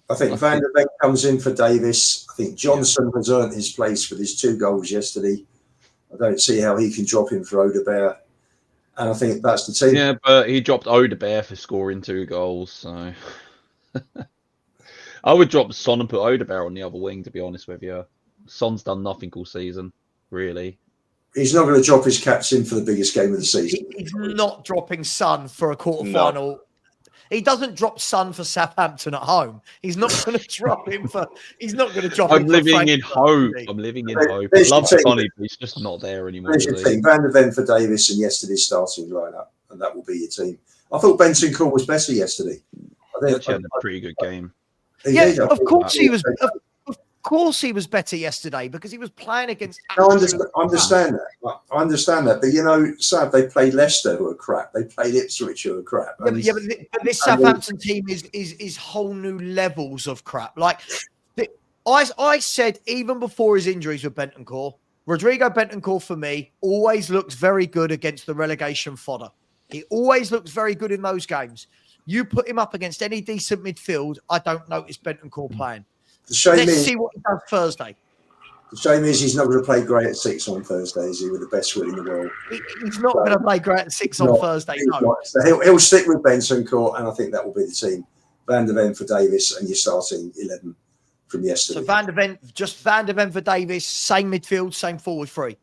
I think Van der Beek comes in for Davis. I think Johnson has earned his place with his 2 goals yesterday. I don't see how he can drop him for Odebear. And I think that's the team. Yeah, but he dropped Odebear for scoring 2 goals. So I would drop Son and put Odebear on the other wing, to be honest with you. Son's done nothing all season, really. He's not going to drop his captain for the biggest game of the season. He's not dropping Son for a quarterfinal. No. He doesn't drop Son for Southampton at home. He's not going to drop him for. He's not going to drop him. I'm living in hope. I'm living in hope. I love Sonny, but he's just not there anymore. There's your team: Van der Ven for Davis and yesterday's starting lineup, and that will be your team. I thought Benson Court was better yesterday. I think he had a pretty good game. Of course he was. Of course he was better yesterday because he was playing against. No, I understand that. I understand that, but Sav, they played Leicester, who are crap. They played Ipswich, who are crap. But this Southampton team is whole new levels of crap. Like I said, even before his injuries with Bentancur, Rodrigo Bentancur for me always looks very good against the relegation fodder. He always looks very good in those games. You put him up against any decent midfield, I don't notice Bentancur playing. Let's see what he does Thursday. The shame is he's not going to play great at 6 on Thursday, is he, with the best will in the world? He's not going to play great at 6 on Thursday, no. So he'll stick with Benson Court, and I think that will be the team. Van der Ven for Davis, and you're starting 11 from yesterday. So Van der Ven for Davis, same midfield, same forward three.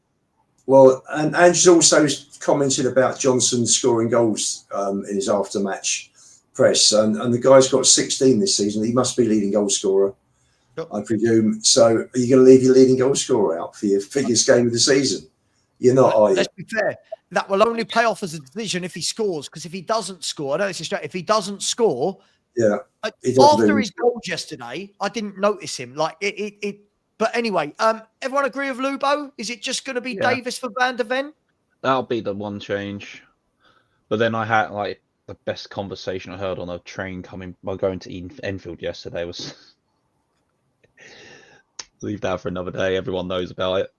Well, and Ange also commented about Johnson scoring goals in his after-match press, and the guy's got 16 this season. He must be leading goal scorer, I presume. So are you going to leave your leading goal scorer out for your biggest game of the season? You're not, are you? Let's be fair. That will only pay off as a decision if he scores, because if he doesn't score, I know this is straight. If he doesn't score, after his goals yesterday, I didn't notice him. Like it. But anyway, everyone agree with Lubo? Is it just going to be Davis for Van der Ven? That'll be the one change. But then I had the best conversation I heard on a train going to Enfield yesterday was. Leave that for another day. Everyone knows about it.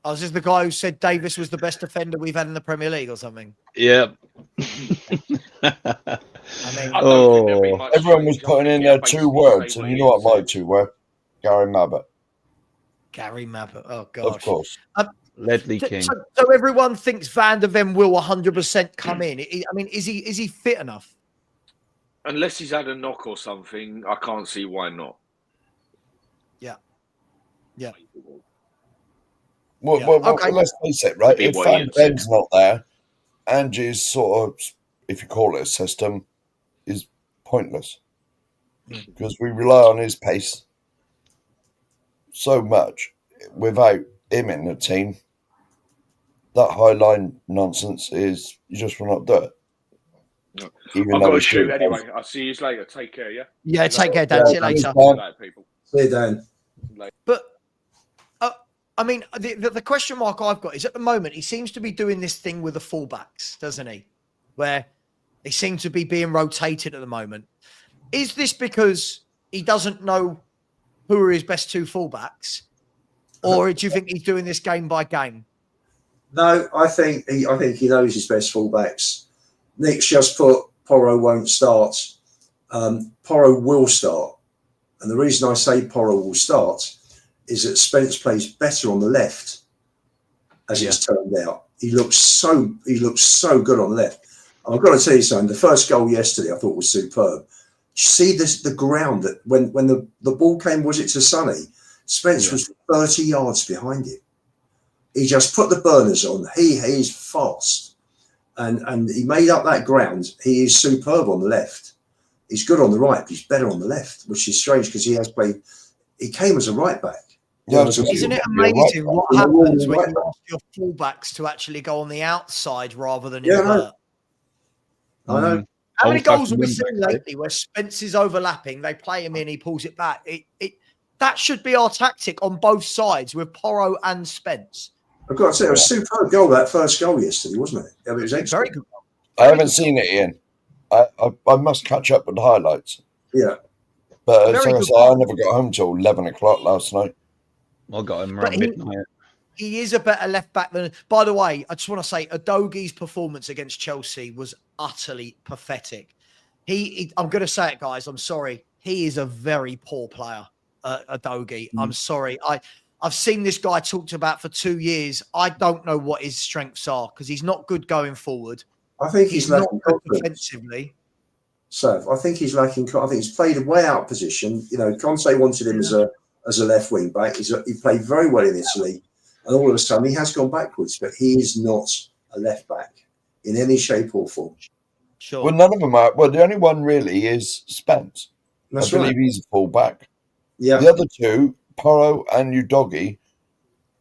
I was just the guy who said Davis was the best defender we've had in the Premier League or something. Yeah. Everyone was putting in their 2 words, and you know what my 2 were? Gary Mabbott. Gary Mabbott. Oh, gosh. Of course. Ledley King. So everyone thinks Van der Ven will 100% come in. I mean, is he fit enough? Unless he's had a knock or something, I can't see why not. Yeah. Well, let's face it, right? If Van Ben's not there, Ange's sort of, if you call it a system, is pointless. Because we rely on his pace so much. Without him in the team, that high line nonsense is, you just will not do it. No. I've got to shoot anyway. I'll see you later. Take care, yeah? Yeah, take care, Dan. See you later. See you, Dan. But, I mean, the question mark I've got is at the moment, he seems to be doing this thing with the fullbacks, doesn't he? Where they seem to be being rotated at the moment. Is this because he doesn't know who are his best 2 fullbacks? Or do you think he's doing this game by game? No, I think he knows his best fullbacks. Nick's just put Porro won't start. Porro will start. And the reason I say Porro will start is that Spence plays better on the left, as it's turned out. He looks so good on the left. And I've got to tell you something. The first goal yesterday I thought was superb. You see the ground that when the ball came, was it to Sonny? Spence was 30 yards behind him. He just put the burners on. He is fast, and he made up that ground. He is superb on the left. He's good on the right, but he's better on the left, which is strange because he has played. He came as a right back. Yeah, isn't it amazing what happens when you ask your fullbacks to actually go on the outside rather than invert? I know. How many goals have we seen lately where Spence is overlapping, they play him in, he pulls it back? That should be our tactic on both sides with Porro and Spence. I've got to say, it was a superb goal, that first goal yesterday, wasn't it? It was excellent. Very good. I haven't seen it, Ian. I must catch up with the highlights. Yeah. But as I said, I never got home till 11 o'clock last night. I got him around midnight. He is a better left back than. By the way, I just want to say, Udogi's performance against Chelsea was utterly pathetic. I'm going to say it, guys. I'm sorry. He is a very poor player, Udogi. I'm sorry. I've seen this guy talked about for 2 years. I don't know what his strengths are because he's not good going forward. I think he's not good defensively. So I think he's lacking. I think he's played way out of position. You know, Conte wanted him as a left wing back. He played very well in Italy. And all of a sudden, he has gone backwards, but he is not a left back in any shape or form. Sure. Well, none of them are. Well, the only one really is Spence. That's I believe right. he's a fullback. Yeah. The other two, Porro and Udogie,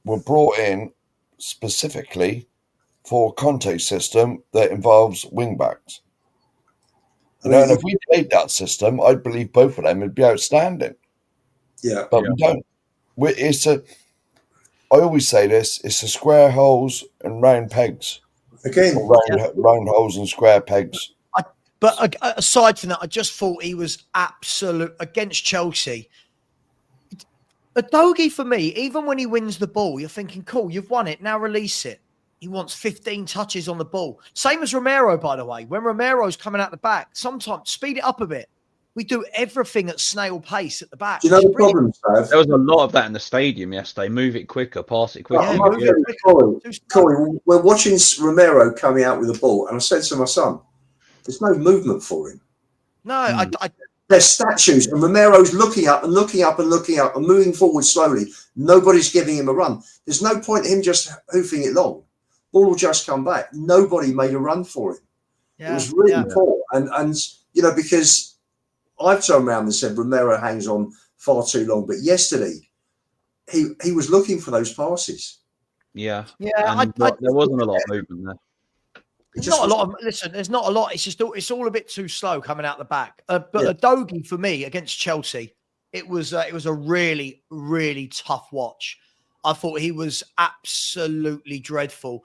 were brought in specifically for a Conte system that involves wing backs. And if we played that system, I believe both of them would be outstanding. Yeah. But we don't. I always say this: it's the square holes and round pegs. Again, round holes and square pegs. But aside from that, I just thought he was absolute against Chelsea. Udogie, for me, even when he wins the ball, you're thinking, cool, you've won it, now release it. He wants 15 touches on the ball. Same as Romero, by the way. When Romero's coming out the back, sometimes speed it up a bit. We do everything at snail pace at the back. Do you know the problem, Sav? There was a lot of that in the stadium yesterday. Move it quicker, pass it quicker. Corey, we're watching Romero coming out with the ball, and I said to my son, there's no movement for him. No, There's statues, and Romero's looking up and looking up and looking up and moving forward slowly. Nobody's giving him a run. There's no point in him just hoofing it long. Ball will just come back. Nobody made a run for him. It was really poor. And because I've turned around and said Romero hangs on far too long. But yesterday, he was looking for those passes. Yeah. Yeah. There wasn't a lot of movement there. There's not a lot of there's not a lot. It's all a bit too slow coming out the back. But Udogie, for me, against Chelsea, it was a really, really tough watch. I thought he was absolutely dreadful.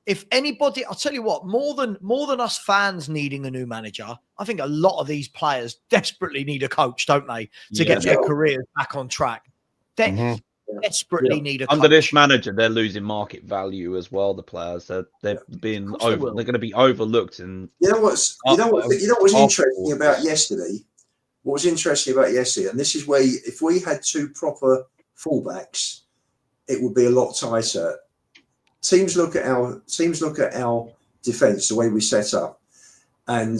If anybody, I'll tell you what, more than us fans needing a new manager, I think a lot of these players desperately need a coach, don't they, to get their careers back on track. They desperately need a coach. Under this manager, they're losing market value as well. The players, they're being they're going to be overlooked. And you know what's interesting about yesterday? What was interesting about yesterday, and this is where if we had two proper fullbacks, it would be a lot tighter. Teams look at our defence, the way we set up, and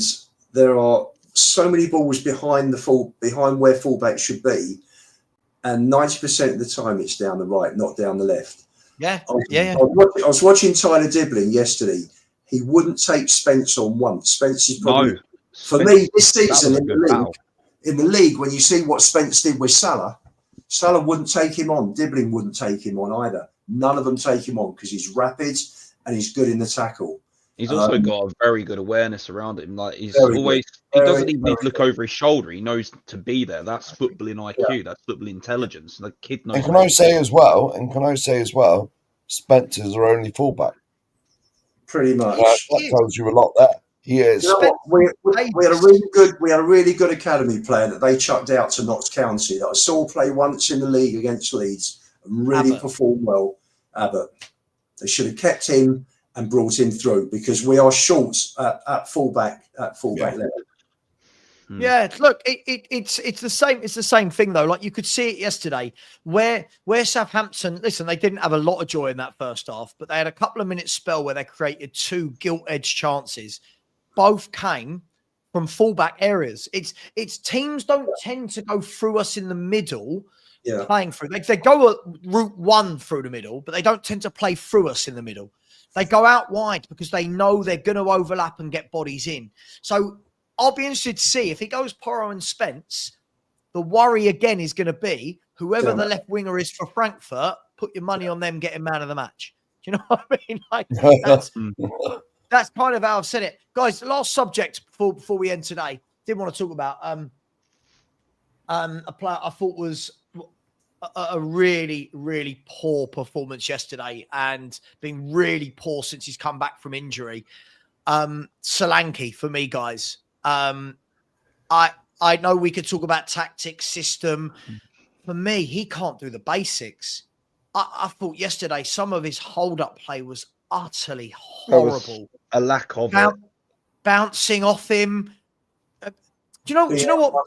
there are so many balls behind where fullback should be, and 90% of the time it's down the right, not down the left. I was watching Tyler Dibbling yesterday. He wouldn't take Spence on once. Spence is probably for me this season in the league. When you see what Spence did with Salah wouldn't take him on. Dibbling wouldn't take him on either. None of them take him on because he's rapid and he's good in the tackle. He's also got a very good awareness around him. Like he doesn't even look over his shoulder. He knows to be there. That's footballing IQ. That's football intelligence. The kid knows. And can I say as well, Spencer's our only fullback. Pretty much. That tells you a lot there. He is. You know what? We had a really good academy player that they chucked out to Notts County that I saw play once in the league against Leeds and really performed well. Abbott. They should have kept him and brought him through because we are short at fullback level. Yeah, look, it's the same. It's the same thing though. Like you could see it yesterday, where Southampton. Listen, they didn't have a lot of joy in that first half, but they had a couple of minutes spell where they created two gilt-edged chances. Both came from fullback areas. It's teams don't tend to go through us in the middle. Playing through. They go route one through the middle, but they don't tend to play through us in the middle. They go out wide because they know they're going to overlap and get bodies in. So I'll be interested to see if he goes Porro and Spence. The worry again is going to be whoever the left winger is for Frankfurt. Put your money on them getting man of the match. Do you know what I mean? Like that's kind of how I've said it, guys. The last subject before we end today. Did want to talk about a player I thought was a really, really poor performance yesterday and been really poor since he's come back from injury. Solanke for me, guys. I know we could talk about tactics, system. For me, he can't do the basics. I thought yesterday some of his hold-up play was utterly horrible. A lack of it. Bouncing off him. Do you know what?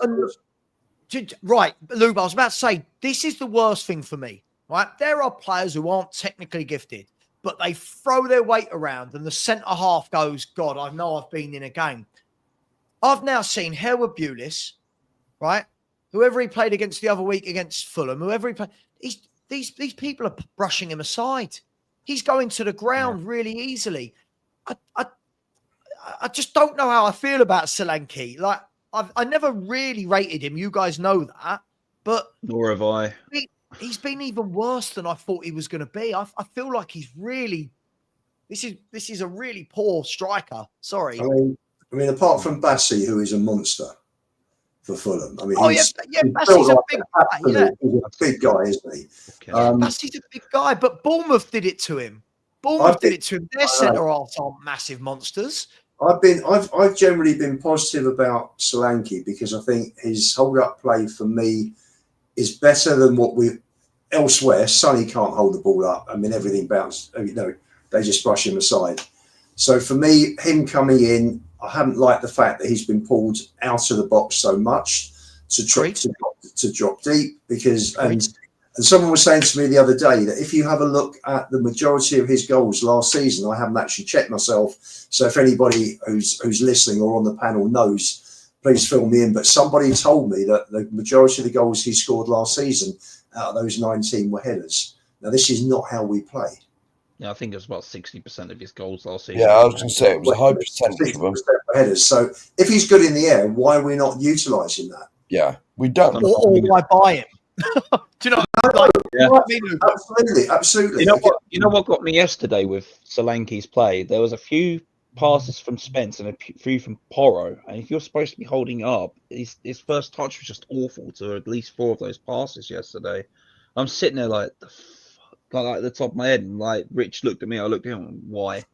Right, Lube, I was about to say, this is the worst thing for me, right? There are players who aren't technically gifted, but they throw their weight around and the centre-half goes, God, I know I've been in a game. I've now seen Herwood Bulis, right? Whoever he played against the other week against Fulham, whoever he played, these people are brushing him aside. He's going to the ground really easily. I just don't know how I feel about Solanke. Like, I never really rated him. You guys know that. But nor have I. He's been even worse than I thought he was going to be. I feel like he's really... This is a really poor striker. Sorry. I mean, apart from Bassey, who is a monster for Fulham. I mean, Bassey's a big guy. Yeah. He's a big guy, isn't he? Okay. Bassey's a big guy, but Bournemouth did it to him. Their centre halves aren't massive monsters. I've generally been positive about Solanke because I think his hold-up play for me is better than what we elsewhere. Sonny can't hold the ball up. I mean, everything bounces. They just brush him aside. So for me, him coming in, I haven't liked the fact that he's been pulled out of the box so much to drop deep because and someone was saying to me the other day that if you have a look at the majority of his goals last season, I haven't actually checked myself. So if anybody who's listening or on the panel knows, please fill me in. But somebody told me that the majority of the goals he scored last season out of those 19 were headers. Now, this is not how we play. Yeah, I think it was about 60% of his goals last season. Yeah, I was going to say it was a high percentage of them. Headers. So if he's good in the air, why are we not utilising that? Yeah, we don't. Or why buy him? Do you know? Absolutely. You know what got me yesterday with Solanke's play? There was a few passes from Spence and a few from Porro, and if you're supposed to be holding up, his first touch was just awful to at least 4 of those passes yesterday. I'm sitting there like at the top of my head, and like Rich looked at me, I looked at him, why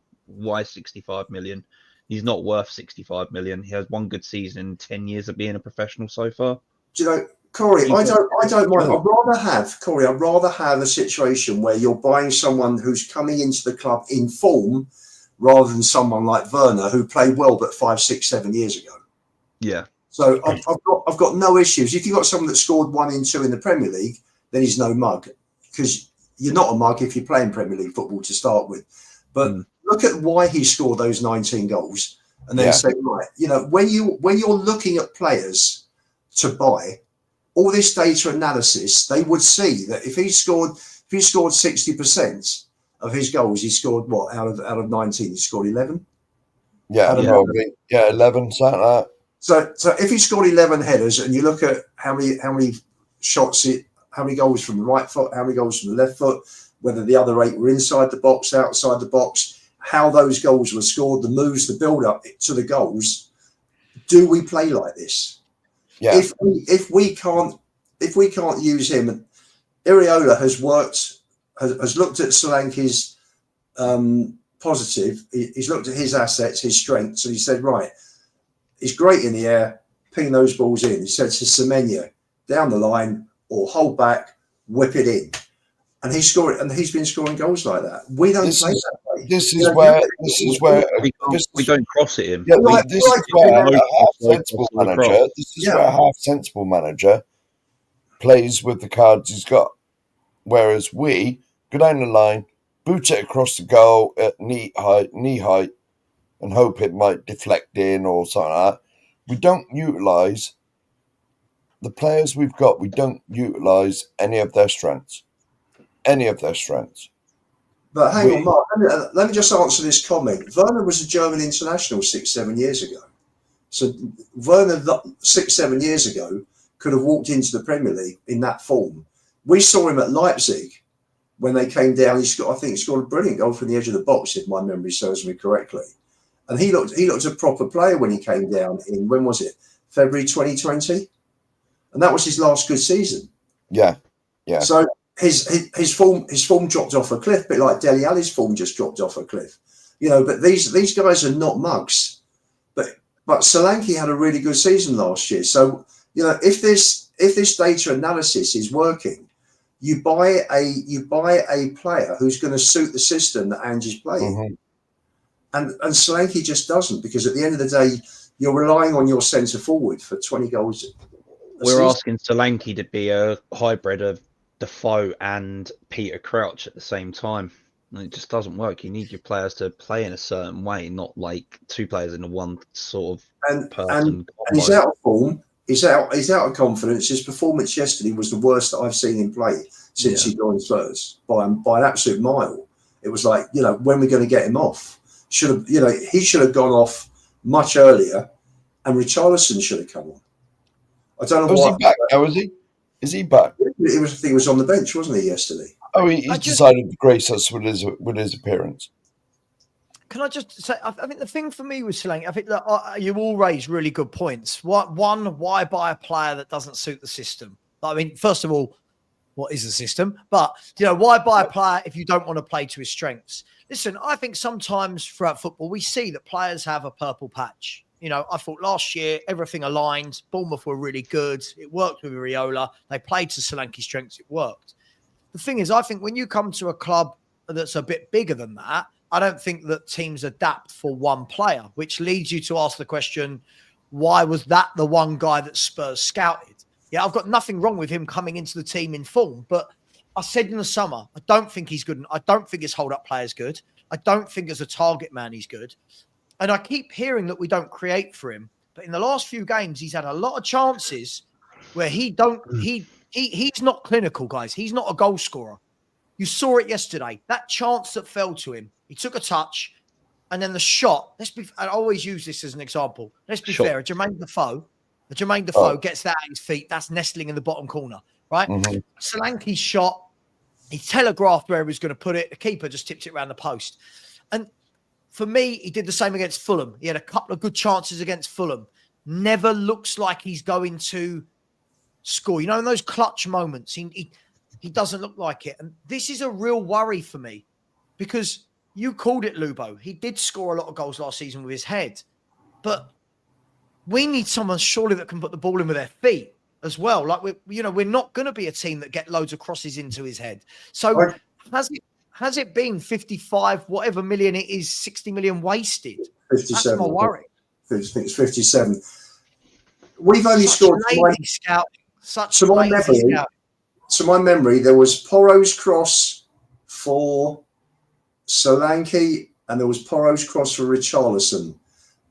65 million? He's not worth 65 million. He has one good season in 10 years of being a professional so far. Do you know, Corey, I don't mind. I'd rather have a situation where you're buying someone who's coming into the club in form rather than someone like Werner who played well but 5, 6, 7 years ago. Yeah. So I've got no issues. If you've got someone that scored 1 and 2 in the Premier League, then he's no mug because you're not a mug if you're playing Premier League football to start with. But look at why he scored those 19 goals and then say, right, when you're looking at players to buy, all this data analysis, they would see that if he scored 60% of his goals, he scored what out of 19? He scored 11. Yeah, probably. Yeah, 11, something like that. So if he scored 11 headers, and you look at how many shots how many goals from the right foot, how many goals from the left foot, whether the other 8 were inside the box, outside the box, how those goals were scored, the moves, the build up to the goals. Do we play like this? Yeah. If we can't use him, and Iriola has looked at Solanke's positive. He's looked at his assets, his strengths, and he said, right, he's great in the air, ping those balls in. He said to Semenya, down the line or hold back, whip it in. And he's been scoring goals like that. We don't play that way. This is where we don't cross it in. Yeah, this is where a half sensible manager plays with the cards he's got. Whereas we go down the line, boot it across the goal at knee height, and hope it might deflect in or something like that. We don't utilise the players we've got. We don't utilise any of their strengths. But hang on, Mark. Let me just answer this comment. Werner was a German international 6-7 years ago. So Werner 6-7 years ago could have walked into the Premier League in that form. We saw him at Leipzig when they came down. I think he scored a brilliant goal from the edge of the box, if my memory serves me correctly. And he looked a proper player when he came down in, when was it? February 2020? And that was his last good season. Yeah. So his form dropped off a cliff, a bit like Dele Alli's form just dropped off a cliff. But these guys are not mugs. But Solanke had a really good season last year. So, if this data analysis is working, you buy a player who's going to suit the system that Ange is playing. And Solanke just doesn't, because at the end of the day, you're relying on your centre forward for 20 goals. We're asking Solanke to be a hybrid of Defoe and Peter Crouch at the same time. And it just doesn't work. You need your players to play in a certain way, not like 2 players in a one sort of person. And he's out of form. He's out of confidence. His performance yesterday was the worst that I've seen him play since he joined Spurs by an absolute mile. It was like, when we're going to get him off? He should have gone off much earlier, and Richarlison should have come on. I don't know why. Was he back? How is he? Is he back? I think he was on the bench, wasn't he, yesterday? Oh, he decided to grace us with his appearance. Can I just say, I think the thing for me with Solanke, I think that you all raise really good points. One, why buy a player that doesn't suit the system? I mean, first of all, what is the system? But, why buy a player if you don't want to play to his strengths? Listen, I think sometimes throughout football, we see that players have a purple patch. I thought last year, everything aligned. Bournemouth were really good. It worked with Areola. They played to Solanke's strengths. It worked. The thing is, I think when you come to a club that's a bit bigger than that, I don't think that teams adapt for one player, which leads you to ask the question, why was that the one guy that Spurs scouted? Yeah, I've got nothing wrong with him coming into the team in form, but I said in the summer, I don't think he's good. And I don't think his hold-up play is good. I don't think as a target man he's good. And I keep hearing that we don't create for him. But in the last few games, he's had a lot of chances where he's not clinical, guys. He's not a goal scorer. You saw it yesterday. That chance that fell to him, he took a touch, and then the shot. I always use this as an example. Let's be fair. Jermaine Defoe gets that at his feet. That's nestling in the bottom corner, right? Mm-hmm. Solanke's shot, he telegraphed where he was going to put it. The keeper just tipped it around the post. And for me, he did the same against Fulham. He had a couple of good chances against Fulham. Never looks like he's going to score. In those clutch moments, he doesn't look like it. And this is a real worry for me because you called it, Lubo. He did score a lot of goals last season with his head. But we need someone surely that can put the ball in with their feet as well. Like, we're not going to be a team that get loads of crosses into his head. So has it been 55, whatever million it is, 60 million wasted? 57. That's my worry. I think it's 57. We've only scored to my memory, there was Porro's cross for Solanke and there was Porro's cross for Richarlison.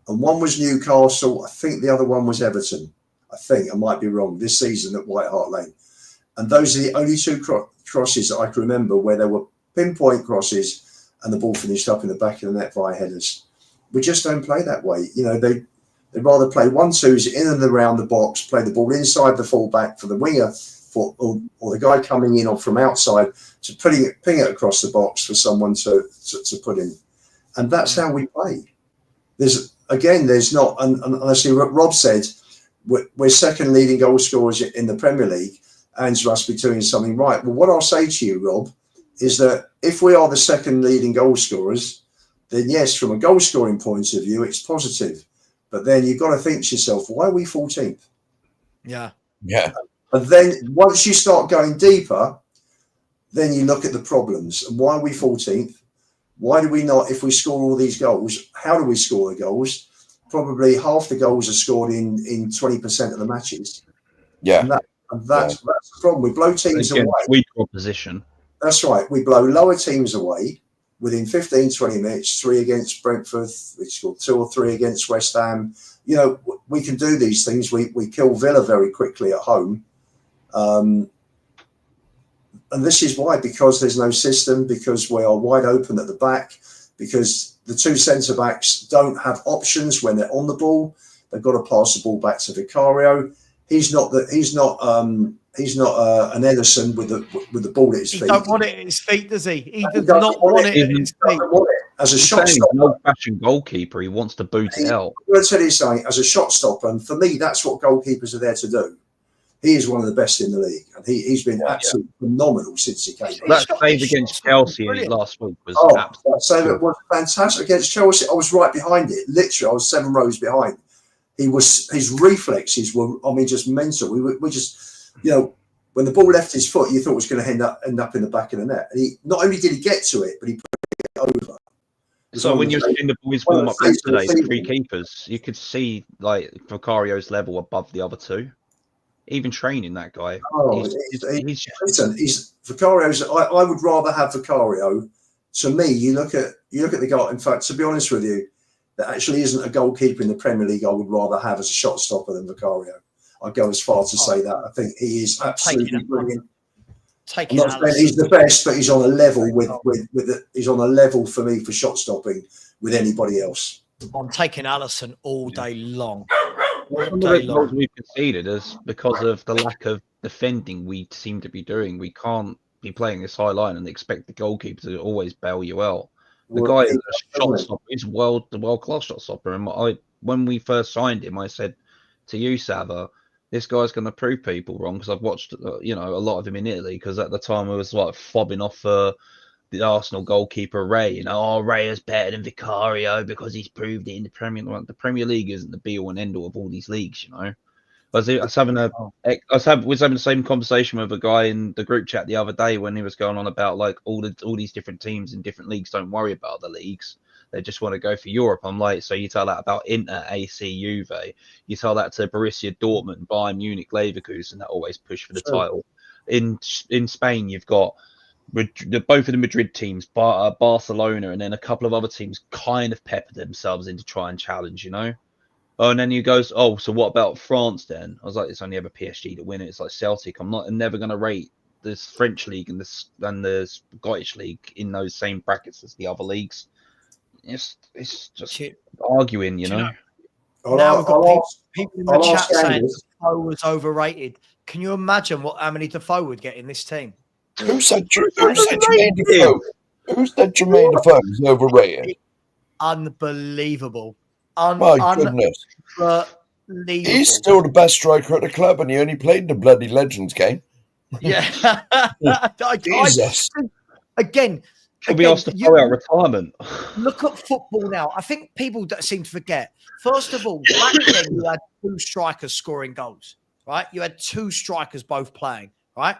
And one was Newcastle. I think the other one was Everton. I think I might be wrong this season at White Hart Lane. And those are the only two crosses that I can remember where there were pinpoint crosses and the ball finished up in the back of the net via headers. We just don't play that way. They'd rather play 1-2s in and around the box, play the ball inside the fullback for the winger or the guy coming in or from outside to ping it across the box for someone to put in. And that's how we play. There's not, and honestly, Rob said, we're second leading goal scorers in the Premier League. Ange must be doing something right. Well, what I'll say to you, Rob, is that if we are the second leading goal scorers, then yes, from a goal scoring point of view, it's positive. But then you've got to think to yourself, why are we 14th? Yeah. And then once you start going deeper, then you look at the problems. And why are we 14th? Why do we not, if we score all these goals, how do we score the goals? Probably half the goals are scored in 20% of the matches. Yeah. And that's the problem. We blow teams away. Weak opposition. That's right. We blow lower teams away within 15, 20 minutes, 3 against Brentford. We scored 2 or 3 against West Ham. We can do these things. We kill Villa very quickly at home. And this is why, because there's no system, because we are wide open at the back, because the two centre-backs don't have options when they're on the ball. They've got to pass the ball back to Vicario. He's not an Ederson with the ball at his feet. He don't want it at his feet, does he? He does not want it at his feet. As a shot stopper, an old-fashioned goalkeeper, he wants to boot it out. I'm going to tell you something. As a shot stopper, and for me, that's what goalkeepers are there to do. He is one of the best in the league, and he's been absolutely phenomenal since he came. That save against Chelsea last week was absolutely. That save was fantastic against Chelsea. I was right behind it. Literally, I was 7 rows behind. His reflexes were, just mental. We just, when the ball left his foot, you thought it was going to end up in the back of the net. And he not only did he get to it, but he put it over. So when you're seeing the boys warm up yesterday, the 3 keepers, you could see like Vicario's level above the other 2. Even training that guy. He's Vicario's. I would rather have Vicario. To me, you look at the guy. In fact, to be honest with you, there actually isn't a goalkeeper in the Premier League I would rather have as a shot stopper than Vicario. I'd go as far to say that. I think he is absolutely brilliant. I'm not saying he's the best, but he's on a level he's on a level for me for shot stopping with anybody else. I'm taking Alisson all day long. Some of the goals we've conceded is because of the lack of defending we seem to be doing. We can't be playing this high line and expect the goalkeeper to always bail you out. The guy is a shot stopper. He's the world-class shot stopper. And when we first signed him, I said to you, Savva, this guy's going to prove people wrong, because I've watched, a lot of him in Italy, because at the time I was like fobbing off the Arsenal goalkeeper Ray. Ray is better than Vicario because he's proved it in the Premier League. The Premier League isn't the be-all and end-all of all these leagues, I was having the same conversation with a guy in the group chat the other day when he was going on about like all these different teams in different leagues don't worry about the leagues. They just want to go for Europe. I'm like, so you tell that about Inter, AC, Juve. You tell that to Borussia Dortmund, Bayern Munich, Leverkusen, that always push for the title. In Spain, you've got both of the Madrid teams, Barcelona, and then a couple of other teams kind of pepper themselves in to try and challenge, Oh, and then he goes, oh, so what about France then? I was like, it's only ever PSG to win it. It's like Celtic. I'm never going to rate this French league and the Scottish league in those same brackets as the other leagues. It's just arguing, Now we've got people in the chat saying Defoe was overrated. Can you imagine how many Defoe would get in this team? Who said Jermaine Defoe? Who said Jermaine Defoe was overrated? Unbelievable. My goodness. He's still the best striker at the club, and he only played the bloody Legends game. Yeah. Jesus. Again, could be asked to throw out retirement. Look at football now. I think people seem to forget. First of all, back then you had two strikers scoring goals, right? You had two strikers both playing, right?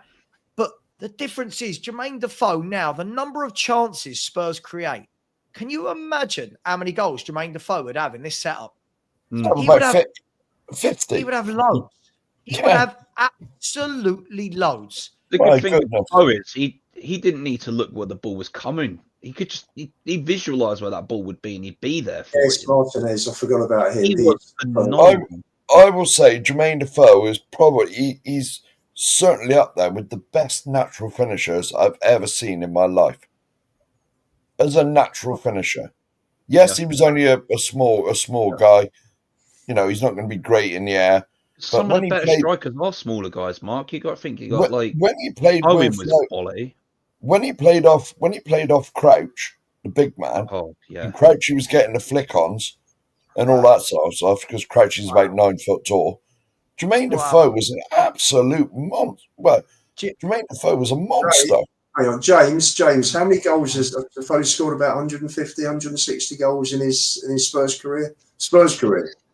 But the difference is Jermaine Defoe now, the number of chances Spurs create. Can you imagine how many goals Jermaine Defoe would have in this setup? He would have 50. He would have loads. He would have absolutely loads. The good thing with Defoe is he didn't need to look where the ball was coming. He could just he visualised where that ball would be and he'd be there for it. Martinez, I forgot about him. I will say Jermaine Defoe is probably he's certainly up there with the best natural finishers I've ever seen in my life. As a natural finisher. Yes, he was only a small guy. He's not going to be great in the air. Some of the better strikers are smaller guys, Mark. You got to think when he played Owen was quality. When he played off Crouch, the big man. Oh yeah. And Crouch, he was getting the flick-ons and all that sort of stuff because Crouch is about 9 foot tall. Jermaine Defoe was an absolute monster. Well, Jermaine Defoe was a monster. Hang on, James, how many goals has Defoe scored? About 150, 160 goals in his Spurs career.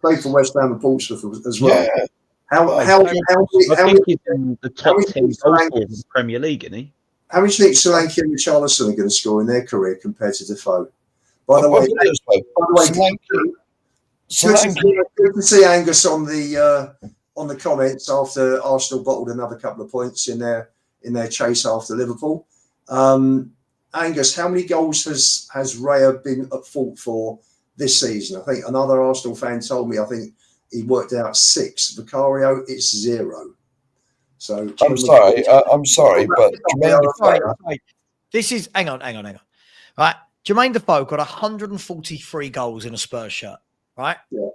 Played for West Ham and Portsmouth as well. Yeah. I think he's in the top 10 goal scorers in the Premier League, isn't he? How much do you think Solanke and Richarlison are going to score in their career compared to Defoe? By the way, good to see Angus on the comments after Arsenal bottled another couple of points in their chase after Liverpool. Angus, how many goals has Raya been at fault for this season? I think another Arsenal fan told me, I think he worked out 6. Vicario, it's 0. So I'm sorry, but Jermaine Defoe. This is hang on. Right. Jermaine Defoe got 143 goals in a Spurs shirt, right? Yeah.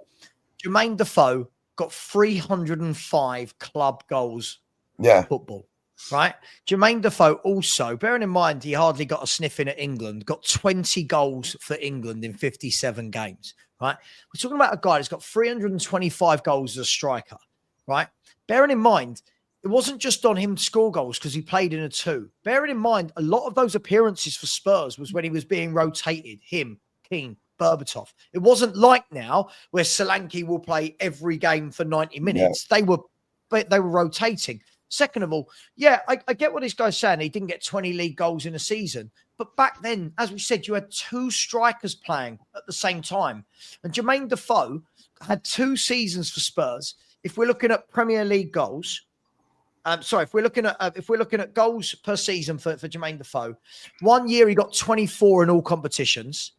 Jermaine Defoe got 305 club goals. Yeah. Football. Right. Jermaine Defoe also, bearing in mind he hardly got a sniff in at England, got 20 goals for England in 57 games. Right. We're talking about a guy that's got 325 goals as a striker. Right. Bearing in mind, it wasn't just on him to score goals because he played in a 2. Bearing in mind, a lot of those appearances for Spurs was when he was being rotated, him, Keane, Berbatov. It wasn't like now where Solanke will play every game for 90 minutes. Yeah. They were rotating. Second of all, I get what this guy's saying. He didn't get 20 league goals in a season. But back then, as we said, you had 2 strikers playing at the same time. And Jermaine Defoe had 2 seasons for Spurs. If we're looking at Premier League goals, if we're looking at goals per season for Jermaine Defoe, 1 year he got 24 in all competitions.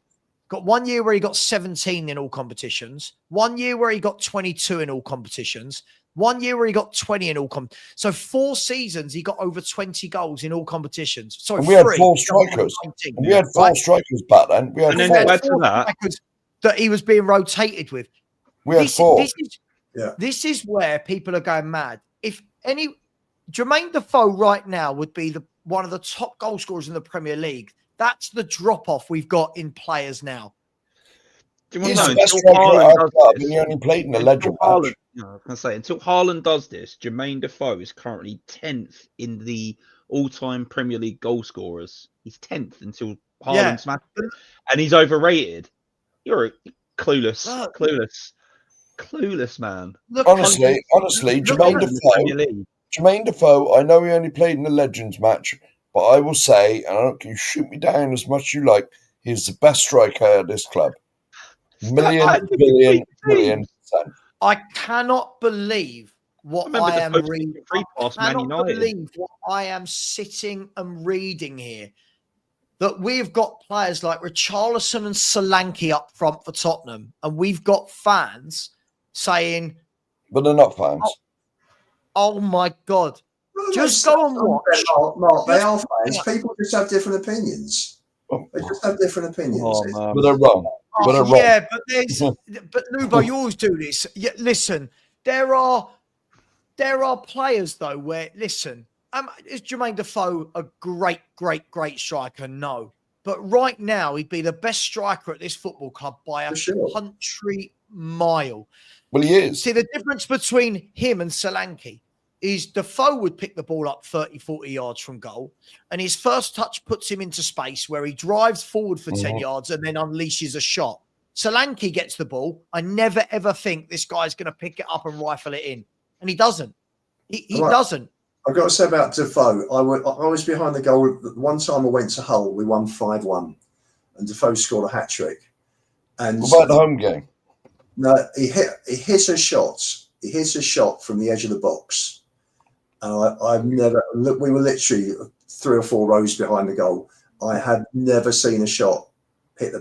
Got 1 year where he got 17 in all competitions. 1 year where he got 22 in all competitions. 1 year where he got 20 in all so 4 seasons he got over 20 goals in all competitions. Sorry, and we had 4 strikers. And we had 4 strikers back then. We had 4 strikers that he was being rotated with. We had 4. This is where people are going mad. If any, Jermaine Defoe right now would be one of the top goal scorers in the Premier League. That's the drop off we've got in players now. He's the best striker at our club, and he only played in the Legend match. I was going to say, until Haaland does this, Jermaine Defoe is currently 10th in the all-time Premier League goal scorers. He's 10th until Haaland smashed him, and he's overrated. You're a clueless man. Look, honestly, Jermaine Defoe, I know he only played in the Legends match, but I will say, and I don't care, you shoot me down as much as you like, he's the best striker at this club. Million %. I cannot believe what I am reading. I cannot believe what I am sitting and reading here. That we've got players like Richarlison and Solanke up front for Tottenham, and we've got fans saying, but they're not fans. Oh my God. Just go and watch. Mark, they are fans. People just have different opinions. They just have different opinions. But they're wrong. Yeah, but Lubo, you always do this. Yeah, listen, there are players though where is Jermaine Defoe a great striker? No, but right now he'd be the best striker at this football club by a country mile. Well, he is. See, the difference between him and Solanke is Defoe would pick the ball up 30, 40 yards from goal, and his first touch puts him into space where he drives forward for 10 yards and then unleashes a shot. Solanke gets the ball. I never, ever think this guy's going to pick it up and rifle it in. And he doesn't. He doesn't. I've got to say about Defoe, I was behind the goal. One time I went to Hull, we won 5-1, and Defoe scored a hat-trick. And what about the home game? No, he hits a shot. He hits a shot from the edge of the box. And I've never, we were literally 3 or 4 rows behind the goal. I had never seen a shot hit the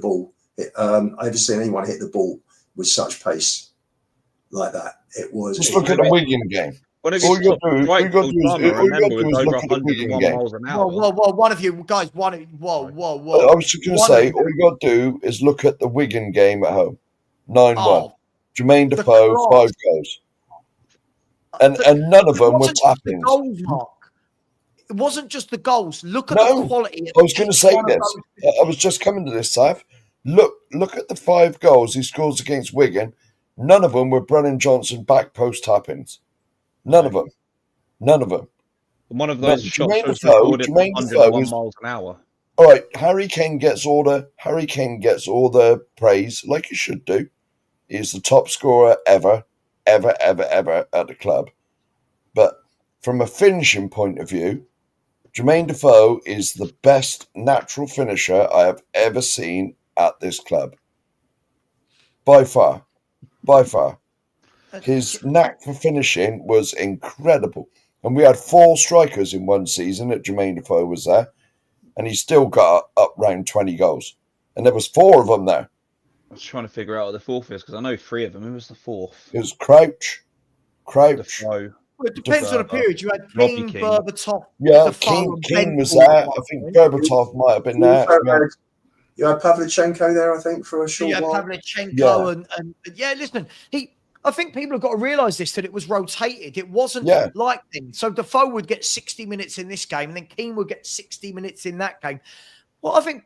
ball. I've ever seen anyone hit the ball with such pace like that. It was. Just look at the Wigan game. All you got to do is look at the Wigan game. Whoa, one of you guys, whoa. I was just going to say, all you got to do is look at the Wigan game at home. 9-1. Jermaine Defoe, 5 goals. And none of them were tap-ins. It wasn't just the goals. Look at the quality. I was going to say this. I was just coming to this, Sav. Look at the 5 goals he scores against Wigan. None of them were Brennan Johnson back post tap-ins. None of them. One of those shots was recorded 101 miles an hour. All right, Harry Kane gets all the praise, like he should do. He's the top scorer ever at the club. But from a finishing point of view, Jermaine Defoe is the best natural finisher I have ever seen at this club. By far. His knack for finishing was incredible. And we had 4 strikers in one season that Jermaine Defoe was there. And he still got up round 20 goals. And there was 4 of them there. I was trying to figure out what the 4th is because I know 3 of them. Who was the 4th? It was Crouch. Defoe. Well, it depends on the period. You had King, Berbatov. Yeah, King was there. I think Berbatov might have been there. You had Pavlyuchenko there, I think, for a short while. You had Pavlyuchenko and listen, I think people have got to realise this, that it was rotated. It wasn't like things. So Defoe would get 60 minutes in this game, and then Keane would get 60 minutes in that game. Well, I think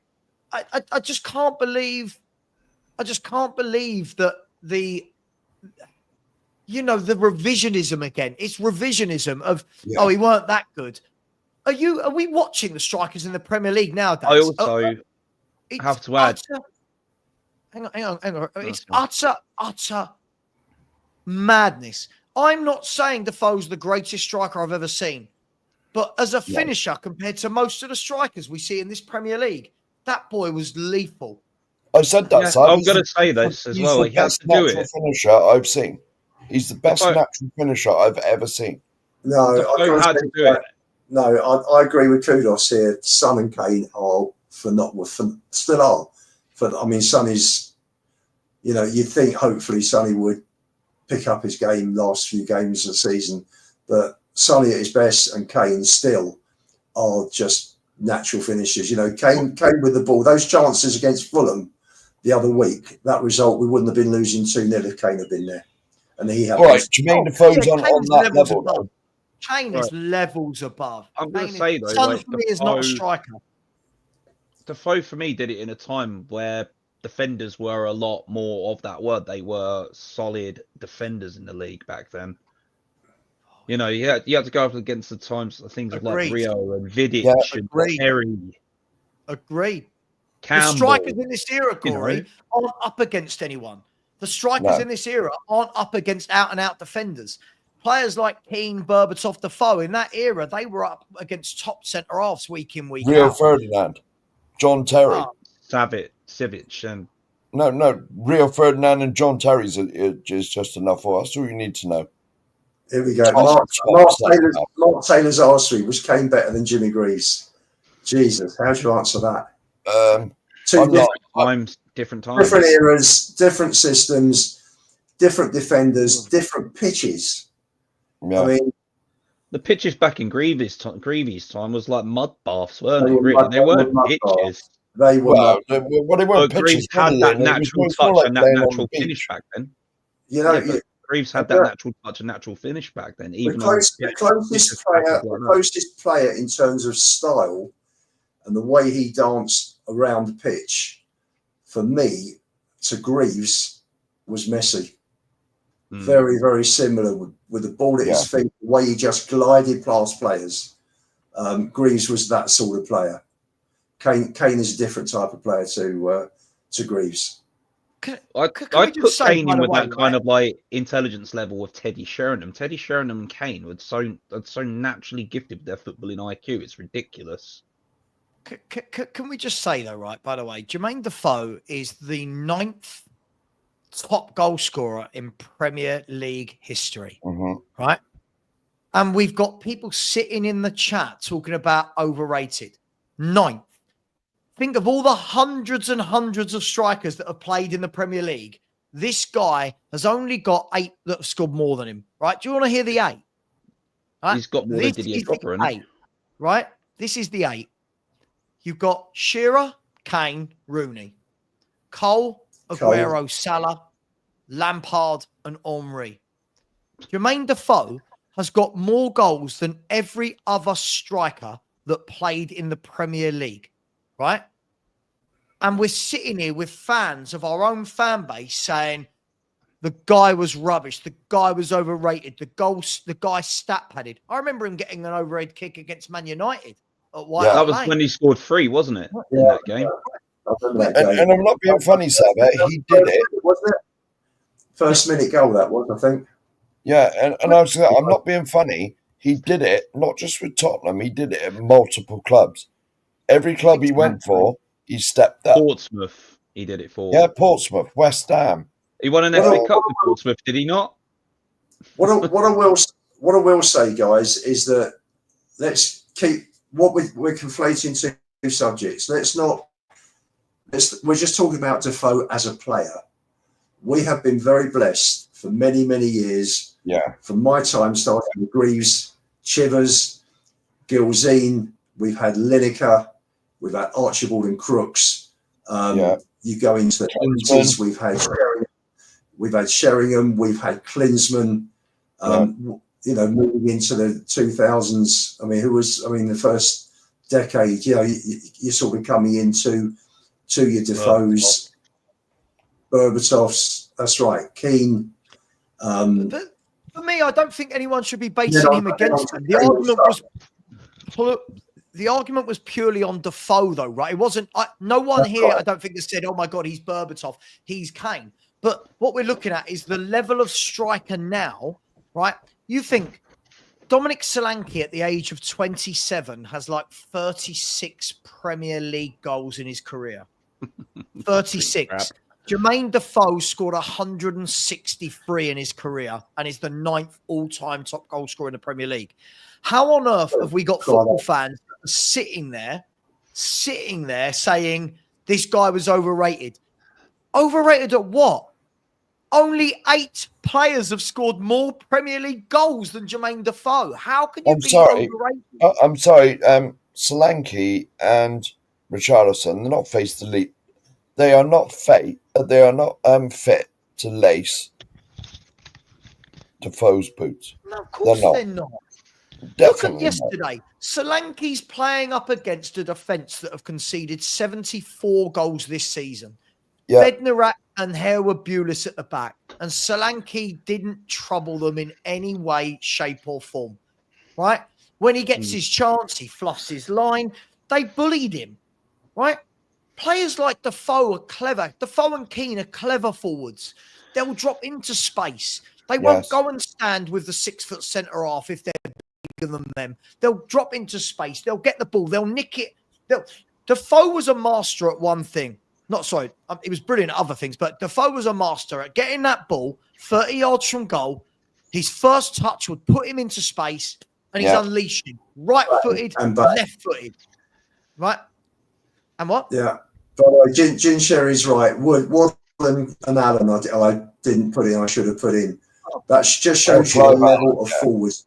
I just can't believe that the revisionism again. It's revisionism of he weren't that good. Are we watching the strikers in the Premier League nowadays? I also have to add. Hang on. It's utter madness. I'm not saying Defoe's the greatest striker I've ever seen, but as a finisher compared to most of the strikers we see in this Premier League, that boy was lethal. I said that. Yeah, I'm going to say this as well. He has to do it. Finisher I've seen. He's the best natural finisher I've ever seen. No, I had to do it. No, I agree with Kudos here. Son and Kane are still are. I mean, Son is. You'd think hopefully Sonny would pick up his game last few games of the season. But Sonny at his best and Kane still are just natural finishers. You know, Kane with the ball, those chances against Fulham the other week, that result, we wouldn't have been losing 2-0 if Kane had been there. And he had. All right, Jermaine Defoe's on that level, though. Kane is levels above. I'm going to say, though, Son for me is not a striker. Defoe, for me, did it in a time where defenders were a lot more of that word. They were solid defenders in the league back then. You know, you had to go up against the things of like Rio and Vidic and Terry. Agreed. Campbell. The strikers in this era, Corey, aren't up against anyone. The strikers in this era aren't up against out-and-out defenders. Players like Keane, Berbatov, Defoe, in that era, they were up against top centre-halves week in, week out. Rio Ferdinand, John Terry. Savic, and... No, Rio Ferdinand and John Terry is just enough for us. That's all you need to know. Here we go. Mark Taylor's arsery was Kane better than Jimmy Greaves. Jesus, how do you answer that? Different times, different eras, different systems, different defenders, different pitches. Yeah. I mean, the pitches back in Greaves' time was like mud baths, weren't they? Really, they weren't pitches. They were. They weren't pitches. Greaves had that natural touch and that natural finish back then. You know, Greaves had that natural touch and natural finish back then. Even the closest player in terms of style and the way he danced around the pitch, for me, to Greaves was Messi. Very, very similar with the ball at his feet, the way he just glided past players. Greaves was that sort of player. Kane is a different type of player to Greaves. I'd put Kane in with that kind of like intelligence level of Teddy Sheringham. Teddy Sheringham and Kane were so naturally gifted with their footballing IQ. It's ridiculous. Can we just say, though, right, by the way, Jermaine Defoe is the 9th top goal scorer in Premier League history, right? And we've got people sitting in the chat talking about overrated. 9th. Think of all the hundreds and hundreds of strikers that have played in the Premier League. This guy has only got 8 that have scored more than him, right? Do you want to hear the 8? Right? He's got more than Didier Drogba, isn't he? Right? This is the 8. You've got Shearer, Kane, Rooney, Cole, Aguero, Salah, Lampard, and Henry. Jermaine Defoe has got more goals than every other striker that played in the Premier League, right? And we're sitting here with fans of our own fan base saying the guy was rubbish, the guy was overrated, the guy stat padded. I remember him getting an overhead kick against Man United. That was when he scored 3, wasn't it? In that game. And I'm not being funny, Savva. He did it. Wasn't it? First minute goal, that was, I think. Yeah, and I'm not being funny. He did it, not just with Tottenham. He did it at multiple clubs. Every club he went for, he stepped up. Portsmouth, he did it for. Yeah, Portsmouth, West Ham. He won an FA Cup with Portsmouth, did he not? What I will say, guys, is that let's keep what we're conflating two subjects. We're just talking about Defoe as a player. We have been very blessed for many, many years. Yeah. From my time, starting with Greaves, Chivers, Gilzine, we've had Lineker, we've had Archibald and Crooks. You go into the 80s, we've had Sheringham, we've had Klinsmann. You know, moving into the 2000s, the first decade, you know, you're sort of coming into your Defoes, Berbatovs, that's right, Keane. But for me, I don't think anyone should be basing him against him. The argument was purely on Defoe, though, right? It wasn't. No one here, I don't think, has said, "Oh my God, he's Berbatov, he's Kane." But what we're looking at is the level of striker now, right? You think Dominic Solanke at the age of 27 has like 36 Premier League goals in his career. 36. Jermaine Defoe scored 163 in his career and is the 9th all-time top goal scorer in the Premier League. How on earth have we got football fans sitting there saying this guy was overrated? Overrated at what? Only 8 players have scored more Premier League goals than Jermaine Defoe. How can you be overrated? I'm sorry. Solanke and Richarlison, they're not face to lead. They are not fit. They are not fit to lace Defoe's boots. No, of course they're not. Definitely look at yesterday. Solanke's playing up against a defence that have conceded 74 goals this season. Yeah. Bednarak and Herwa-Bulis at the back. And Solanke didn't trouble them in any way, shape or form. Right? When he gets his chance, he fluffs his line. They bullied him. Right? Players like Defoe are clever. Defoe and Keane are clever forwards. They'll drop into space. They won't go and stand with the 6-foot centre half if they're bigger than them. They'll drop into space. They'll get the ball. They'll nick it. Defoe was a master at one thing. He was brilliant at other things, but Defoe was a master at getting that ball 30 yards from goal. His first touch would put him into space, and he's unleashing. Right-footed, left-footed. Right? And what? Yeah. By the way, Gin Sherry's right. Wood and Allen, I didn't put in. I should have put in. That just shows you the level of forwards.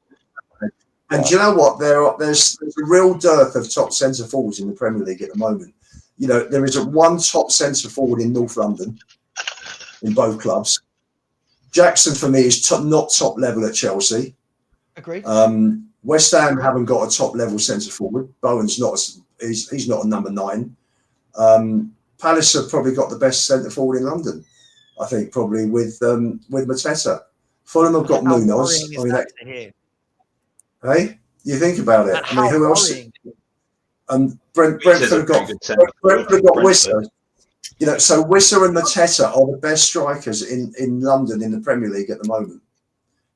And do you know what? There's a real dearth of top centre forwards in the Premier League at the moment. You know, there is one top centre forward in North London, in both clubs. Jackson, for me, is not top level at Chelsea. Agreed. West Ham haven't got a top level centre forward. Bowen's not. He's not a number 9. Palace have probably got the best centre forward in London. I think probably with Mateta. Fulham have got Munoz. Hey, you think about it. I mean, who else? Brentford have got Wissa. You know, so Wissa and Mateta are the best strikers in London in the Premier League at the moment.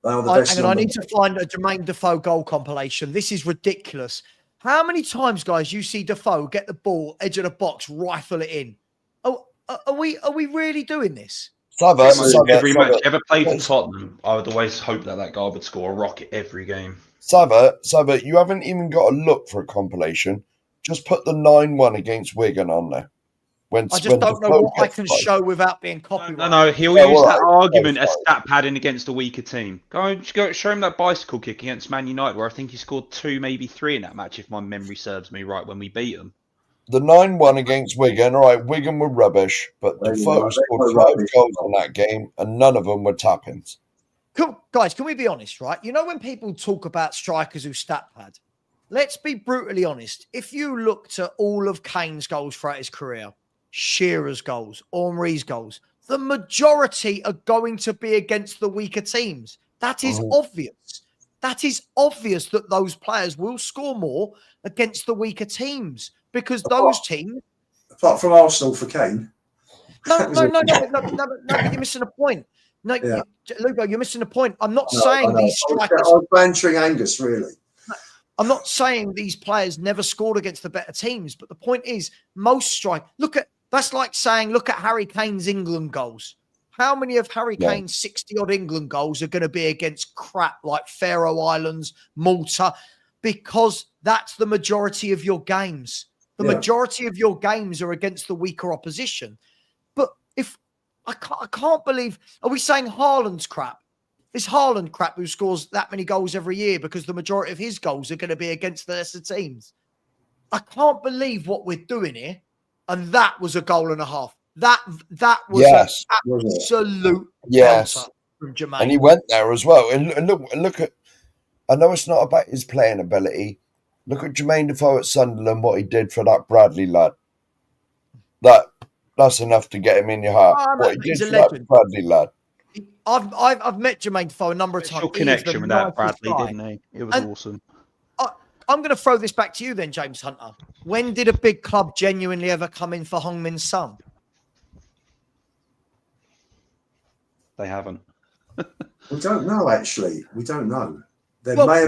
They are the best. I need to find a Jermaine Defoe goal compilation. This is ridiculous. How many times, guys, you see Defoe get the ball, edge of the box, rifle it in? Oh, are we really doing this? Every match you ever played for Tottenham, I would always hope that guy would score a rocket every game. Savva, you haven't even got to look for a compilation. Just put the 9-1 against Wigan on there. I just don't know what I can show without being copyrighted. No, he'll use that argument as stat padding against a weaker team. Go show him that bicycle kick against Man United, where I think he scored 2, maybe 3 in that match, if my memory serves me right, when we beat them. The 9-1 against Wigan, all right, Wigan were rubbish, but Defoe scored 5 goals in that game, and none of them were tap-ins. Cool. Guys, can we be honest, right? You know when people talk about strikers who stat pad? Let's be brutally honest. If you looked at all of Kane's goals throughout his career, Shearer's goals, Henry's goals, the majority are going to be against the weaker teams. That is obvious. That is obvious that those players will score more against the weaker teams because those teams... Apart from Arsenal for Kane. No, you're missing a point. No, Lugo, you're missing a point. I'm not saying these strikers... I was bantering Angus, really. I'm not saying these players never scored against the better teams, but the point is most strike. That's like saying, look at Harry Kane's England goals. How many of Harry Kane's 60-odd England goals are going to be against crap like Faroe Islands, Malta? Because that's the majority of your games. The majority of your games are against the weaker opposition. But if I can't believe, are we saying Haaland's crap? Is Haaland crap who scores that many goals every year because the majority of his goals are going to be against the lesser teams? I can't believe what we're doing here. And that was a goal and a half. That was an absolute from Jermaine. And he went there as well. And look at, I know it's not about his playing ability. Look at Jermaine Defoe at Sunderland, what he did for that Bradley lad. That's enough to get him in your heart. What he did for that Bradley lad. I've met Jermaine Defoe a number of times. Your connection with that Bradley, didn't he? It was awesome. I'm going to throw this back to you then, James Hunter. When did a big club genuinely ever come in for Heung-min Son? They haven't. We don't know, actually. We don't know. There may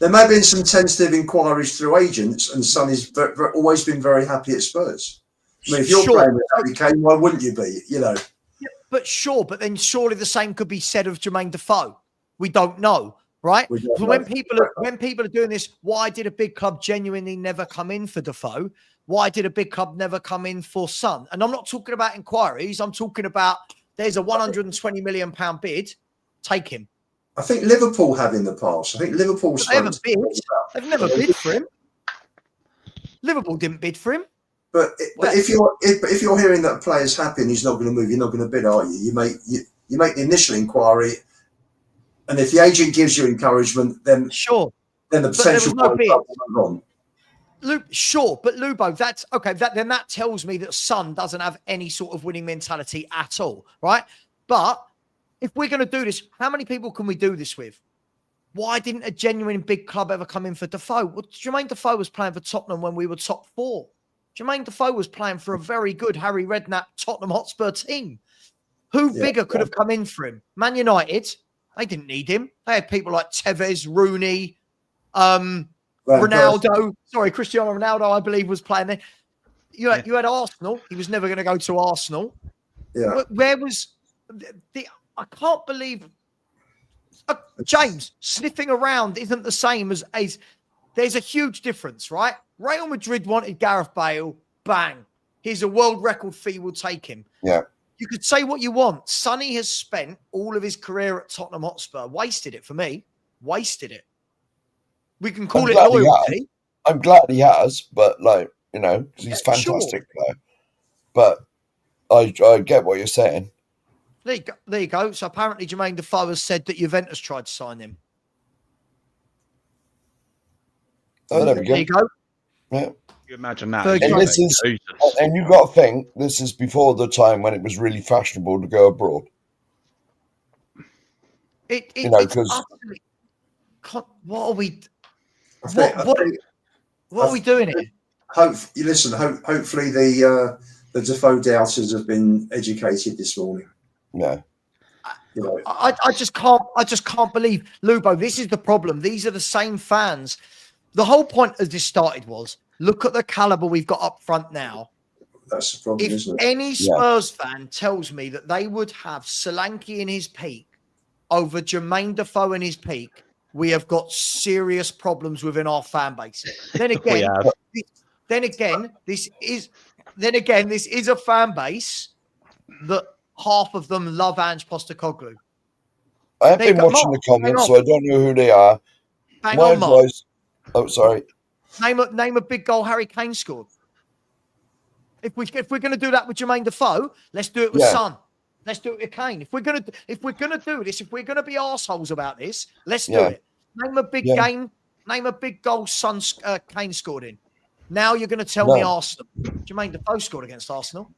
have been some tentative inquiries through agents, and Son has always been very happy at Spurs. I mean, if you're playing with Harry Kane, why wouldn't you be? You know. Yeah, but then surely the same could be said of Jermaine Defoe. We don't know. Right? When people are doing this, why did a big club genuinely never come in for Defoe? Why did a big club never come in for Son? And I'm not talking about inquiries. I'm talking about there's a £120 million bid, take him. I think Liverpool have in the past. I think Liverpool. They haven't bid. They've never bid for him. Liverpool didn't bid for him. But if you're hearing that a player's happy and he's not going to move, you're not going to bid, are you? You make the initial inquiry, and if the agent gives you encouragement, then sure. Then the potential no bid. On. Sure, but Lubo, that's okay. Then that tells me that Son doesn't have any sort of winning mentality at all, right? But if we're going to do this, how many people can we do this with? Why didn't a genuine big club ever come in for Defoe? Well, Jermaine Defoe was playing for Tottenham when we were top 4. Jermaine Defoe was playing for a very good Harry Redknapp Tottenham Hotspur team. Who bigger could have come in for him? Man United, they didn't need him. They had people like Tevez, Rooney, Ronaldo. Sorry, Cristiano Ronaldo, I believe, was playing there. You had Arsenal. He was never going to go to Arsenal. Yeah. Where was I can't believe James sniffing around isn't the same as there's a huge difference, right? Real Madrid wanted Gareth Bale. Bang. Here's a world record fee. We'll take him. Yeah. You could say what you want. Sonny has spent all of his career at Tottenham Hotspur. Wasted it for me. Wasted it. We can call it loyalty. I'm glad he has, but because he's a fantastic player. But I get what you're saying. There you go. So apparently Jermaine Defoe has said that Juventus tried to sign him. Oh, there we go. There you go. Yeah. You imagine that. And you got to think, this is before the time when it was really fashionable to go abroad. Because what are we? What are we doing here? Hopefully the Defoe doubters have been educated this morning. No. I just can't believe, Lubo, this is the problem. These are the same fans. The whole point as this started was, look at the caliber we've got up front now. That's the problem, isn't it? If any Spurs fan tells me that they would have Solanke in his peak over Jermaine Defoe in his peak, we have got serious problems within our fan base. Then again, this is a fan base that half of them love Ange Postecoglou. I have been watching the comments, so I don't know who they are. My advice. Oh, sorry. Name a big goal Harry Kane scored. If we're going to do that with Jermaine Defoe, let's do it with Son. Let's do it with Kane. If we're going to do this, if we're going to be arseholes about this, let's do it. Name a big game. Name a big goal Son Kane scored in. Now you're going to tell me Arsenal. Jermaine Defoe scored against Arsenal.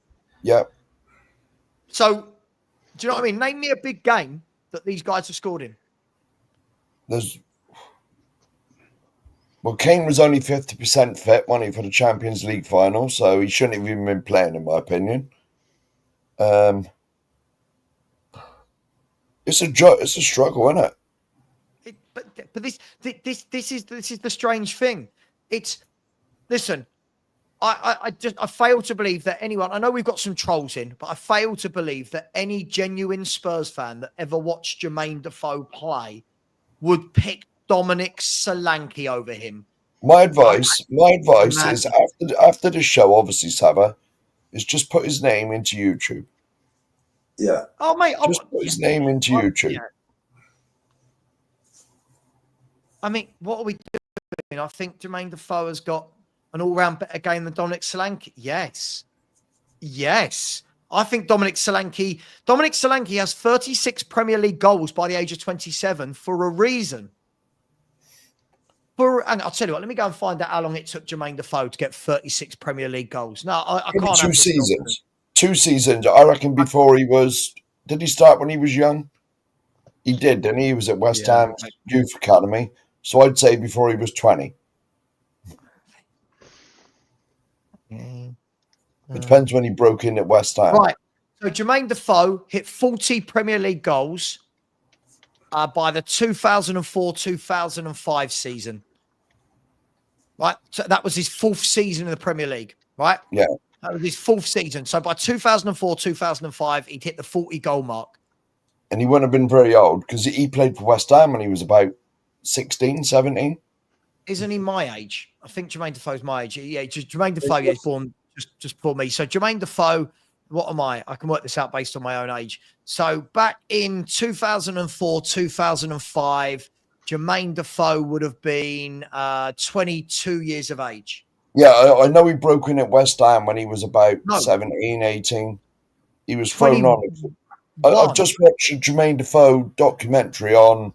Yeah. So, do you know what I mean? Name me a big game that these guys have scored in. Kane was only 50% fit, wasn't he, for the Champions League final, so he shouldn't have even been playing, in my opinion. It's a struggle, isn't it? But this is the strange thing. Listen. I fail to believe that anyone, I know we've got some trolls in, but I fail to believe that any genuine Spurs fan that ever watched Jermaine Defoe play would pick Dominic Solanke over him. My advice is after the show, obviously, Savva, is just put his name into YouTube. Yeah. Oh, mate. Just put his name into YouTube. Yeah. I mean, what are we doing? I think Jermaine Defoe has got an all-round better game than Dominic Solanke. Yes. I think Dominic Solanke has 36 Premier League goals by the age of 27 for a reason. And I'll tell you what, let me go and find out how long it took Jermaine Defoe to get 36 Premier League goals. No, I can't. 2 seasons. 2 seasons. I reckon before he was... Did he start when he was young? He did, didn't he? He was at West Ham Youth Academy. So I'd say before he was 20. It depends when he broke in at West Ham. Right. So Jermaine Defoe hit 40 Premier League goals by the 2004-2005 season. Right. So that was his 4th season in the Premier League. Right. Yeah. That was his 4th season. So by 2004-2005, he'd hit the 40 goal mark. And he wouldn't have been very old because he played for West Ham when he was about 16, 17. Isn't he my age? I think Jermaine Defoe's my age. Yeah, Jermaine Defoe is born just before me. So Jermaine Defoe, what am I? I can work this out based on my own age. So back in 2004, 2005, Jermaine Defoe would have been 22 years of age. Yeah, I know he broke in at West Ham when he was about 17, 18. He was thrown on. I've just watched a Jermaine Defoe documentary on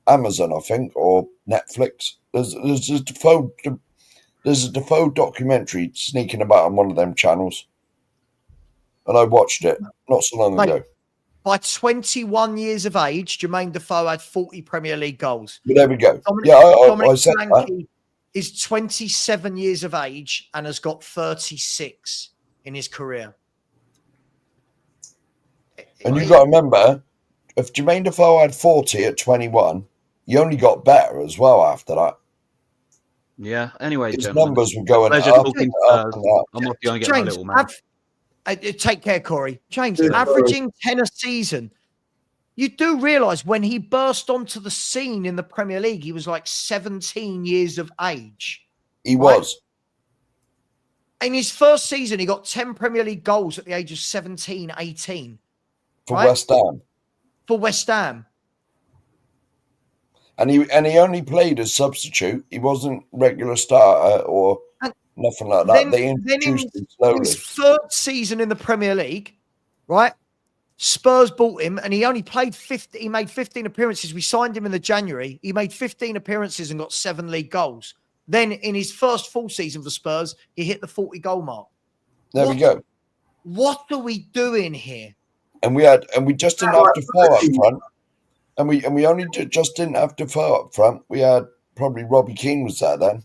Amazon, I think, or Netflix. There's a Defoe documentary sneaking about on one of them channels. And I watched it not so long ago. By 21 years of age, Jermaine Defoe had 40 Premier League goals. But there we go. Dominic I said that. Is 27 years of age and has got 36 in his career. And you've got to remember, if Jermaine Defoe had 40 at 21, he only got better as well after that. Yeah, anyway, his numbers were going up. I'm not going to get my little man. Take care, Corey. James, averaging 10 a season. You do realise when he burst onto the scene in the Premier League, he was like 17 years of age. He was. In his first season, he got 10 Premier League goals at the age of 17, 18. For West Ham. For West Ham. And he only played as substitute. He wasn't regular starter or nothing like that. They introduced him slowly. His third season in the Premier League, right? Spurs bought him and he only played 50. He made 15 appearances. We signed him in the January. He made 15 appearances and got 7 league goals. Then in his first full season for Spurs, he hit the 40 goal mark. There we go. What are we doing here? And we just didn't have Defoe up front. And we only just didn't have Defoe up front. We had probably Robbie Keane was there then.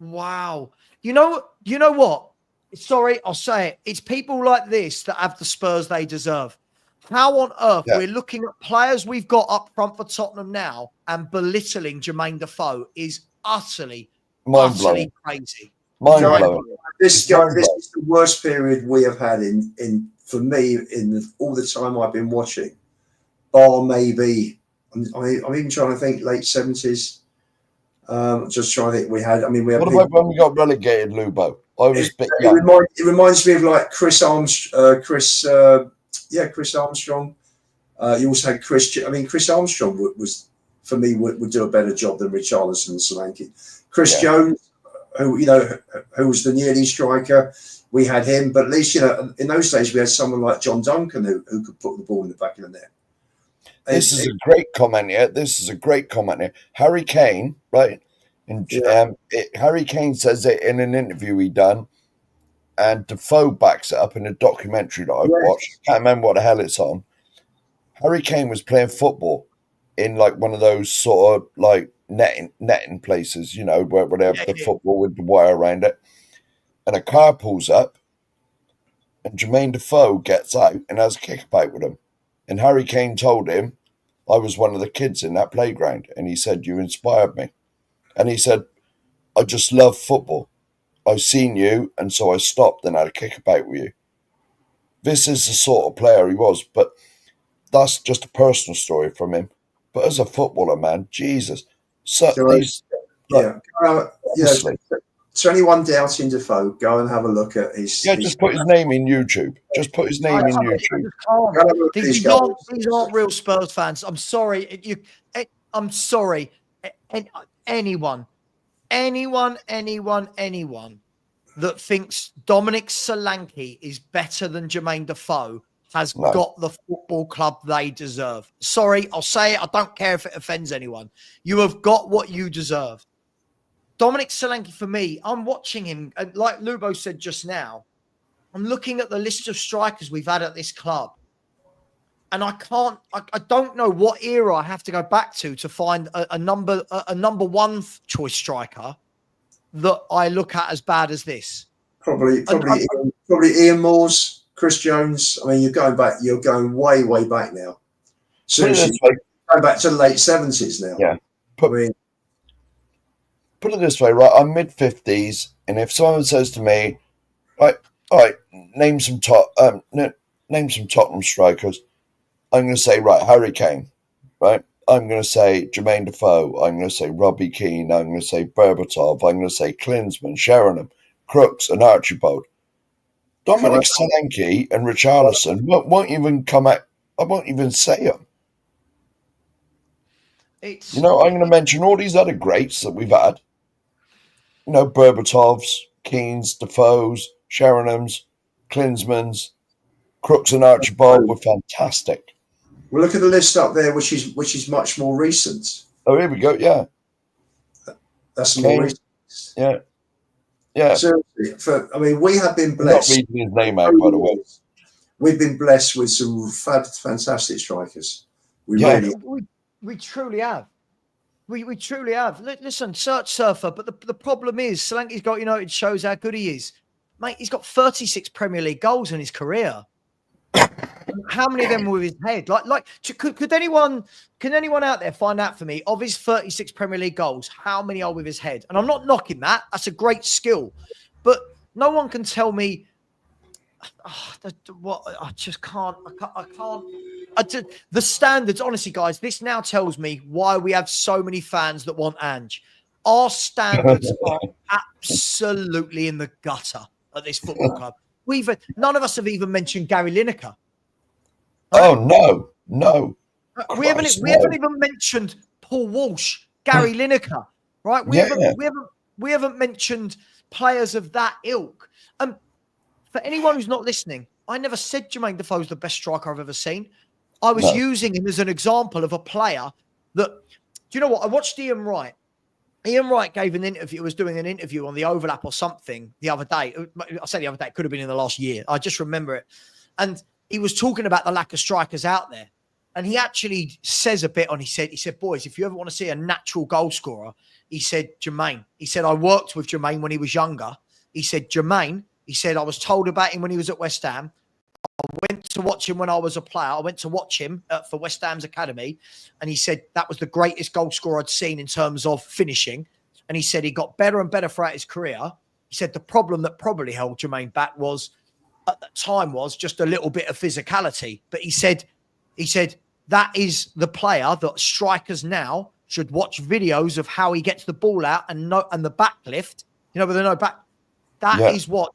Wow. You know what? Sorry, I'll say it. It's people like this that have the Spurs they deserve. How on earth we're looking at players we've got up front for Tottenham now and belittling Jermaine Defoe is utterly crazy. Mind-blowing. This is the worst period we have had in for me all the time I've been watching. Or maybe I'm even trying to think late 70s. Just trying to think. We had. What about when we got relegated, Lubo? I was a bit young. It reminds me of like Chris Armstrong. Chris Armstrong. You also had Chris. Chris Armstrong was for me would do a better job than Richarlison and Solanke. Chris Jones, who was the nearly striker. We had him, but at least in those days we had someone like John Duncan who could put the ball in the back of the net. This is a great comment here. Harry Kane, right? And Harry Kane says it in an interview he done, and Defoe backs it up in a documentary that I watched. Can't remember what the hell it's on. Harry Kane was playing football in like one of those sort of like netting places, where they have the football with the wire around it. And a car pulls up, and Jermaine Defoe gets out and has a kickabout with him. And Harry Kane told him, I was one of the kids in that playground. And he said, you inspired me. And he said, I just love football. I've seen you, and so I stopped and had a kickabout with you. This is the sort of player he was, but that's just a personal story from him. But as a footballer, man, Jesus. So anyone doubting Defoe, go and have a look at his. Yeah, just put his name in YouTube. These aren't real Spurs fans. I'm sorry. I'm sorry. Anyone that thinks Dominic Solanke is better than Jermaine Defoe has got the football club they deserve. Sorry, I'll say it. I don't care if it offends anyone. You have got what you deserve. Dominic Solanke, for me, I'm watching him, and like Lubo said just now, I'm looking at the list of strikers we've had at this club, and I don't know what era I have to go back to find a number one choice striker that I look at as bad as this. Probably Ian Moores, Chris Jones. You're going way back now. Seriously, going back to the late 70s now. Yeah. Put it this way, right? I'm mid-50s, and if someone says to me, all right, name some Tottenham strikers, I'm going to say, right, Harry Kane, right? I'm going to say Jermaine Defoe. I'm going to say Robbie Keane. I'm going to say Berbatov. I'm going to say Klinsmann, Sheringham, Crooks, and Archibald. Dominic Solanke and Richarlison won't even come out. I won't even say them. I'm going to mention all these other greats that we've had. Berbatovs, Keanes, Defoes, Sheranham's, Klinsmans, Crooks and Archibald were fantastic. Well, look at the list up there, which is much more recent. Oh, here we go. Yeah, that's more recent. Yeah, yeah. Seriously, we have been blessed. I'm not reading his name out, by the way. We've been blessed with some fantastic strikers. We truly have. We truly have. Listen, search Surfer, but the problem is Solanke's got United shows how good he is. Mate, he's got 36 Premier League goals in his career. How many of them were with his head? Could anyone out there find out for me, of his 36 Premier League goals, how many are with his head? And I'm not knocking that. That's a great skill. But no one can tell me what I just can't. I can't. The standards, honestly, guys, this now tells me why we have so many fans that want Ange. Our standards are absolutely in the gutter at this football club. None of us have even mentioned Gary Lineker. Oh no. We haven't even mentioned Paul Walsh, Gary Lineker, right? We haven't mentioned players of that ilk. For anyone who's not listening, I never said Jermaine Defoe is the best striker I've ever seen. I was using him as an example of a player that, do you know what? I watched Ian Wright. Ian Wright gave an interview, was doing an interview on the Overlap or something the other day. I say the other day, it could have been in the last year. I just remember it. And he was talking about the lack of strikers out there. And he actually says a bit on, he said, boys, if you ever want to see a natural goal scorer, he said, Jermaine. He said, I worked with Jermaine when he was younger. He said, Jermaine, he said, I was told about him when he was at West Ham. I went to watch him when I was a player. I went to watch him for West Ham's academy. And he said that was the greatest goal scorer I'd seen in terms of finishing. And he said he got better and better throughout his career. He said the problem that probably held Jermaine back was, at that time, was just a little bit of physicality. But he said that is the player that strikers now should watch videos of how he gets the ball out and the backlift, with the no back. That is what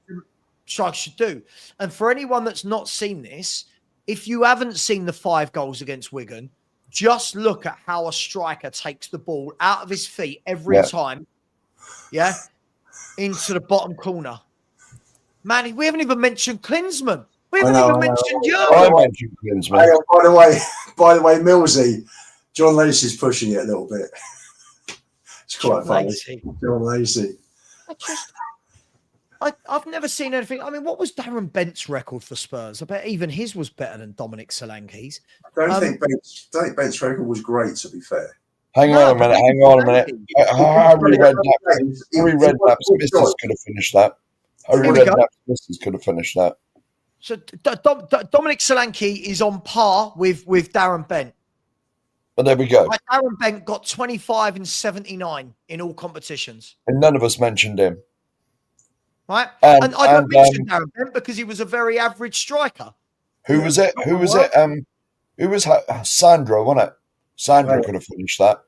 strikers should do. And for anyone that's not seen this, if you haven't seen the 5 goals against Wigan, just look at how a striker takes the ball out of his feet every time, into the bottom corner. Man, we haven't even mentioned Klinsmann. We haven't even mentioned you. I mentioned Klinsmann. Hey, by the way, Millsy, John Lacey's pushing it a little bit. It's quite funny. John Lacey. I've never seen anything. I mean, what was Darren Bent's record for Spurs? I bet even his was better than Dominic Solanke's. I don't think Bent's record was great, to be fair. Hang on a minute. Harry Redknapp's missus could have finished that. Harry Redknapp's missus could have finished that. So Dominic Solanke is on par with Darren Bent. But there we go. Like Darren Bent got 25 and 79 in all competitions. And none of us mentioned him. Right? And I don't mention Darren Bent because he was a very average striker. Who was it? Who was Sandro, wasn't it? Sandro could have finished that.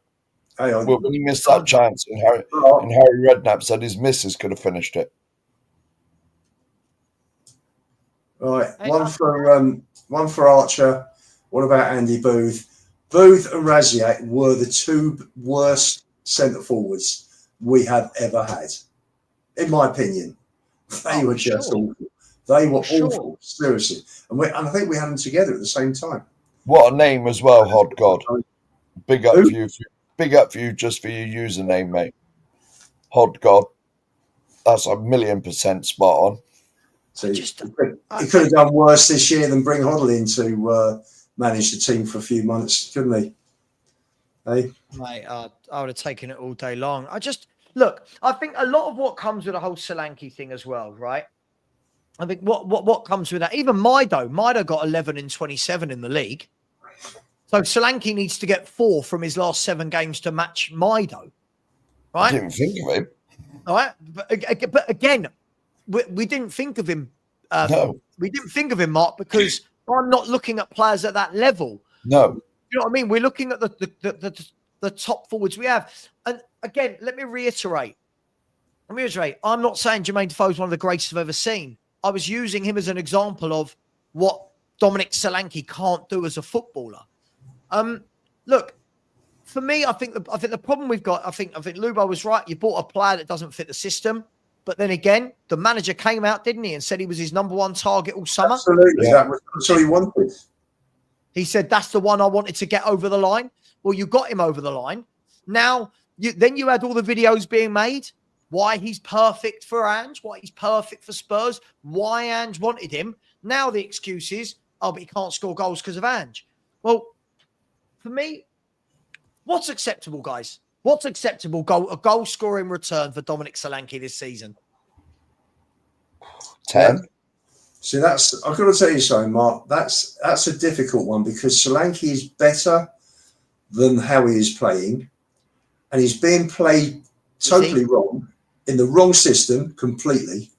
Well, when he missed that chance, and Harry Redknapp said his missus could have finished it. Right, one for Archer. What about Andy Booth? Booth and Raziak were the 2 worst centre forwards we have ever had, in my opinion. They were just awful. They were awful, seriously. And I think we had them together at the same time. What a name as well, Hod God. Big up for you. Big up for you just for your username, mate. Hod God. That's 1,000,000% spot on. So he could have done worse this year than bring Hoddle in to manage the team for a few months, couldn't he? Hey? Mate, I would have taken it all day long. Look, I think a lot of what comes with the whole Solanke thing as well, right? I think what comes with that, even Mido got 11 and 27 in the league. So Solanke needs to get 4 from his last 7 games to match Mido, right? I didn't think of him. All right, but again, we didn't think of him. No, we didn't think of him, Mark, because I'm not looking at players at that level. No, you know what I mean. We're looking at the top forwards we have, and again, let me reiterate. I'm not saying Jermaine Defoe is one of the greatest I've ever seen. I was using him as an example of what Dominic Solanke can't do as a footballer. Look, for me, I think the problem we've got, I think Lubo was right. You bought a player that doesn't fit the system. But then again, the manager came out, didn't he, and said he was his number one target all summer. Absolutely. Yeah. That's what he wanted. He said, that's the one I wanted to get over the line. Well, you got him over the line. Now, then you had all the videos being made. Why he's perfect for Ange, why he's perfect for Spurs, why Ange wanted him. Now the excuse is, oh, but he can't score goals because of Ange. Well, for me, what's acceptable, guys? What's acceptable a goal scoring return for Dominic Solanke this season? 10. See, I've got to tell you something, Mark. That's a difficult one because Solanke is better than how he is playing, and he's being played totally wrong in the wrong system completely.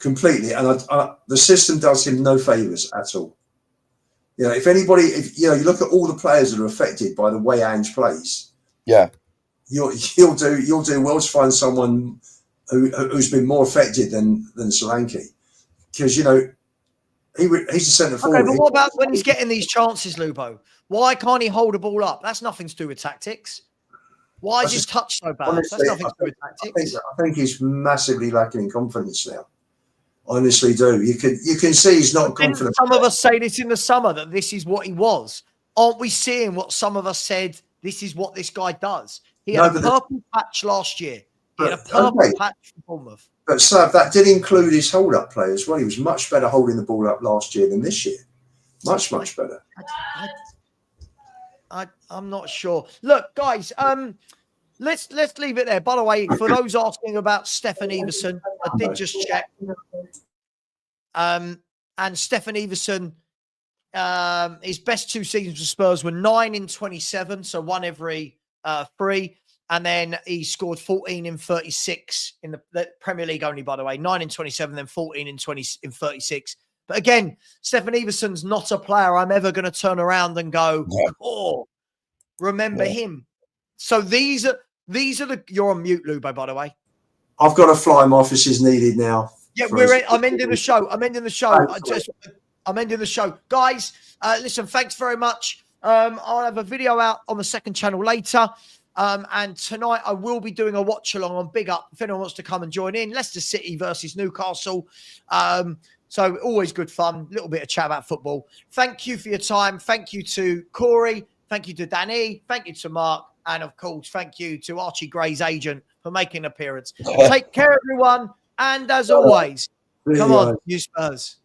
And the system does him no favours at all. You know, if you look at all the players that are affected by the way Ange plays. Yeah, you'll do well to find someone who's been more affected than Solanke, because he's a centre forward. Okay, but what about when he's getting these chances, Lubo? Why can't he hold a ball up? That's nothing to do with tactics. Why is his touch so bad? Honestly, that's nothing to do with tactics. I think he's massively lacking in confidence now. Honestly, do you can see he's not confident. Some of us say this in the summer that this is what he was. Aren't we seeing what some of us said? This is what this guy does. He had a purple patch last year. He had a purple patch for Bournemouth. But Sav, that did include his hold-up play as well. He was much better holding the ball up last year than this year. Much better. I'm not sure. Look, guys, let's leave it there. By the way, for those asking about Stefan Everson, I did just check. And Stefan Everson, his best 2 seasons for Spurs were 9 in 27, so 1 every 3. And then he scored 14 in 36 in the Premier League only, by the way. 9 in 27, then 14 in 36. But again, Stefan Everson's not a player I'm ever going to turn around and go, oh, remember him. So these are you're on mute, Lubo, by the way. I've got to fly. My office is needed now. Yeah, I'm ending the show. I'm ending the show. Guys, listen, thanks very much. I'll have a video out on the second channel later. And tonight I will be doing a watch along on Big Up if anyone wants to come and join in. Leicester City versus Newcastle. So always good fun. A little bit of chat about football. Thank you for your time. Thank you to Corey. Thank you to Danny. Thank you to Mark. And of course, thank you to Archie Gray's agent for making an appearance. Take care, everyone. And as always, come on, you Spurs.